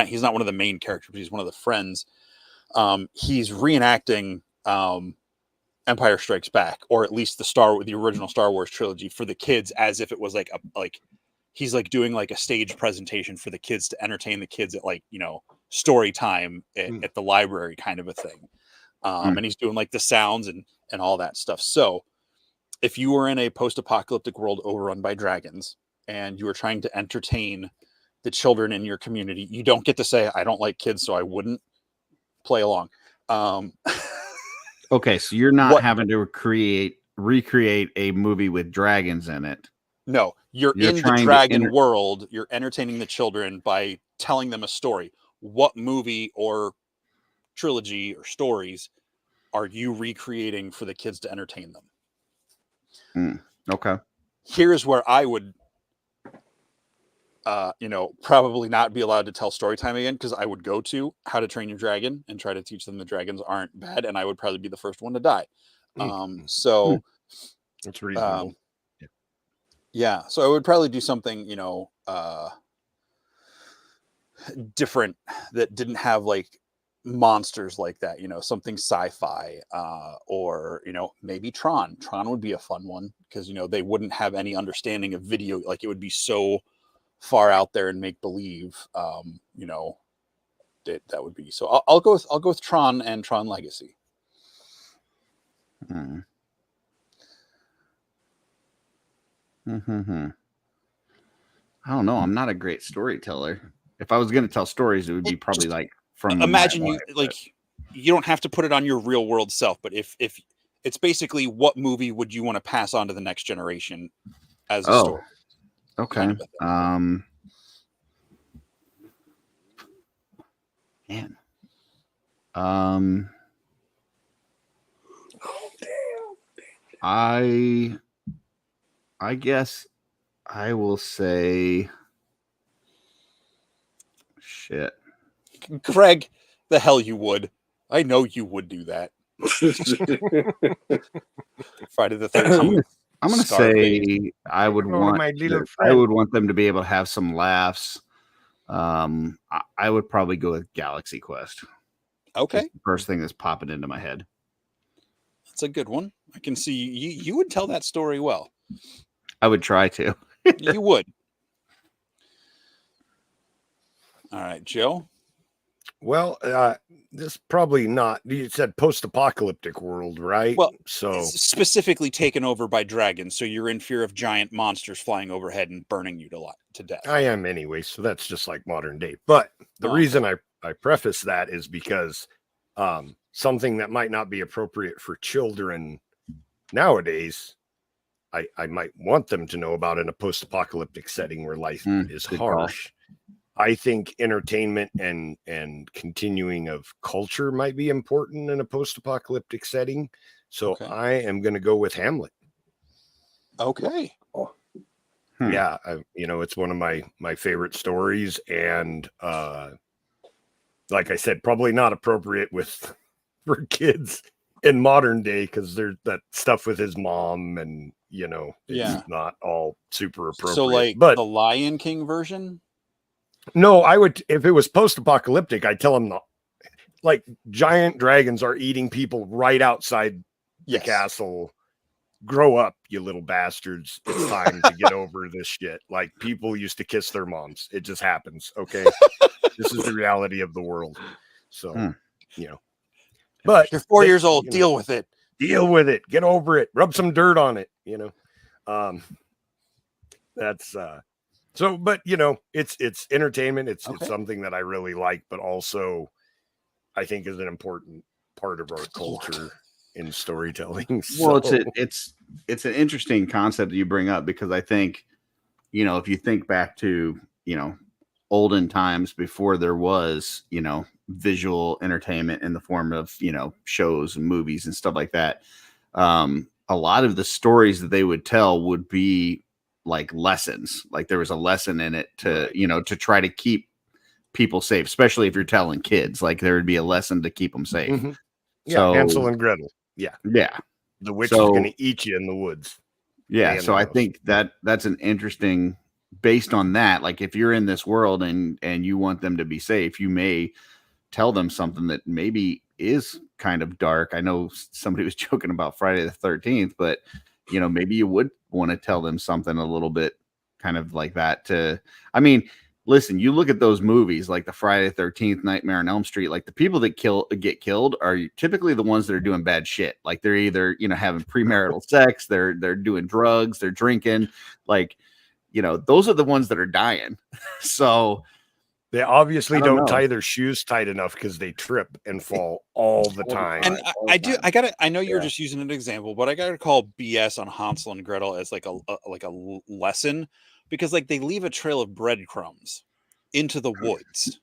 he's not one of the main characters, but he's one of the friends. He's reenacting Empire Strikes Back, or at least the original Star Wars trilogy for the kids, as if it was like he's like doing like a stage presentation for the kids to entertain the kids at like, story time at the library kind of a thing. And he's doing like the sounds and all that stuff. So if you were in a post-apocalyptic world overrun by dragons and you were trying to entertain the children in your community, you don't get to say, I don't like kids, so I wouldn't play along. Okay, so you're not having to recreate a movie with dragons in it. No, you're in the dragon world. You're entertaining the children by telling them a story. What movie or trilogy or stories are you recreating for the kids to entertain them? Okay. Here's where I would, probably not be allowed to tell story time again, because I would go to How to Train Your Dragon and try to teach them the dragons aren't bad, and I would probably be the first one to die. So that's reasonable. Yeah, so I would probably do something, different that didn't have like monsters like that, something sci-fi, or maybe Tron would be a fun one, because they wouldn't have any understanding of video, like it would be so far out there and make believe. That would be, so I'll go with Tron and Tron Legacy. I don't know, I'm not a great storyteller. If I was going to tell stories, it would be probably like from imagine you don't have to put it on your real world self, but if it's basically, what movie would you want to pass on to the next generation as a story? Okay. Man. I guess I will say shit. Craig, the hell you would. I know you would do that. Friday the 13th. I'm gonna say I would want them to be able to have some laughs. I would probably go with Galaxy Quest. Okay. That's the first thing that's popping into my head. That's a good one. I can see you would tell that story well. I would try to. You would. All right, Joe. Well, this probably not. You said post-apocalyptic world, right? Well, so specifically taken over by dragons, so you're in fear of giant monsters flying overhead and burning you to death. I am anyway, so that's just like modern day. But the reason I preface that is because something that might not be appropriate for children nowadays, I might want them to know about in a post-apocalyptic setting where life is harsh. I think entertainment and continuing of culture might be important in a post-apocalyptic setting. So I am going to go with Hamlet. Okay. Yeah. It's one of my favorite stories. And like I said, probably not appropriate for kids in modern day, because there's that stuff with his mom and, it's not all super appropriate. So like the Lion King version? No, I would, if it was post-apocalyptic, I'd tell them, like, giant dragons are eating people right outside the castle. Grow up, you little bastards. It's time to get over this shit. Like, people used to kiss their moms. It just happens, okay? This is the reality of the world. So, But you're 4 years old. Deal with it. Deal with it. Get over it. Rub some dirt on it, That's... So, but it's entertainment. It's something that I really like, but also I think is an important part of our culture in storytelling. Well, it's an interesting concept that you bring up, because I think, if you think back to, olden times before there was, visual entertainment in the form of, shows and movies and stuff like that. A lot of the stories that they would tell would be like lessons, like there was a lesson in it to to try to keep people safe, especially if you're telling kids. Like there would be a lesson to keep them safe. Yeah, so, Hansel and Gretel. Yeah. The witch So- is going to eat you in the woods. Yeah, Stay in so the I house. think that's an interesting, based on that, like if you're in this world and you want them to be safe, you may tell them something that maybe is kind of dark. I know somebody was joking about Friday the 13th, but maybe you would want to tell them something a little bit kind of like that I mean, listen, you look at those movies like the Friday the 13th, Nightmare on Elm Street, like the people that get killed are typically the ones that are doing bad shit. Like they're either, having premarital sex, they're doing drugs, they're drinking, like, those are the ones that are dying. So They obviously I don't don't know. tie their shoes tight enough because they trip and fall all the time. And I know you're just using an example, but I gotta call BS on Hansel and Gretel as like a lesson, because like they leave a trail of breadcrumbs into the woods.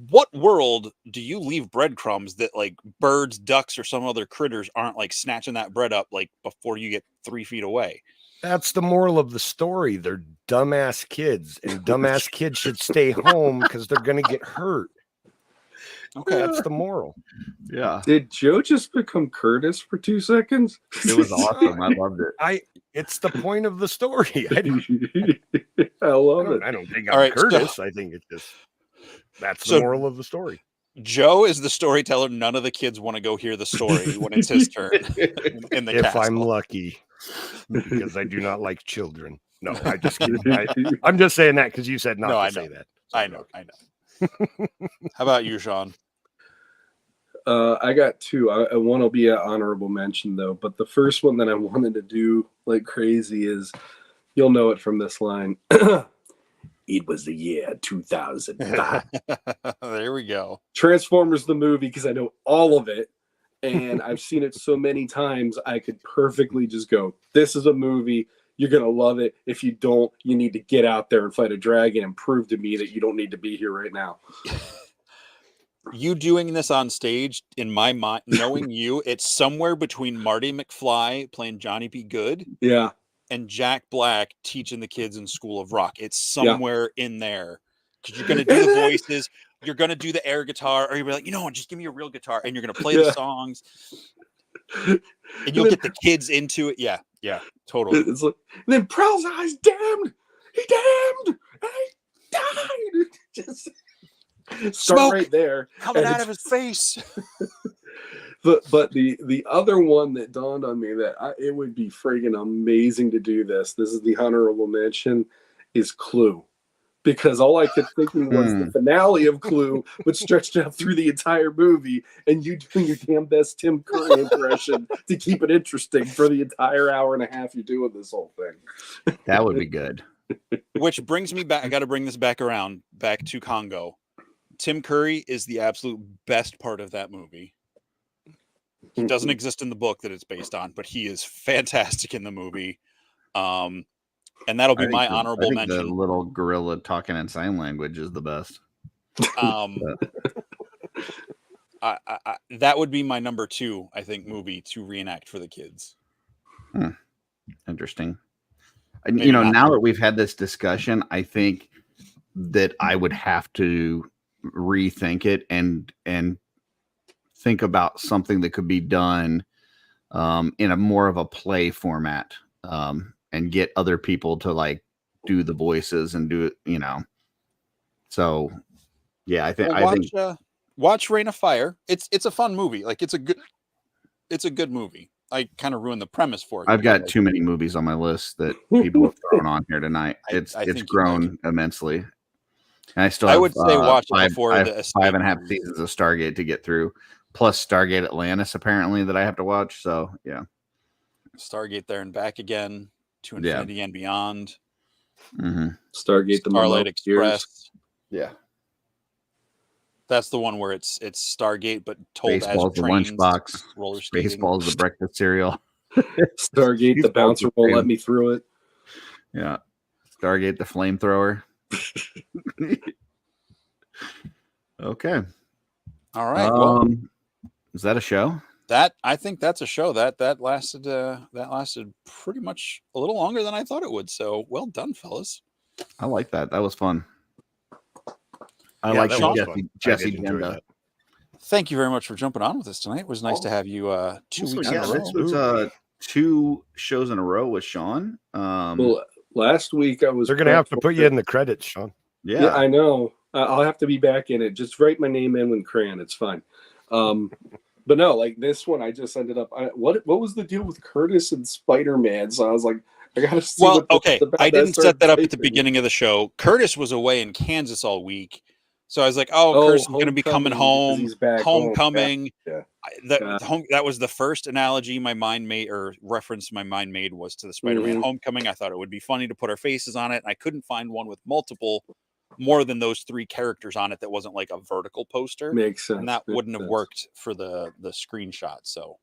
What world do you leave breadcrumbs that like birds, ducks, or some other critters aren't like snatching that bread up like before you get 3 feet away? That's the moral of the story. They're dumbass kids, and dumbass kids should stay home because they're going to get hurt. Okay, That's the moral. yeah, Did Joe just become Curtis for 2 seconds? it was awesome. I loved it. It's the point of the story. I love it. don't think All I'm right, Curtis. I think it's just that's the moral of the story. Joe is the storyteller. None of the kids want to go hear the story when it's his turn in the If castle. I'm lucky, because I do not like children. No, I just I'm just saying that because you said not to say that. So, I know. How about you, Sean? I got 2. One will be an honorable mention though, but the first one that I wanted to do like crazy is, you'll know it from this line. It was the year 2005. There we go. Transformers the movie, because I know all of it and I've seen it so many times. I could perfectly just go, this is a movie, you're gonna love it. If you don't, you need to get out there and fight a dragon and prove to me that you don't need to be here right now. You doing this on stage, in my mind, knowing you, it's somewhere between Marty McFly playing Johnny B. Good Yeah. and Jack Black teaching the kids in School of Rock. It's somewhere in there, because you're going to do the voices, you're going to do the air guitar, or you'll be like, just give me a real guitar, and you're going to play the songs, and you'll get the kids into it. Yeah, totally. It's like, and then Prell's eyes, damned, he damned, and he died. Just start Smoke right there. coming out of his face. But the other one that dawned on me that it would be friggin' amazing to do this. This is the honorable mention, is Clue, because all I kept thinking was the finale of Clue, but stretched out through the entire movie, and you doing your damn best Tim Curry impression to keep it interesting for the entire hour and a half you're doing this whole thing. That would be good. Which brings me back. I got to bring this back to Congo. Tim Curry is the absolute best part of that movie. He doesn't exist in the book that it's based on, but he is fantastic in the movie. And that'll be my honorable mention. The little gorilla talking in sign language is the best. That would be my number 2, I think, movie to reenact for the kids. Interesting. And, now that we've had this discussion, I think that I would have to rethink it and think about something that could be done in a more of a play format, and get other people to like do the voices and do it, So yeah, I think watch Reign of Fire. It's a fun movie. Like it's a good movie. I kind of ruined the premise for it. I've got too many movies on my list that people have thrown on here tonight. It's grown immensely. And I still have, I would say watch it before I the have 5.5 seasons of Stargate to get through, plus Stargate Atlantis apparently that I have to watch. So yeah, Stargate There and Back Again, To Infinity and Beyond, Stargate, the Starlight Express. Yeah, that's the one where it's Stargate but told Baseball's as the trains, lunchbox, roller skating. Baseball's the breakfast cereal. Stargate, the bouncer won't let me through it. Yeah, Stargate, the flamethrower. Okay. All right. Well, is that a show? I think that's a show that lasted pretty much a little longer than I thought it would. So well done, fellas. I like that. That was fun. I Yeah, like that was fun. Jesse I did enjoy Genda. that. thank you very much for jumping on with us tonight. It was nice to have you 2 weeks in a row. This was 2 shows in a row with Sean. Well, last week I was. They're going to have to put you in the credits, Sean. Yeah, I know. I'll have to be back in it. Just write my name in with crayon. It's fine. But no, like this one, I just ended up. What was the deal with Curtis and Spider-Man? So I was like, I gotta see. Well, okay, I didn't set that up at the typing. beginning of the show. Curtis was away in Kansas all week, so I was like, "Oh, Curtis is going to be coming homecoming, because home. he's back Homecoming." home. That was the first analogy my mind made, or reference my mind made, was to the Spider-Man Homecoming. I thought it would be funny to put our faces on it, and I couldn't find one with more than those 3 characters on it that wasn't like a vertical poster. Makes sense. And that wouldn't have worked for the screenshot. So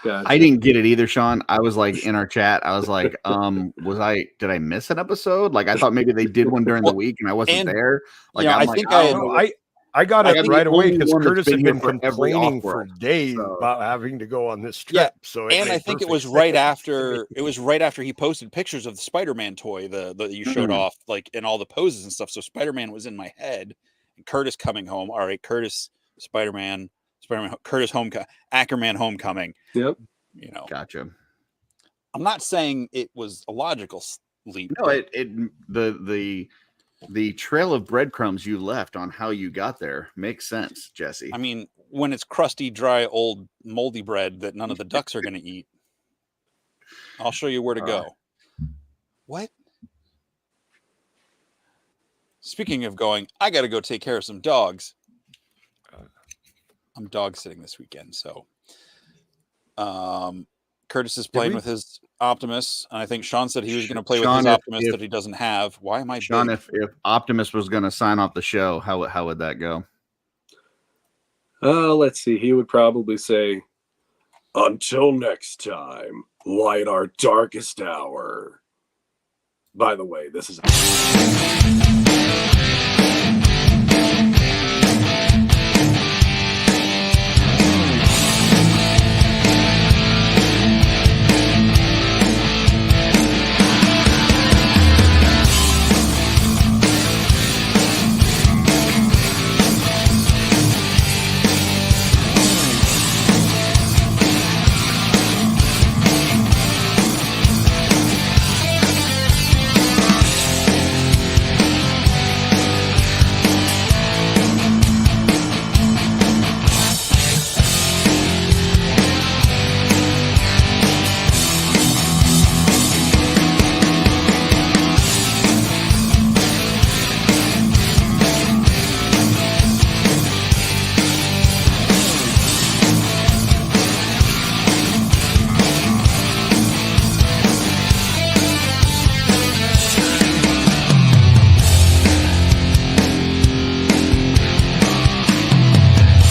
Gotcha. I didn't get it either, Sean. I was like in our chat. I was like, did I miss an episode? Like I thought maybe they did one during the week and I wasn't there. Like you know, I'm I think I got it right away because Curtis had been for every complaining for OffWorld, days so. about having to go on this trip. Yeah, so and I think it was right after he posted pictures of the Spider-Man toy that you showed off, like in all the poses and stuff. So Spider-Man was in my head, and Curtis coming home. All right, Curtis, Spider-Man, Curtis Akerman Homecoming. Yep. You know, Gotcha. I'm not saying it was a logical leap. No, the trail of breadcrumbs you left on how you got there makes sense, Jesse. I mean, when it's crusty, dry, old, moldy bread that none of the ducks are going to eat, I'll show you where to go. What? Speaking of going, I got to go take care of some dogs. I'm dog sitting this weekend, so Curtis is playing with his Optimus, and I think Sean said he was going to play with his Optimus that he doesn't have. Why am I Sean? If Optimus was going to sign off the show, how would that go? Let's see. He would probably say, "Until next time, light our darkest hour." By the way, this is.